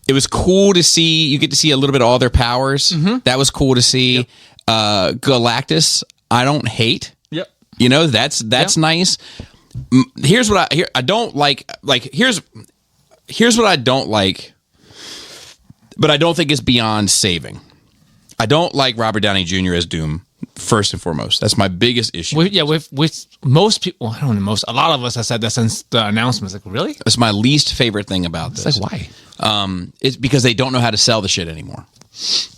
A: It was cool to see. You get to see a little bit of all their powers. That was cool to see. Galactus, I don't hate. You know, that's nice. Here's what I don't like. Here's what I don't like, but I don't think it's beyond saving. I don't like Robert Downey Jr. as Doom. First and foremost, that's my biggest issue.
B: With most people, I don't know, a lot of us have said that since the announcement. Like, really?
A: That's my least favorite thing about this.
B: It's like, why?
A: It's because they don't know how to sell the shit anymore.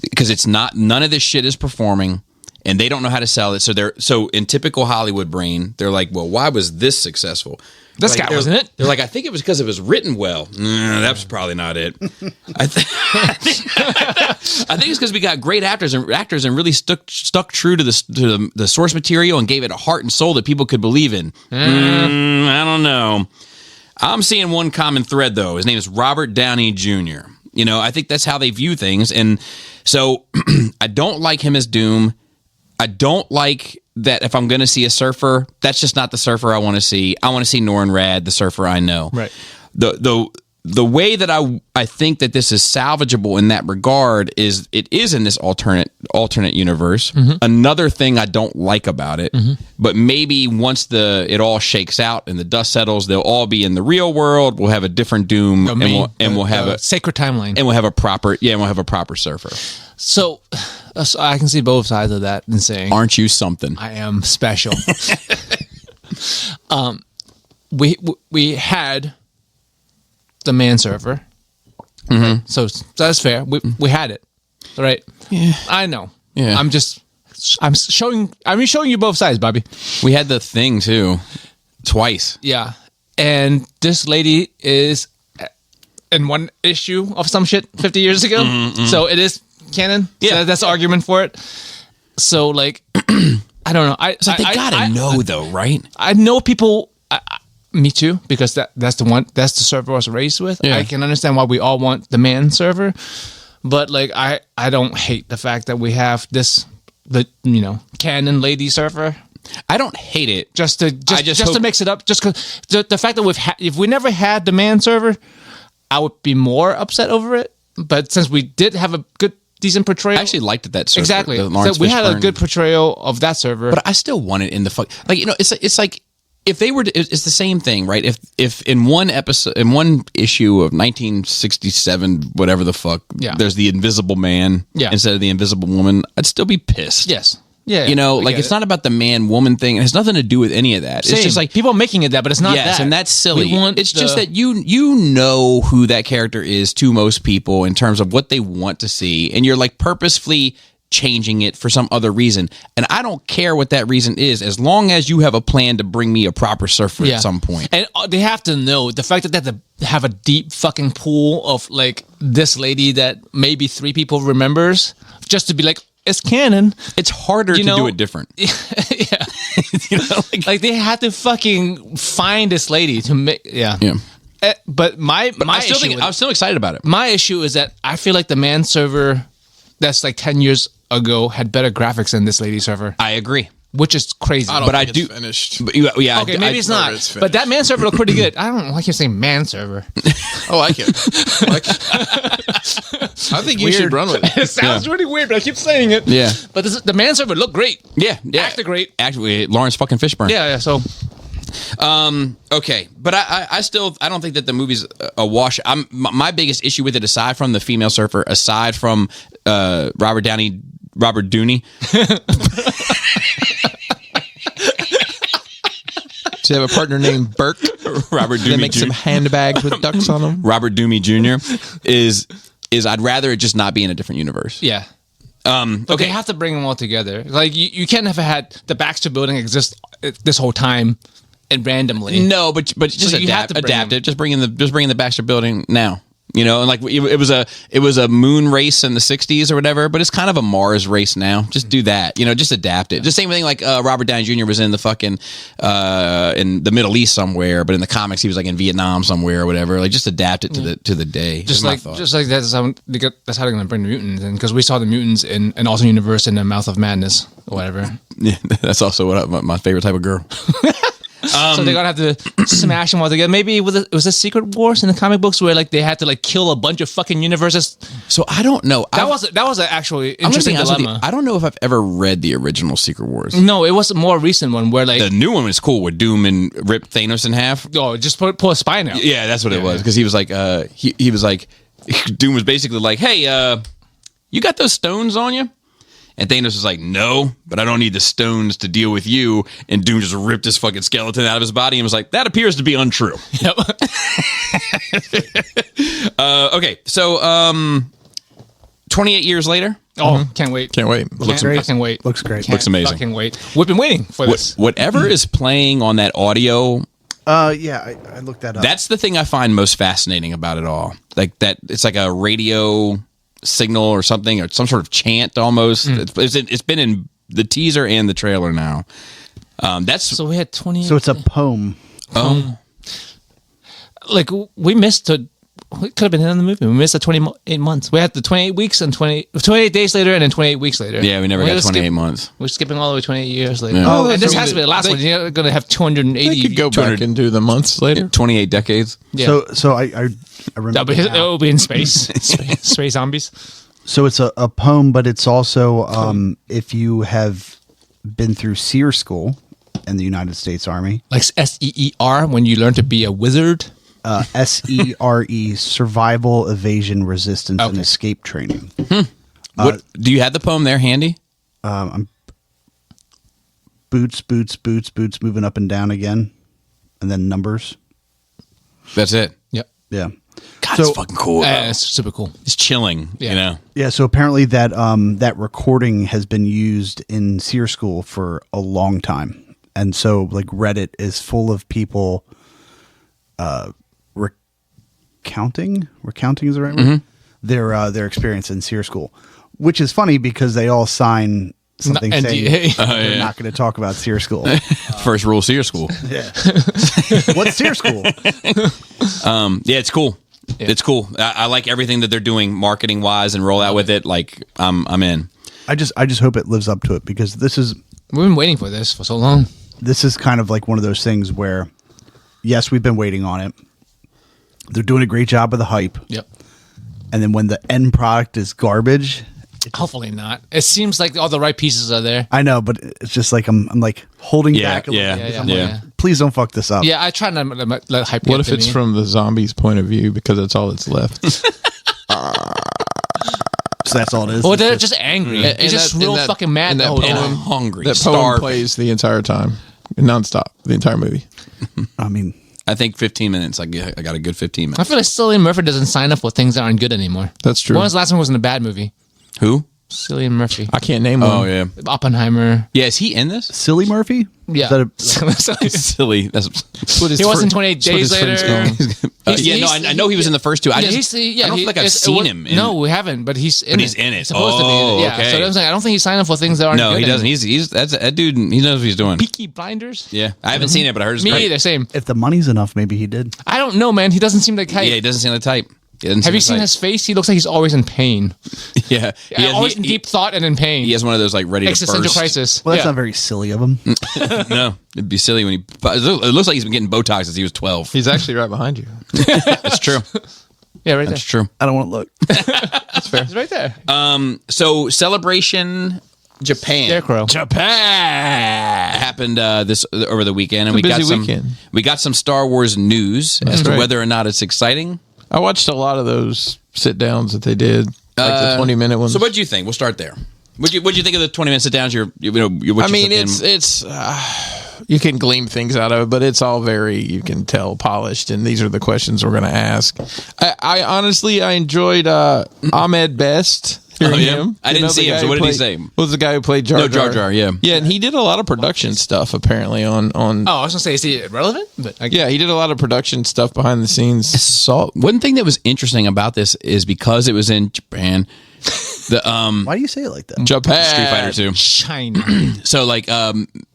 A: Because none of this shit is performing, and they don't know how to sell it. So in typical Hollywood brain, they're like, well, why was this successful?
B: This guy, wasn't it?
A: They're like, I think it was because it was written well. That's probably not it. I think it's because we got great actors and really stuck true to the source material and gave it a heart and soul that people could believe in. I don't know. I'm seeing one common thread though. His name is Robert Downey Jr. You know, I think that's how they view things, and so I don't like him as Doom. I don't like that if I'm going to see a surfer, that's just not the surfer I want to see. I want to see Norrin Rad, the surfer I know.
B: Right.
A: The way that I think that this is salvageable in that regard is it is in this alternate universe. Mm-hmm. Another thing I don't like about it, but maybe once it all shakes out and the dust settles, they'll all be in the real world. We'll have a different Doom, and we'll have a
B: sacred timeline,
A: and we'll have a proper surfer.
B: So I can see both sides of that and saying,
A: aren't you something?
B: I am special. We had the man server. Mm-hmm. Right? So that's fair. We had it. Right?
A: Yeah.
B: I know.
A: Yeah.
B: I'm showing you both sides, Bobby.
A: We had the thing too. Twice.
B: Yeah. And this lady is in one issue of some shit 50 years ago. Mm-hmm. So it is canon.
A: Yeah.
B: So that's the argument for it. So like I don't know.
A: They gotta know though, right?
B: I know people me too, because that's the server I was raised with. Yeah. I can understand why we all want the man server, but like I don't hate the fact that we have the canon lady server.
A: I don't hate it.
B: Just to mix it up. Just because the fact that if we never had the man server, I would be more upset over it. But since we did have a decent portrayal,
A: I actually liked that server.
B: Exactly. So we had a good portrayal of that server,
A: but I still want it in the it's like. If they were, it's the same thing, right? If in one episode, in one issue of 1967, whatever the fuck, there's the Invisible Man instead of the Invisible Woman, I'd still be pissed.
B: Yes. Yeah.
A: It's not about the man-woman thing. It has nothing to do with any of that.
B: Same.
A: It's just like
B: people are making it that, but it's not that.
A: And that's silly. It's just that you know who that character is to most people in terms of what they want to see, and you're like purposefully changing it for some other reason, and I don't care what that reason is, as long as you have a plan to bring me a proper surfer at some point.
B: And they have to know the fact that they have to have a deep fucking pool of like this lady that maybe 3 people remembers, just to be like, it's canon.
A: It's harder to do it different.
B: Yeah. Like they had to fucking find this lady to make but I'm
A: still excited about it.
B: My issue is that I feel like the man server that's like 10 years ago had better graphics than this lady server.
A: I agree.
B: Which is crazy.
D: I do finished.
A: But yeah,
B: okay, maybe it's not. But that man server looked pretty good. I don't know why you're saying man server.
D: I like it. I think you should run with it.
B: It sounds really weird, but I keep saying it.
A: Yeah.
B: But the man server looked great.
A: Yeah.
B: Acted great.
A: Actually, Lawrence fucking Fishburne.
B: Yeah. So.
A: Okay, but I don't think that the movie's a wash. My biggest issue with it, aside from the female surfer, aside from Robert Downey.
D: Does he have a partner named Burke?
A: Robert Dooney
D: That makes some handbags with ducks on them.
A: Robert Dooney Jr. is I'd rather it just not be in a different universe.
B: Yeah. But they have to bring them all together. Like you can't have had the Baxter Building exist this whole time and randomly.
A: No, but just
B: So you have
A: adapt
B: to bring
A: it. Just bring in the Baxter Building now. You know, and like it was a moon race in the 60s or whatever, but it's kind of a Mars race now. Just do that. You know, just adapt it. Just same thing like Robert Downey Jr. was in the fucking in the Middle East somewhere, but in the comics he was like in Vietnam somewhere or whatever. Like just adapt it to the day.
B: Just like that's how they're going to bring the mutants in, because we saw the mutants in an alternate universe in the Mouth of Madness or whatever.
A: Yeah, that's also what my favorite type of girl.
B: So they're gonna have to smash them all together. Maybe it was a Secret Wars in the comic books where like they had to like kill a bunch of fucking universes.
A: So I don't know.
B: That was an actually
A: I'm gonna be
B: interesting
A: honest with you,
B: dilemma.
A: I don't know if I've ever read the original Secret Wars.
B: No, it was a more recent one where like
A: The new one was cool, where Doom and ripped Thanos in half.
B: just pull a spine out.
A: Yeah, that's what it was. Because he was like, he was like, Doom was basically like, hey, you got those stones on you? And Thanos was like, no, but I don't need the stones to deal with you. And Doom just ripped his fucking skeleton out of his body and was like, that appears to be untrue.
B: Yep.
A: Okay, so 28 years later.
B: Oh, can't wait.
D: Can't wait.
B: Looks great. Fucking wait.
C: Looks great.
A: Looks amazing.
B: Fucking wait. We've been waiting for this.
A: Whatever is playing on that audio,
C: Yeah, I looked that up.
A: that's the thing I find most fascinating about it all. Like that, it's like a radio signal or something, or some sort of chant almost. It's been in the teaser and the trailer now. That's
B: So we had 20.
C: so it's a poem.
B: Like we missed it could have been in the movie. We missed the 28 months. We had the 28 weeks and 28 days later, and then 28 weeks later.
A: yeah. We never got 28 months.
B: We're skipping all the way 28 years later.
A: Yeah.
B: Oh, and this
D: so
B: has to be the last one. You're going to have 280.
D: They could go back and do the months later.
A: 28 decades.
B: Yeah.
C: So I remember.
B: It'll be in space. Space zombies.
C: So it's a poem, but it's also if you have been through SEER school in the United States Army.
B: Like SEER, when you learn to be a wizard.
C: SERE, survival, evasion, resistance, and
B: Okay.
C: escape training.
A: What do you have the poem there handy?
C: I'm boots, moving up and down again, and then numbers.
A: That's it.
B: Yep.
C: Yeah.
A: God,
C: So-
A: it's fucking cool. though.
B: It's super cool.
A: It's chilling.
B: Yeah.
A: You know.
C: Yeah, so apparently that that recording has been used in SEER school for a long time. And so like Reddit is full of people recounting is the right word? Their experience in SEER school, which is funny because they all sign something
B: NDA.
C: saying they're not going to talk about SEER school.
A: First rule, SEER school.
C: Yeah. What's SEER school?
A: Yeah, it's cool. It's cool. I like everything that they're doing marketing wise and roll out with it. Like I'm in.
C: I just hope it lives up to it because this is
B: We've been waiting for this for so long.
C: kind of like one of those things where yes, we've been waiting on it. They're doing a great job of the hype.
B: Yep.
C: And then when the end product is garbage,
B: Hopefully not. It seems like all the right pieces are there.
C: I know, but it's just like I'm like holding
A: Yeah,
C: back a little
A: yeah,
C: bit.
B: Yeah,
C: I'm
B: yeah,
C: like,
B: yeah.
C: please don't fuck this up.
B: Yeah, I try not to let hype.
D: What
B: get
D: if
B: to
D: it's
B: me.
D: from the zombies' point of view because that's all that's left?
C: So that's all it is.
B: Or
C: It's
B: they're
C: just-
B: just angry.
D: And
B: They're just
D: that-
B: real
D: and that-
B: fucking mad
D: and
B: the
D: that
B: whole
A: And
B: time.
A: hungry.
D: That poem
A: starving.
D: plays the entire time, nonstop, the entire movie.
C: I mean,
A: I think 15 minutes. I got a good 15
B: I
A: minutes.
B: feel like Cillian Murphy doesn't sign up for things that aren't good anymore.
D: That's true.
B: When was the last one was in a bad movie?
A: Who?
B: Cillian Murphy.
D: I can't name one.
A: Oh yeah.
B: Oppenheimer.
A: Yeah. Is he in this?
C: Silly Murphy?
B: Yeah.
C: Is that a-
A: Silly. That's
D: What his
B: He wasn't
D: fri-
B: 28
D: that's what
B: days
D: his friends
B: later.
D: call him.
A: yeah. No, I know he was in the first two. I don't feel like I've seen him. In,
B: No, we haven't. But he's in
A: But he's in it.
B: He's supposed to be in it. Yeah.
A: okay.
B: So I'm saying I don't think he's signing up for things that aren't
A: No,
B: good
A: he doesn't.
B: anymore.
A: He's that dude. He knows what he's doing.
B: Peaky Blinders.
A: Yeah, I haven't seen it, but I heard it's
B: Me
A: great.
B: either. Same.
C: if the money's enough, maybe he did.
B: I don't know, man. He doesn't seem like hype.
A: Yeah, he doesn't seem the type.
B: Have you seen his face? He looks like he's always in pain.
A: Yeah,
B: Always in deep thought and in pain.
A: He has one of those like ready to
B: Existential
A: burst.
B: crisis.
C: Well, that's
B: yeah.
C: not very silly of him.
A: No, it'd be silly when he. It looks like he's been getting Botox since he was 12.
D: He's actually right behind you.
A: That's true.
B: Yeah, right there.
A: That's true.
C: I don't want to look.
B: That's fair. It's right there.
A: So Celebration Japan
B: Scarecrow.
A: happened this over the weekend, and
D: It's a busy weekend.
A: we got some Star Wars news as to
D: right.
A: whether or not it's exciting.
D: I watched a lot of those sit downs that they did, like the 20-minute ones.
A: So what do you think? We'll start there. What'd you think of the 20-minute sit downs?
D: I mean, it's you can glean things out of it, but it's all very, you can tell, polished. And these are the questions we're going to ask. I honestly, I enjoyed Ahmed Best. Hearing
A: yeah?
D: him.
A: I
D: You
A: didn't
D: know,
A: see
D: the
A: him,
D: guy
A: so
D: who
A: what did he
D: played-
A: say?
D: Was the guy who played Jar
A: No,
D: Jar?
A: Jar Jar, yeah.
D: Yeah, and he did a lot of production stuff apparently on.
B: Oh, I was gonna say, is he relevant? But
D: Yeah, he did a lot of production stuff behind the scenes.
A: So one thing that was interesting about this is because it was in Japan. The
C: Why do you say it like that?
D: Japan.
A: Street Fighter 2.
B: China.
A: So like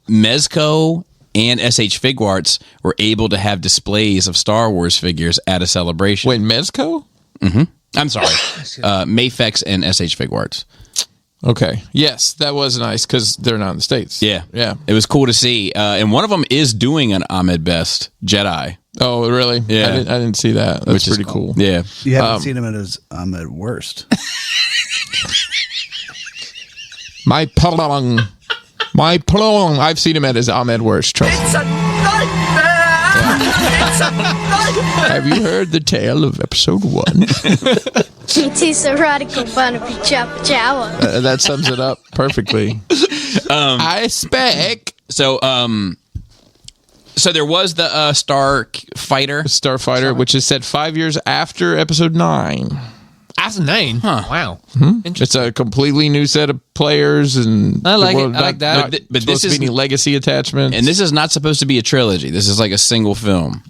A: Mezco and SH Figuarts were able to have displays of Star Wars figures at a celebration.
D: Wait, Mezco?
A: I'm sorry. Mayfex and SH Figuarts.
D: Okay. Yes, that was nice because they're not in the States.
A: Yeah.
D: Yeah.
A: It was cool to see. And one of them is doing an Ahmed Best Jedi.
D: Oh, really?
A: Yeah.
D: I didn't see that. That's
A: Which is
D: pretty cool.
A: Yeah.
C: You haven't seen him at worst.
D: My plong. I've seen him at his Ahmed Worst. Trust me.
G: It's a nightmare! It's a nightmare!
D: Have you heard the tale of episode 1?
E: It is a radical wannabe chopper chower.
D: That sums it up perfectly. I spec.
A: So, so there was the
D: Starfighter, which is set 5 years after episode 9.
B: After 9?
A: Huh.
B: Wow.
D: It's a completely new set of players, and
B: I like
D: well,
B: it. I like that.
A: But this
D: supposed to be
A: is-
D: any legacy attachments.
A: and this is not supposed to be a trilogy. This is like a single film.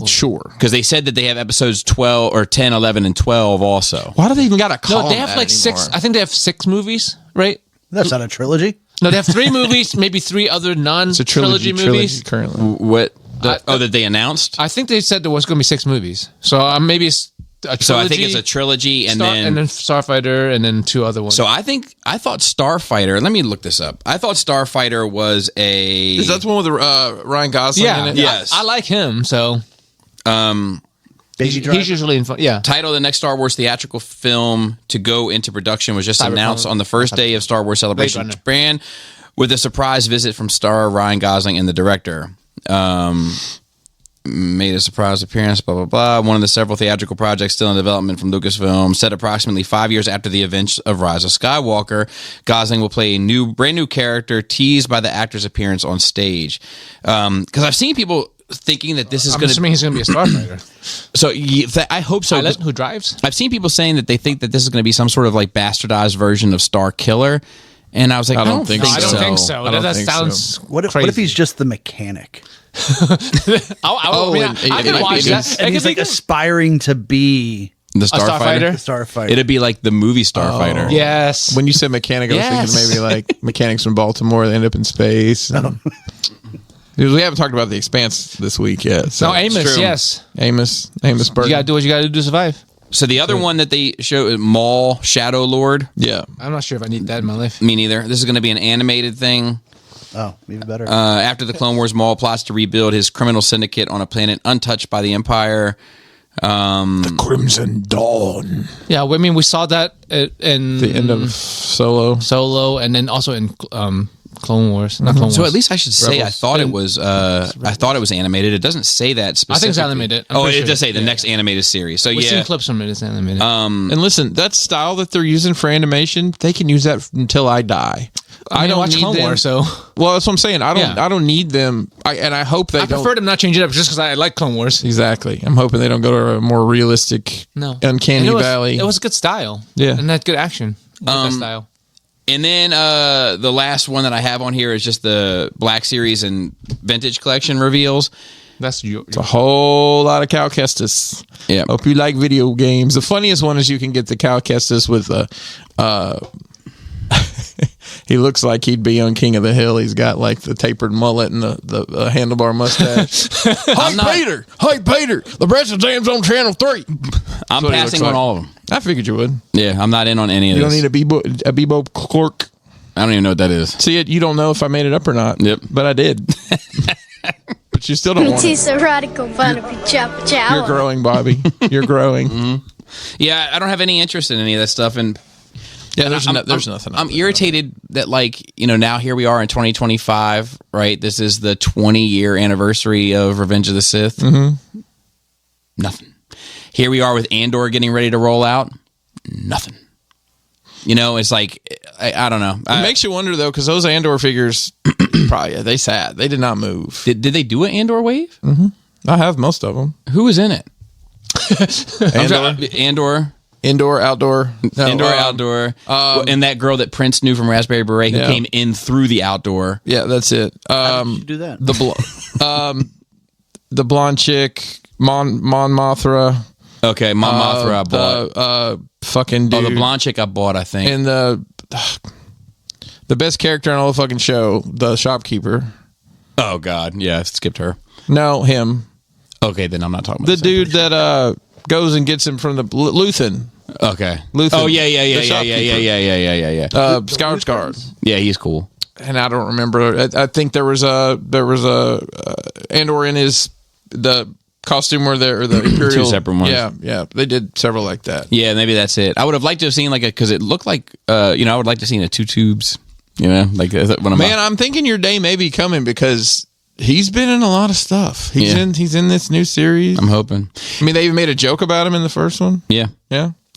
D: Sure.
A: Because they said that they have episodes 12 or 10, 11, and 12 also.
D: Why do they even got to call
B: No, they
D: them
B: have
D: that
B: like
D: anymore?
B: 6. I think they have 6 movies, right?
C: That's not a trilogy.
B: No, they have 3 movies, maybe 3 other
D: It's a
B: non-trilogy movies.
D: currently.
A: What?
B: I-
A: that they announced?
B: I think they said there was going to be 6 movies. So maybe it's a trilogy.
A: So I think it's a trilogy, and then
B: Starfighter, and then 2 other ones.
A: so I thought Starfighter. Let me look this up. I thought Starfighter was a.
D: Is that the one with Ryan Gosling
B: yeah,
D: in it?
A: Yes.
B: I like him. So
C: Baby Driver.
B: he's usually in fun. Yeah,
A: title of the next Star Wars theatrical film to go into production was just
B: Cyberpunk.
A: announced on the first day of Star Wars Celebration
B: Blade
A: in Japan, with a surprise visit from star Ryan Gosling and the director. Made a surprise appearance, blah, blah, blah. One of the several theatrical projects still in development from Lucasfilm. Set approximately 5 years after the events of Rise of Skywalker, Gosling will play a brand new character teased by the actor's appearance on stage. Because I've seen people thinking that this is
B: I'm
A: going
B: assuming he's going to be a starfighter.
A: So I hope so.
B: Pilot who drives?
A: I've seen people saying that they think that this is going to be some sort of like bastardized version of Star Killer. And I was like, I don't think
B: I don't
A: so.
B: think so.
D: I don't
B: That
D: think
B: sounds
C: What if
B: crazy.
C: he's just the mechanic?
B: I can watch that.
C: And he's like aspiring to be
A: The
B: Starfighter?
C: the
A: Starfighter?
C: Starfighter.
A: It'd be like the movie Starfighter.
B: Yes.
D: When you said mechanic, I was
B: Yes.
D: thinking maybe like mechanics from Baltimore. They end up in space. Because we haven't talked about the Expanse this week yet. So
B: No, Amos.
A: true.
B: Yes.
D: Amos
B: You
D: Burton.
B: got to do what you got to do to survive.
A: So the other one that they show, Maul Shadow Lord.
D: Yeah.
B: I'm not sure if I need that in my life.
A: Me neither. This is going to be an animated thing.
C: Oh, even better.
A: After the Clone Wars, Maul plots to rebuild his criminal syndicate on a planet untouched by the Empire.
D: Crimson Dawn.
B: Yeah, I mean, we saw that in
D: The end of Solo.
B: Solo, and then also in Clone Wars. Not Clone Wars.
A: So at least I should say
B: Rebels.
A: I thought it was. I thought it was animated. It doesn't say that specifically.
B: I think it's animated. I'm
A: Oh,
B: pretty
A: it
B: sure.
A: does say the
B: Yeah.
A: next animated series. So
B: We've
A: yeah,
B: seen clips from it. It's animated.
D: And listen, that style that they're using for animation, they can use that until I die.
B: I
D: don't
B: watch
D: need
B: Clone
D: them.
B: Wars, so
D: Well, that's what I'm saying. I
B: Yeah.
D: don't need them. And I hope they
B: I
D: don't.
B: prefer them not change it up just because I like Clone Wars.
D: Exactly. I'm hoping they don't go to a more realistic, uncanny
B: And
D: valley.
B: It was good style.
D: Yeah.
B: and that good action. That style.
A: and then the last one that I have on here is just the Black Series and Vintage Collection reveals.
B: That's your.
D: It's a whole lot of Cal Kestis.
A: Yeah.
D: Hope you like video games. The funniest one is you can get the Cal Kestis with he looks like he'd be on King of the Hill. He's got like the tapered mullet and the handlebar mustache. Hi Peter. The Breast Exam's on channel 3.
A: I'm
D: what he
A: passing
D: looks
A: on
D: like.
A: all of them.
D: I figured you would.
A: Yeah, I'm not in on any of
D: You
A: this.
D: don't need a Bebo Cork.
A: I don't even know what that is.
D: See it? You don't know if I made it up or not.
A: Yep.
D: But I did. But you still don't want
E: It
D: it.
E: is a radical wannabe chopper chower.
D: You're growing, Bobby. You're growing.
A: Yeah, I don't have any interest in any of that stuff, and
D: Yeah, there's
A: I'm
D: nothing.
A: I'm irritated that, like, now here we are in 2025, right? This is the 20-year anniversary of Revenge of the Sith. Mm-hmm. Nothing. Here we are with Andor getting ready to roll out. Nothing. It's like, I don't know.
D: It makes you wonder though, because those Andor figures, probably they sat. They did not move.
A: Did they do an Andor wave?
D: I have most of them.
A: Who was in it?
D: Andor,
A: Andor.
D: indoor, outdoor,
A: Outdoor. And that girl that Prince knew from Raspberry Beret who
D: Yeah.
A: came in through the outdoor.
D: Yeah, that's it.
C: How did you do that?
D: The blonde chick, Mon Mothra.
A: Okay, Mon Mothra I bought.
D: Fucking dude.
A: The blonde chick I bought, I think.
D: And the best character on all the fucking show, the shopkeeper.
A: Oh, God. Yeah, I skipped her.
D: No, him.
A: Okay, then I'm not talking about
D: The dude that goes and gets him from the Luthen.
A: Okay.
D: Luthen,
A: Oh yeah.
D: the shopkeeper. Skyward Guard.
A: Yeah, he's cool.
D: And I don't remember. I think there was a Andor in the costume or the Imperial.
A: Two separate ones.
D: Yeah. They did several like that.
A: Yeah, maybe that's it. I would have liked to have seen because it looked like I would like to have seen a two tubes. Like one of
D: I'm thinking your day may be coming because he's been in a lot of stuff. He's in this new series.
A: I'm hoping.
D: I mean, they even made a joke about him in the first one.
A: Yeah.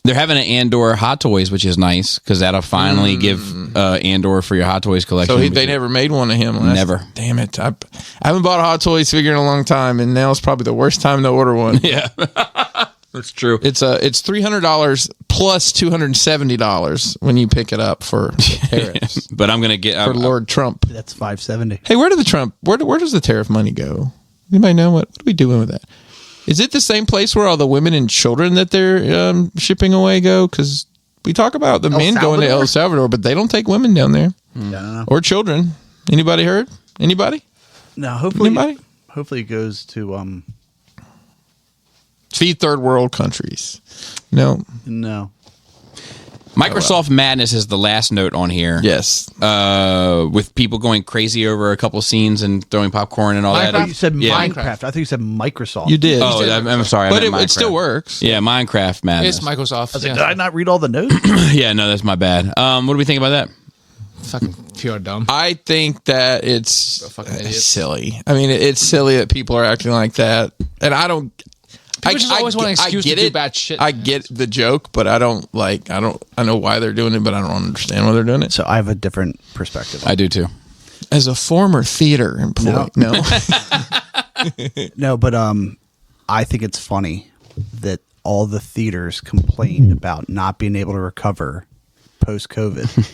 A: They're having an Andor Hot Toys, which is nice because that'll finally give Andor for your Hot Toys collection.
D: So they never made one of him.
A: Never.
D: Damn it! I haven't bought a Hot Toys figure in a long time, and now it's probably the worst time to order one.
A: Yeah, that's true.
D: It's $300 plus $270 when you pick it up for tariffs.
A: But I'm gonna get
D: for Lord Trump.
C: That's $570.
D: Hey, where does the tariff money go? Anybody know what are we doing with that? Is it the same place where all the women and children that they're shipping away go? Because we talk about the men going to El Salvador, but they don't take women down there or children. Anybody heard? Anybody?
C: No, hopefully.
D: Anybody?
C: Hopefully, it goes to
D: feed third world countries. No.
A: Microsoft Madness is the last note on here.
D: Yes.
A: With people going crazy over a couple scenes and throwing popcorn and all that.
C: You said Minecraft. I thought you said Microsoft.
D: You did.
A: Oh, I'm sorry.
D: But
A: I meant
D: it still works.
A: Yeah, Minecraft Madness.
B: It's Microsoft.
C: Did I not read all the notes?
A: Yeah, no, that's my bad. What do we think about that?
B: Fucking pure dumb.
D: I think that it's
B: fucking idiots.
D: silly. I mean, it's silly that people are acting like that. And I don't...
B: People just always want an excuse to do bad shit.
D: I get the joke, but I don't I know why they're doing it, but I don't understand why they're doing it.
C: So I have a different perspective.
A: I do too.
D: As a former theater employee, no.
C: No, but I think it's funny that all the theaters complained about not being able to recover post-COVID.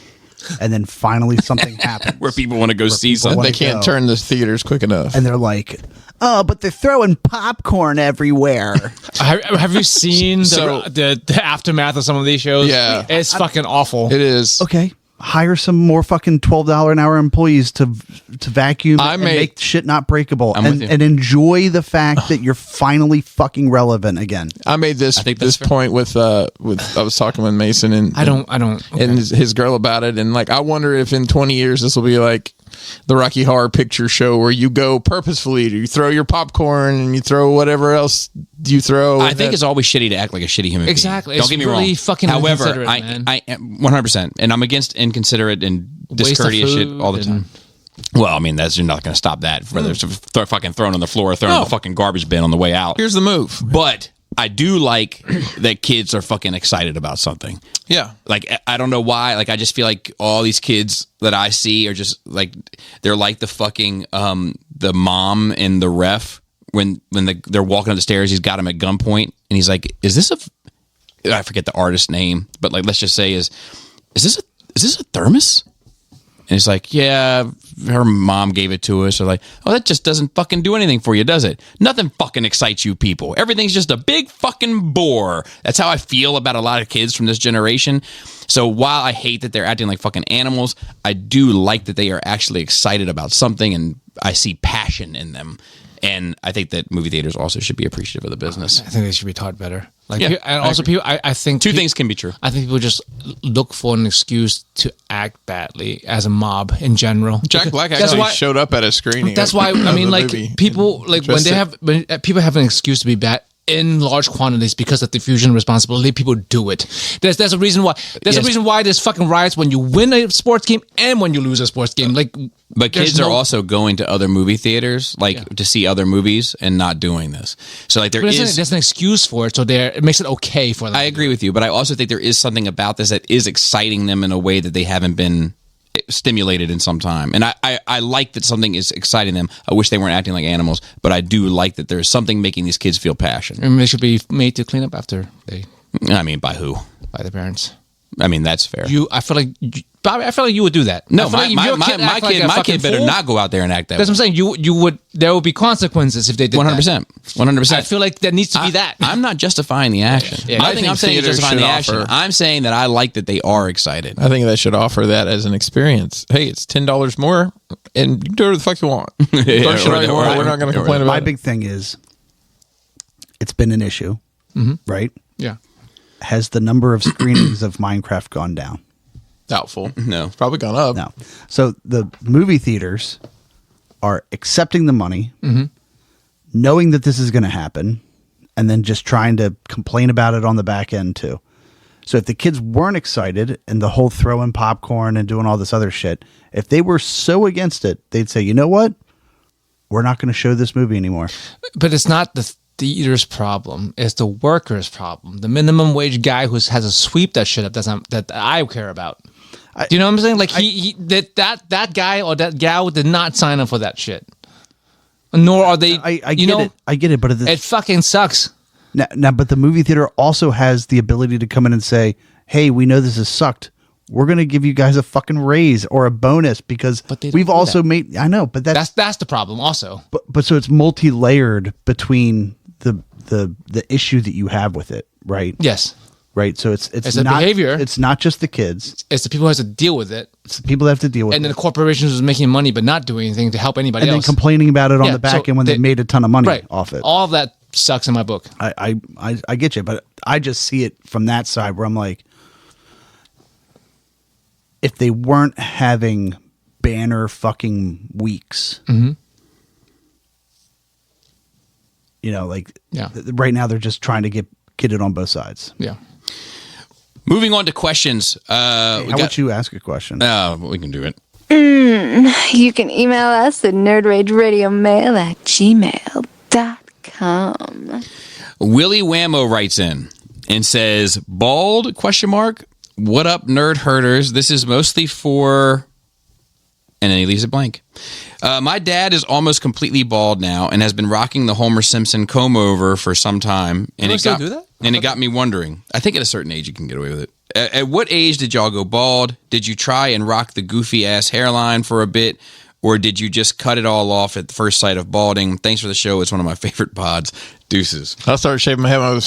C: And then finally something happens.
A: Where people want to go see something.
D: They can't turn the theaters quick enough.
C: And they're like, oh, but they're throwing popcorn everywhere.
B: Have you seen the aftermath of some of these shows?
D: Yeah.
B: It's fucking awful.
D: It is.
C: Okay. Hire some more fucking $12 an hour employees to vacuum and make shit not breakable and enjoy the fact that you're finally fucking relevant again.
D: I made this point with I was talking with Mason and and his girl about it, and I wonder if in 20 years this will be like the Rocky Horror Picture Show where you go purposefully, you throw your popcorn and you throw whatever else you throw.
A: I think it's always shitty to act like a shitty human being.
B: Exactly.
A: Don't get me
B: really
A: wrong.
B: Fucking
A: however, I am 100%, and I'm against inconsiderate and discourteous shit all the time. Well, I mean, you're not going to stop that. Whether it's fucking thrown on the floor or thrown in the fucking garbage bin on the way out.
D: Here's the move.
A: But I do like that kids are fucking excited about something.
D: Yeah.
A: I don't know why. I just feel like all these kids that I see are just they're like the fucking the mom and the ref when they're walking up the stairs. He's got him at gunpoint and he's like, "Is this I forget the artist's name, but let's just say is this a thermos?" And it's like, yeah, her mom gave it to us. Or oh, that just doesn't fucking do anything for you, does it? Nothing fucking excites you people. Everything's just a big fucking bore. That's how I feel about a lot of kids from this generation. So while I hate that they're acting like fucking animals, I do like that they are actually excited about something and I see passion in them. And I think that movie theaters also should be appreciative of the business.
B: I think they should be taught better.
A: And
B: also people, I think
A: two things can be true.
B: I think people just look for an excuse to act badly as a mob in general.
D: Jack Black actually showed up at a screening.
B: That's why I mean, people when people have an excuse to be bad in large quantities because of diffusion responsibility, people do it. There's a reason why. There's a reason why there's fucking riots when you win a sports game and when you lose a sports game.
A: But kids are also going to other movie theaters, to see other movies and not doing this. So there's
B: an excuse for it. So it makes it okay for them.
A: I agree with you, but I also think there is something about this that is exciting them in a way that they haven't been stimulated in some time. And I like that something is exciting them. I wish they weren't acting like animals, but I do like that there's something making these kids feel passion.
B: And they should be made to clean up after
A: I mean, by who?
B: By the parents.
A: I mean, that's fair.
B: I feel like you would do that.
A: No, my kid better not go out there and act that way.
B: That's what I'm saying. You would. There would be consequences if they did
A: 100%. 100%.
B: I feel like there needs to be that.
A: I'm not justifying the action.
B: Yeah.
A: I think I'm saying justifying the action. I'm saying that I like that they are excited.
D: I think they should offer that as an experience. Hey, it's $10 more, and you can do whatever the fuck you want. We're not going to complain about it.
C: My big thing is, it's been an issue, right?
B: Yeah.
C: has the number of screenings of Minecraft gone down?
D: Doubtful.
A: No.
D: It's probably gone up.
C: No. So the movie theaters are accepting the money, knowing that this is going to happen, and then just trying to complain about it on the back end too. So if the kids weren't excited and the whole throwing popcorn and doing all this other shit, if they were so against it, they'd say, you know what? We're not going to show this movie anymore.
B: But it's not the theater's problem. It's the worker's problem. The minimum wage guy who has to sweep that shit up that I care about. Do you know what I'm saying? Like that guy or that gal did not sign up for that shit. Nor are they.
C: I get it. I get it, but
B: it fucking sucks.
C: Now, but the movie theater also has the ability to come in and say, "Hey, we know this has sucked. We're going to give you guys a fucking raise or a bonus because we've also made." I know, but that's
B: the problem also.
C: But so it's multi-layered between the issue that you have with it, right?
B: Yes.
C: Right. So it's
B: a
C: not
B: behavior.
C: It's not just the kids.
B: It's the people who have to deal with it.
C: It's the people that have to deal with it.
B: And then the corporations was making money but not doing anything to help anybody
C: and
B: else.
C: then complaining about it on the back end when they made a ton of money off it.
B: All of that sucks in my book.
C: I get you, but I just see it from that side where I'm like, if they weren't having banner fucking weeks, you know, like right now they're just trying to get it on both sides.
B: Yeah.
A: Moving on to questions.
C: How would you ask a question?
A: We can do it.
E: You can email us at nerdrageradiomail@gmail.com.
A: Willie Whammo writes in and says, "Bald? ? What up, nerd herders? This is mostly for," and then he leaves it blank. My dad is almost completely bald now and has been rocking the Homer Simpson comb over for some time. And it got me wondering. I think at a certain age you can get away with it. At what age did y'all go bald? Did you try and rock the goofy ass hairline for a bit, or did you just cut it all off at the first sight of balding? Thanks for the show. It's one of my favorite pods. Deuces.
D: I started shaving my head when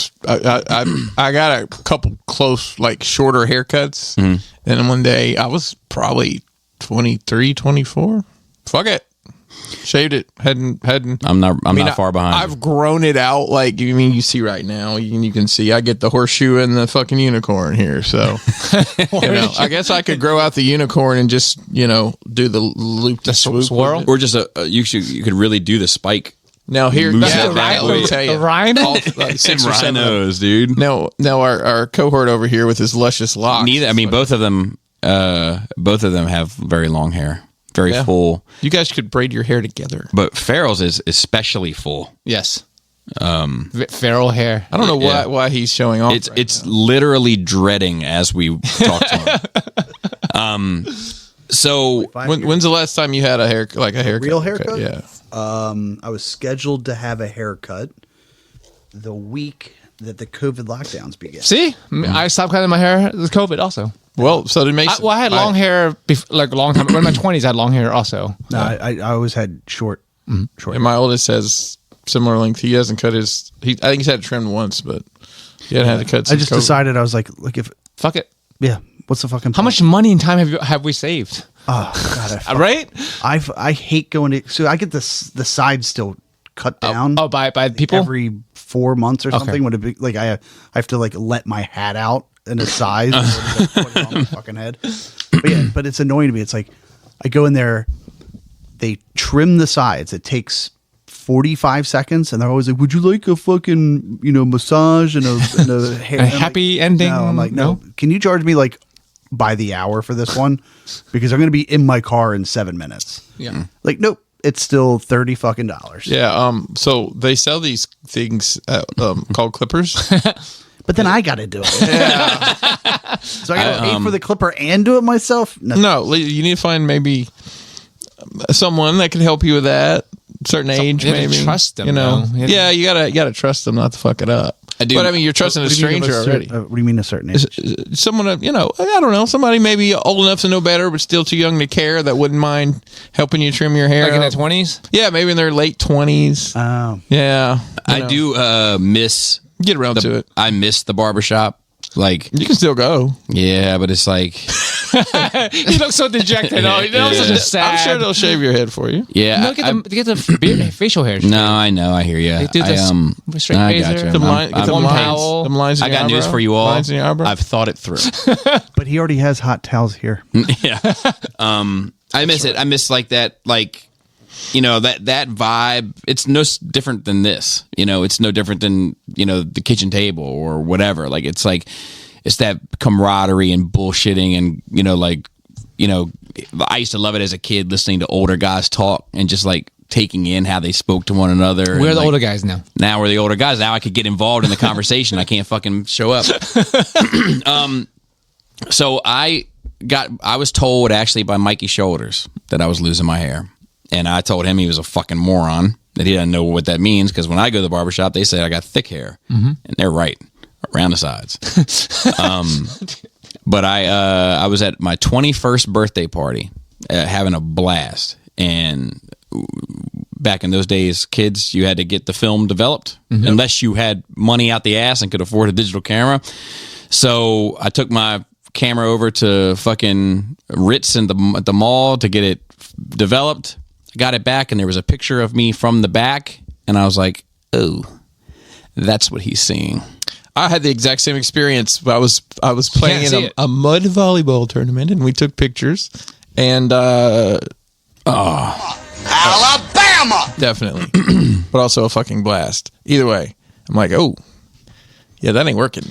D: I got a couple close, like shorter haircuts. And then one day I was probably 23, 24. Fuck it. Shaved it. Hadn't.
A: I'm not far behind.
D: I've grown it out. Like, I mean, you see right now, you can see I get the horseshoe and the fucking unicorn here. So, I guess I could grow out the unicorn and just, do the loop, the
B: swirl,
A: or just you could really do the spike.
D: Now here,
A: let
D: me tell you,
B: the rhino,
A: six or rhinos, dude.
D: Now our cohort over here with his luscious locks.
A: Both of them have very long hair. Very full.
D: You guys could braid your hair together.
A: But Farrell's is especially full.
B: Yes. Feral hair.
D: I don't know why he's showing off.
A: It's literally dreading as we talk to him. So
D: when's the last time you had a haircut?
C: Real haircut?
D: Yeah.
C: I was scheduled to have a haircut the week that the COVID lockdowns began.
B: See, I stopped cutting my hair with COVID also.
D: Well, so did Mason.
B: I had long hair like a long time. In my 20s, I had long hair also.
C: No, I always had short. Short.
D: And my oldest has similar length. He hasn't cut his. I think he's had it trimmed once, but he hadn't had it cut.
C: I just decided I was like, look, if
B: fuck it.
C: Yeah. What's the fucking?
B: How much money and time have we saved?
C: Oh God,
B: right?
C: I hate going to. So I get the sides still cut down.
B: By people
C: every 4 months or something. Would it be like I have to like let my hat out in a size and put it on my fucking head. But it's annoying to me. It's like I go in there, they trim the sides. It takes 45 seconds, and they're always like, "Would you like a fucking massage and a hair
B: a happy ending?"
C: No, I'm like, no. Can you charge me like by the hour for this one? Because I'm going to be in my car in 7 minutes.
B: Yeah.
C: Like, nope. It's still $30 fucking.
D: Yeah. So they sell these things called clippers.
C: But then I got to do it.
D: Yeah.
C: So I got to pay for the clipper and do it myself?
D: No, you need to find maybe someone that can help you with that. Certain age, maybe.
B: Trust them,
D: Yeah, you gotta trust them not to fuck it up. I do. But I mean, you're trusting a stranger already.
C: What do you mean a certain age?
D: Someone, I don't know, somebody maybe old enough to know better, but still too young to care, that wouldn't mind helping you trim your hair.
B: Like in their 20s?
D: Yeah, maybe in their late 20s.
C: Oh.
D: Yeah.
A: I do miss.
D: Get around to it.
A: I miss the barbershop. Like,
D: You can still go.
A: yeah, but it's like,
B: You look so dejected. Oh, you look so sad.
D: I'm sure they'll shave your head for you.
A: yeah.
B: No, get the facial hair.
A: No, I know. I hear you.
B: They do this straight
A: I
B: razor.
A: got you.
D: Them,
A: I'm-
D: get them
B: one
D: lines,
B: towel.
D: them lines in
A: I
D: your
A: got news
D: eyebrow?
A: for you all.
D: Lines in your eyebrow?
A: I've thought it through.
C: But he already has hot towels here.
A: Yeah. I miss it. I miss like that, like, you know, that vibe. It's no different than this. You know, it's no different than, you know, the kitchen table or whatever. Like, it's that camaraderie and bullshitting and, you know, like, you know, I used to love it as a kid listening to older guys talk and just like taking in how they spoke to one another.
B: We're
A: and,
B: the
A: like,
B: older guys now.
A: Now we're the older guys. Now I could get involved in the conversation. I can't fucking show up. So I was told actually by Mikey Shoulders that I was losing my hair. And I told him he was a fucking moron, that he doesn't know what that means. Because when I go to the barbershop, they say I got thick hair. And they're right, around the sides. But I was at my 21st birthday party, having a blast. And back in those days, kids, you had to get the film developed unless you had money out the ass and could afford a digital camera. So I took my camera over to fucking Ritz at the mall to get it developed. I got it back, and there was a picture of me from the back, and I was like, oh, that's what he's seeing.
D: I had the exact same experience. I was playing
B: see
D: in
B: it.
D: a mud volleyball tournament, and we took pictures. And
G: Alabama!
D: definitely, but also a fucking blast. Either way, I'm like, oh, yeah, that ain't working.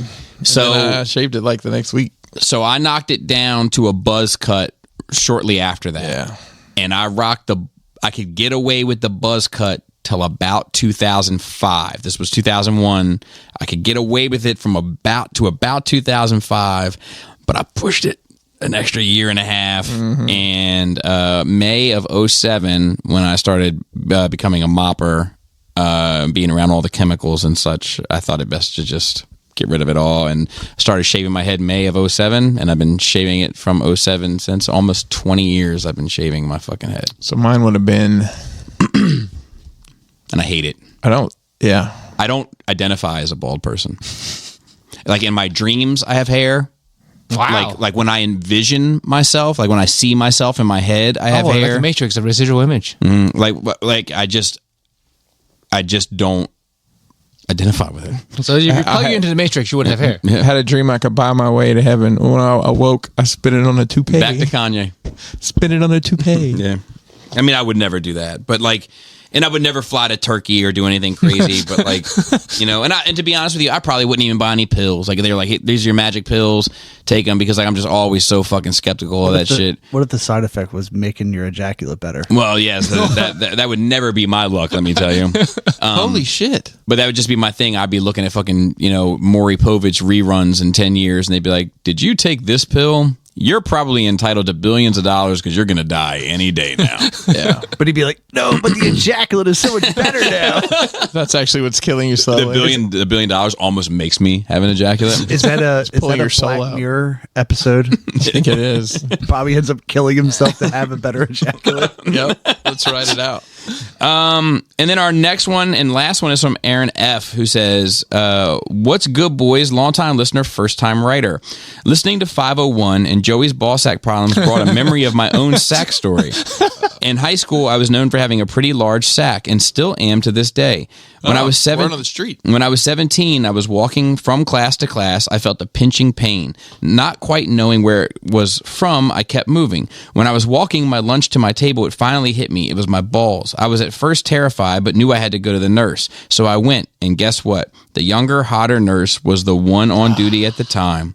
A: So
D: And I shaved it like the next week.
A: So I knocked it down to a buzz cut shortly after that.
D: Yeah.
A: And I could get away with the buzz cut till about 2005. This was 2001. I could get away with it from about 2005, but I pushed it an extra year and a half. And May of 07, when I started becoming a mopper, being around all the chemicals and such, I thought it best to just get rid of it all, and started shaving my head May of 07, and I've been shaving it from 07 since. Almost 20 years I've been shaving my fucking head,
D: So mine would have been,
A: and I hate it.
D: I don't
A: identify as a bald person. Like in my dreams I have hair.
B: Wow.
A: Like when I envision myself, like when I see myself in my head, I have
B: like
A: hair.
B: the Matrix, a residual image.
A: Like I just don't identify with it.
B: So if you plug you into the Matrix, you would have hair.
D: I had a dream I could buy my way to heaven. When I awoke, I spit it on a toupee.
A: Back to Kanye.
D: Spit it on a toupee.
A: Yeah. I mean, I would never do that, but like, and I would never fly to Turkey or do anything crazy, but like, you know, and to be honest with you, I probably wouldn't even buy any pills. Like, they're like, hey, these are your magic pills, take them, because like, I'm just always so fucking skeptical of that shit.
C: What if the side effect was making your ejaculate better?
A: Well, yes, that would never be my luck, let me tell you.
D: Holy shit.
A: But that would just be my thing. I'd be looking at fucking, you know, Maury Povich reruns in 10 years, and they'd be like, did you take this pill? You're probably entitled to billions of dollars because you're going to die any day now.
D: Yeah.
C: But he'd be like, no, but the ejaculate is so much better now.
D: That's actually what's killing you slowly.
A: The $1 billion almost makes me have an ejaculate.
C: Is that a
D: pulling your soul
C: Black
D: out.
C: Mirror episode?
D: I think it is.
C: Bobby ends up killing himself to have a better ejaculate.
D: Yep. Let's write it out.
A: And then our next one and last one is from Aaron F., who says, what's good, boys? Longtime listener, first-time writer. Listening to 501 and Joey's ball sack problems brought a memory of my own sack story. In high school, I was known for having a pretty large sack and still am to this day. When I was
D: word on the street.
A: When I was 17, I was walking from class to class. I felt a pinching pain. Not quite knowing where it was from, I kept moving. When I was walking my lunch to my table, it finally hit me. It was my balls. I was at first terrified, but knew I had to go to the nurse. So I went, and guess what? The younger, hotter nurse was the one on duty at the time.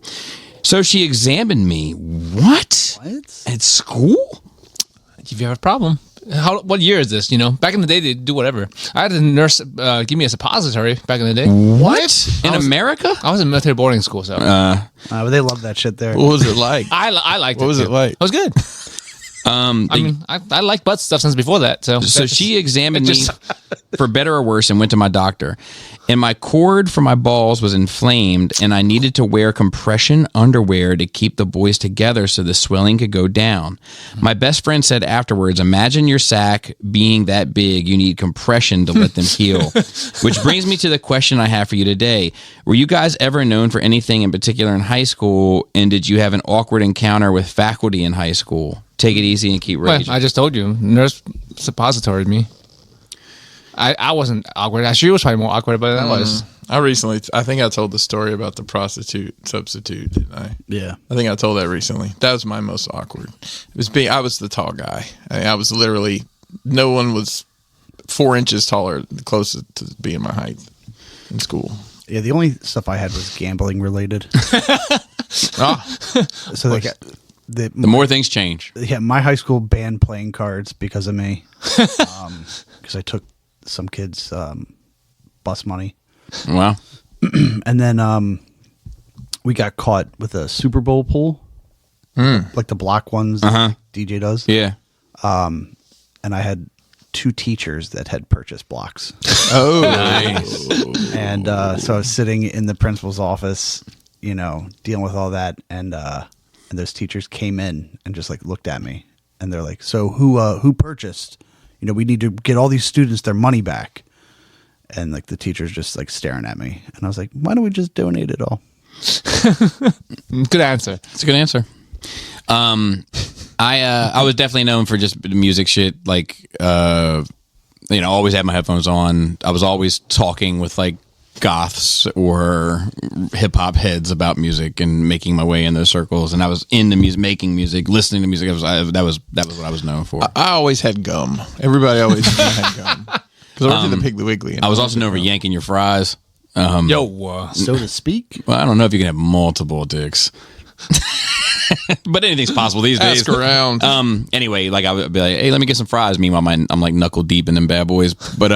A: So she examined me. What? At school?
B: If you have a problem. What year is this? You know, back in the day, they'd do whatever. I had a nurse give me a suppository back in the day.
A: What? In America?
B: I was in military boarding school, so
C: But they love that shit there.
D: What was it like?
B: I liked it.
D: What was it
B: too.
D: like?
B: It was good. I like butt stuff since before that. So
A: She examined me for better or worse and went to my doctor. And my cord for my balls was inflamed, and I needed to wear compression underwear to keep the boys together so the swelling could go down. My best friend said afterwards, imagine your sack being that big, you need compression to let them heal. Which brings me to the question I have for you today. Were you guys ever known for anything in particular in high school, and did you have an awkward encounter with faculty in high school? Take it easy and keep raging.
B: I just told you, nurse suppositoried me. I wasn't awkward. She was probably more awkward, but I was.
D: I think I told the story about the prostitute substitute, didn't I?
C: Yeah.
D: I think I told that recently. That was my most awkward. I was the tall guy. I was literally, no one was 4 inches taller, closest to being my height in school.
C: Yeah, the only stuff I had was gambling related. So like
A: the more things change.
C: Yeah, my high school banned playing cards because of me. Because I took some kids' bus money.
A: Wow.
C: And then we got caught with a Super Bowl pool. Like the block ones that DJ does.
A: Yeah.
C: And I had 2 teachers that had purchased blocks.
D: Oh, nice.
C: And so I was sitting in the principal's office, dealing with all that, and those teachers came in and just like looked at me, and they're like, "So who purchased? We need to get all these students their money back." And like the teachers just like staring at me, and I was like, "Why don't we just donate it all?"
B: Good answer.
A: It's a good answer. I was definitely known for just music shit. Like, always had my headphones on. I was always talking with like goths or hip hop heads about music and making my way in those circles. And I was into music, making music, listening to music. That was what I was known for.
D: I always had gum. Everybody always had gum. Because I worked at the Piggly Wiggly.
A: I was also known for yanking your fries.
C: So to speak.
A: Well, I don't know if you can have multiple dicks. But anything's possible these days.
D: Ask around.
A: Anyway, like I would be like, "Hey, let me get some fries." Meanwhile, I'm like knuckle deep in them bad boys. But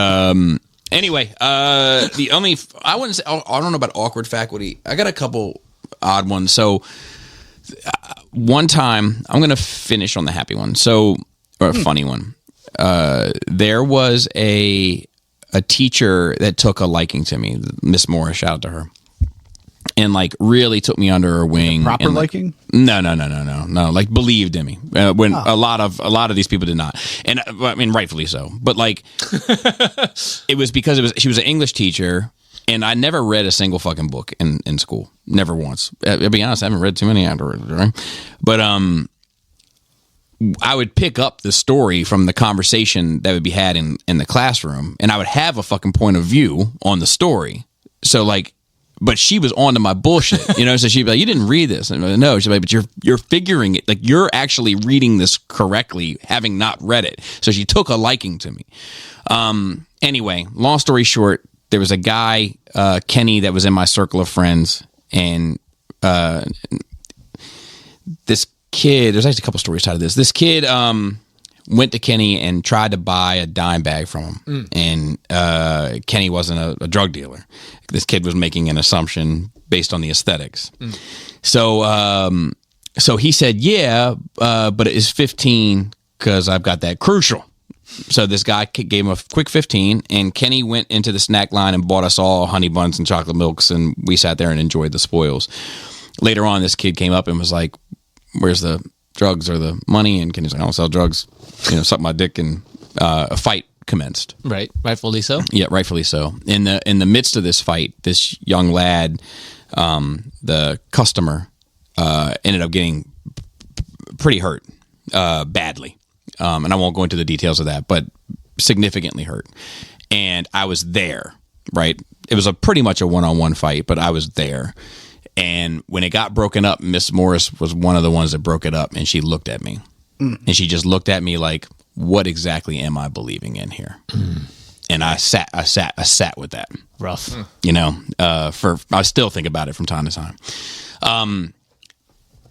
A: anyway, the only I wouldn't say I don't know about awkward faculty. I got a couple odd ones. So one time, I'm gonna finish on the happy one. So or a funny one. There was a teacher that took a liking to me, Miss Morris. Shout out to her. And like really took me under her wing.
C: Proper
A: and, like,
C: liking?
A: No. Like believed in me when a lot of these people did not, and I mean rightfully so. But like, it was because she was an English teacher, and I never read a single fucking book in school, never once. I'll be honest, I haven't read too many afterwards, right? But I would pick up the story from the conversation that would be had in the classroom, and I would have a fucking point of view on the story. So like. But she was on to my bullshit, so she'd be like, "You didn't read this." And I'm like, no, she'd be like, "But you're figuring it. Like you're actually reading this correctly, having not read it." So she took a liking to me. Anyway, long story short, there was a guy, Kenny, that was in my circle of friends, and this kid. There's actually a couple stories tied to this. This kid went to Kenny and tried to buy a dime bag from him, and Kenny wasn't a drug dealer. This kid was making an assumption based on the aesthetics. So he said, "Yeah, but it is 15 because I've got that crucial." So this guy gave him a quick 15, and Kenny went into the snack line and bought us all honey buns and chocolate milks, and we sat there and enjoyed the spoils. Later on, this kid came up and was like, "Where's the drugs or the money?" And Kenny's like, "I don't sell drugs." Suck my dick, and a fight commenced.
B: Right, rightfully so.
A: Yeah, rightfully so. In the midst of this fight, this young lad, the customer, ended up getting pretty hurt, badly. And I won't go into the details of that, but significantly hurt. And I was there, right? It was pretty much a one-on-one fight, but I was there. And when it got broken up, Miss Morris was one of the ones that broke it up, and she looked at me. And she just looked at me like, "What exactly am I believing in here?" And I sat with that.
B: Rough.
A: I still think about it from time to time.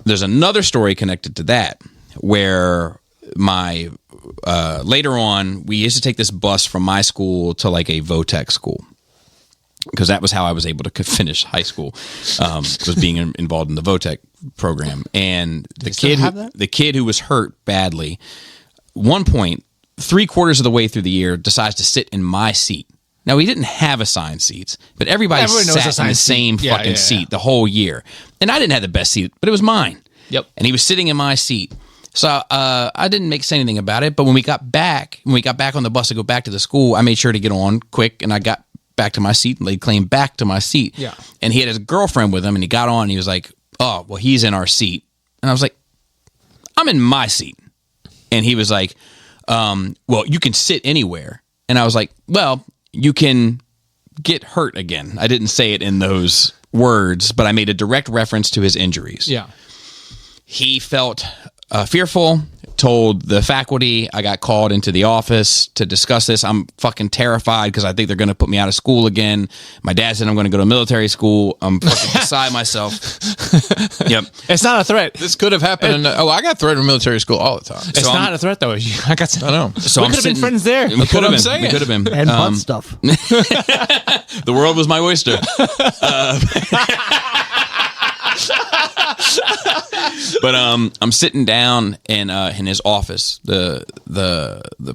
A: There's another story connected to that where later on, we used to take this bus from my school to like a Votech school. because that was how I was able to finish high school, was being involved in the VOTEC program. And the kid who was hurt badly, one point, 3/4 of the way through the year, decides to sit in my seat. Now, we didn't have assigned seats, but everybody sat in the same fucking seat the whole year. And I didn't have the best seat, but it was mine.
B: Yep.
A: And he was sitting in my seat. So I didn't say anything about it. But when we got back on the bus to go back to the school, I made sure to get on quick, and I got back to my seat and laid claim back to my seat.
B: Yeah.
A: And he had his girlfriend with him, and he got on, and he was like, "Oh, well, he's in our seat." And I was like, "I'm in my seat." And he was like, "Well, you can sit anywhere." And I was like, "Well, you can get hurt again." I didn't say it in those words, but I made a direct reference to his injuries.
B: Yeah.
A: He felt fearful, told the faculty. I got called into the office to discuss this. I'm fucking terrified because I think they're going to put me out of school again. My dad said I'm going to go to military school. I'm fucking beside myself. Yep.
B: It's not a threat.
D: This could have happened. I got threatened in military school all the time.
B: It's not a threat, though. I got.
D: I know.
A: So
B: we could have been friends there.
A: We could have been.
D: saying.
A: We could have been.
C: And fun stuff.
A: The world was my oyster. But I'm sitting down in his office, the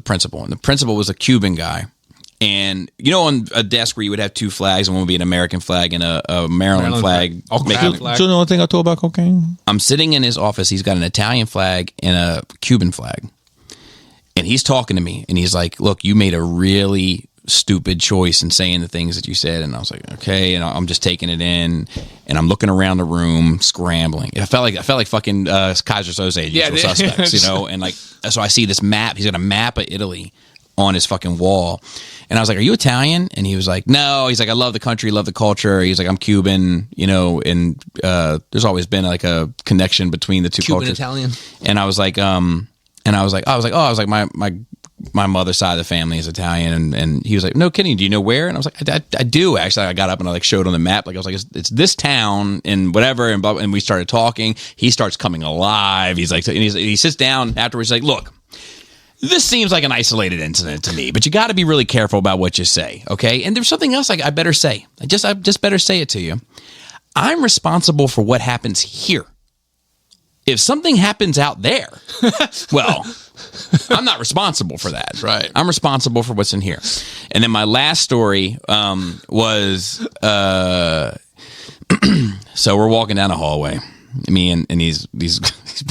A: principal, and the principal was a Cuban guy. And on a desk where you would have two flags, and one would be an American flag and a Maryland flag.
B: flag.
D: So the only thing I told about cocaine?
A: I'm sitting in his office. He's got an Italian flag and a Cuban flag. And he's talking to me, and he's like, "Look, you made a really stupid choice in saying the things that you said." And I was like, "Okay." And I'm just taking it in, and I'm looking around the room, scrambling. I felt like fucking Kaiser Soze, Usual Suspects, And like, so I see this map. He's got a map of Italy on his fucking wall. And I was like, "Are you Italian?" And he was like, "No." He's like, "I love the country, love the culture." He's like, "I'm Cuban, and there's always been like a connection between the two
B: Cuban
A: cultures."
B: Italian.
A: And I was like, my mother's side of the family is Italian, and he was like, "No kidding, do you know where?" And I was like, I do actually. I got up and I like showed on the map, like I was like, it's this town and whatever, and we started talking. He starts coming alive. He's like, and he sits down afterwards. He's like, "Look, this seems like an isolated incident to me, but you got to be really careful about what you say, okay?" And there's something else I better say. I just better say it to you. I'm responsible for what happens here. If something happens out there, well, I'm not responsible for that.
D: Right.
A: I'm responsible for what's in here. And then my last story was, so we're walking down a hallway, me and these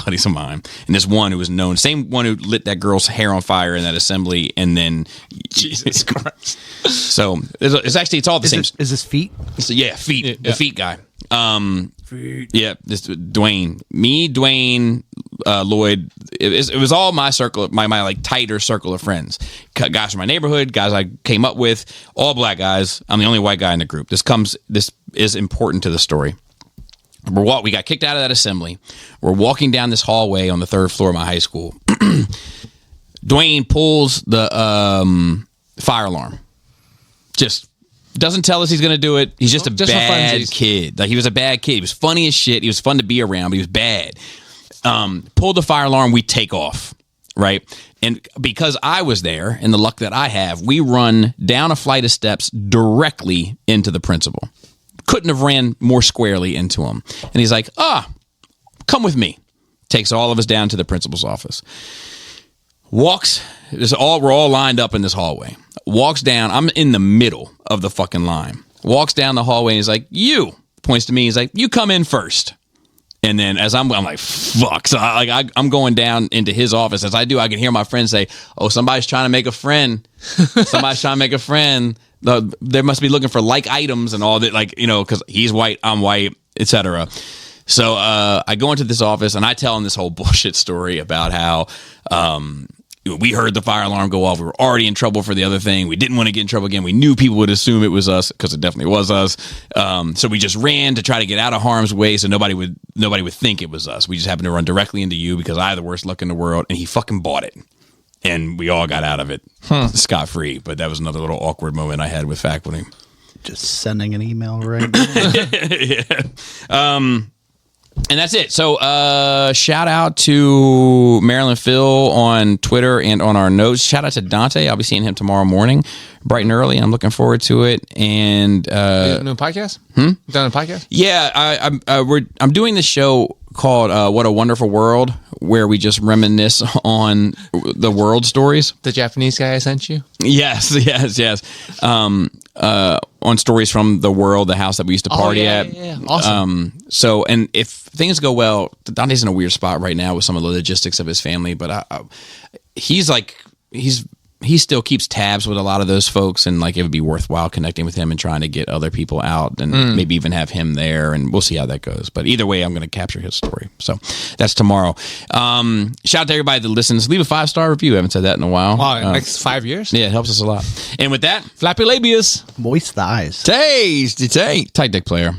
A: buddies of mine, and this one who was known, same one who lit that girl's hair on fire in that assembly, and then
B: Jesus Christ.
A: So it's all the same.
C: Is this feet?
A: So yeah, feet. The feet guy. Yeah, this Dwayne, Lloyd. It was all my circle, my like tighter circle of friends. Guys from my neighborhood, guys I came up with, all black guys. I'm the only white guy in the group. This is important to the story. We got kicked out of that assembly. We're walking down this hallway on the 3rd floor of my high school. Dwayne pulls the fire alarm. Just doesn't tell us he's going to do it. He's just a bad kid. Like, he was a bad kid. He was funny as shit. He was fun to be around, but he was bad. Pull the fire alarm. We take off, right? And because I was there, and the luck that I have, we run down a flight of steps directly into the principal. Couldn't have ran more squarely into him. And he's like, come with me. Takes all of us down to the principal's office. We're all lined up in this hallway. Walks down. I'm in the middle of the fucking line. Walks down the hallway and he's like, "You," points to me. He's like, "You come in first." And then as I'm like, fuck. So I'm going down into his office. As I do, I can hear my friend say, "Oh, somebody's trying to make a friend. Somebody's trying to make a friend. They must be looking for like items and all that, like, because he's white, I'm white, etc." So I go into this office and I tell him this whole bullshit story about how we heard the fire alarm go off. We were already in trouble for the other thing. We didn't want to get in trouble again. We knew people would assume it was us, because it definitely was us. So we just ran to try to get out of harm's way so nobody would think it was us. We just happened to run directly into you because I had the worst luck in the world, and he fucking bought it. And we all got out of it scot-free. But that was another little awkward moment I had with faculty.
C: Just sending an email right now.
A: Yeah. And that's it. So shout out to Maryland Phil on Twitter and on our notes. Shout out to Dante. I'll be seeing him tomorrow morning bright and early. And I'm looking forward to it. And
B: Doing a podcast? Done a podcast?
A: yeah, I'm doing this show called What a Wonderful World, where we just reminisce on the world stories.
B: The Japanese guy I sent you?
A: Yes. On stories from the world, the house that we used to party at.
B: Yeah. Awesome.
A: So, and if things go well, Dante's in a weird spot right now with some of the logistics of his family, but he still keeps tabs with a lot of those folks, and like it would be worthwhile connecting with him and trying to get other people out and maybe even have him there, and we'll see how that goes. But either way, I'm going to capture his story. So that's tomorrow. Shout out to everybody that listens. Leave a 5-star review. I haven't said that in a while.
B: Wow, next 5 years?
A: Yeah, it helps us a lot. And with that,
B: Flappy Labius.
C: Moist thighs.
D: Tasty,
A: tight dick player.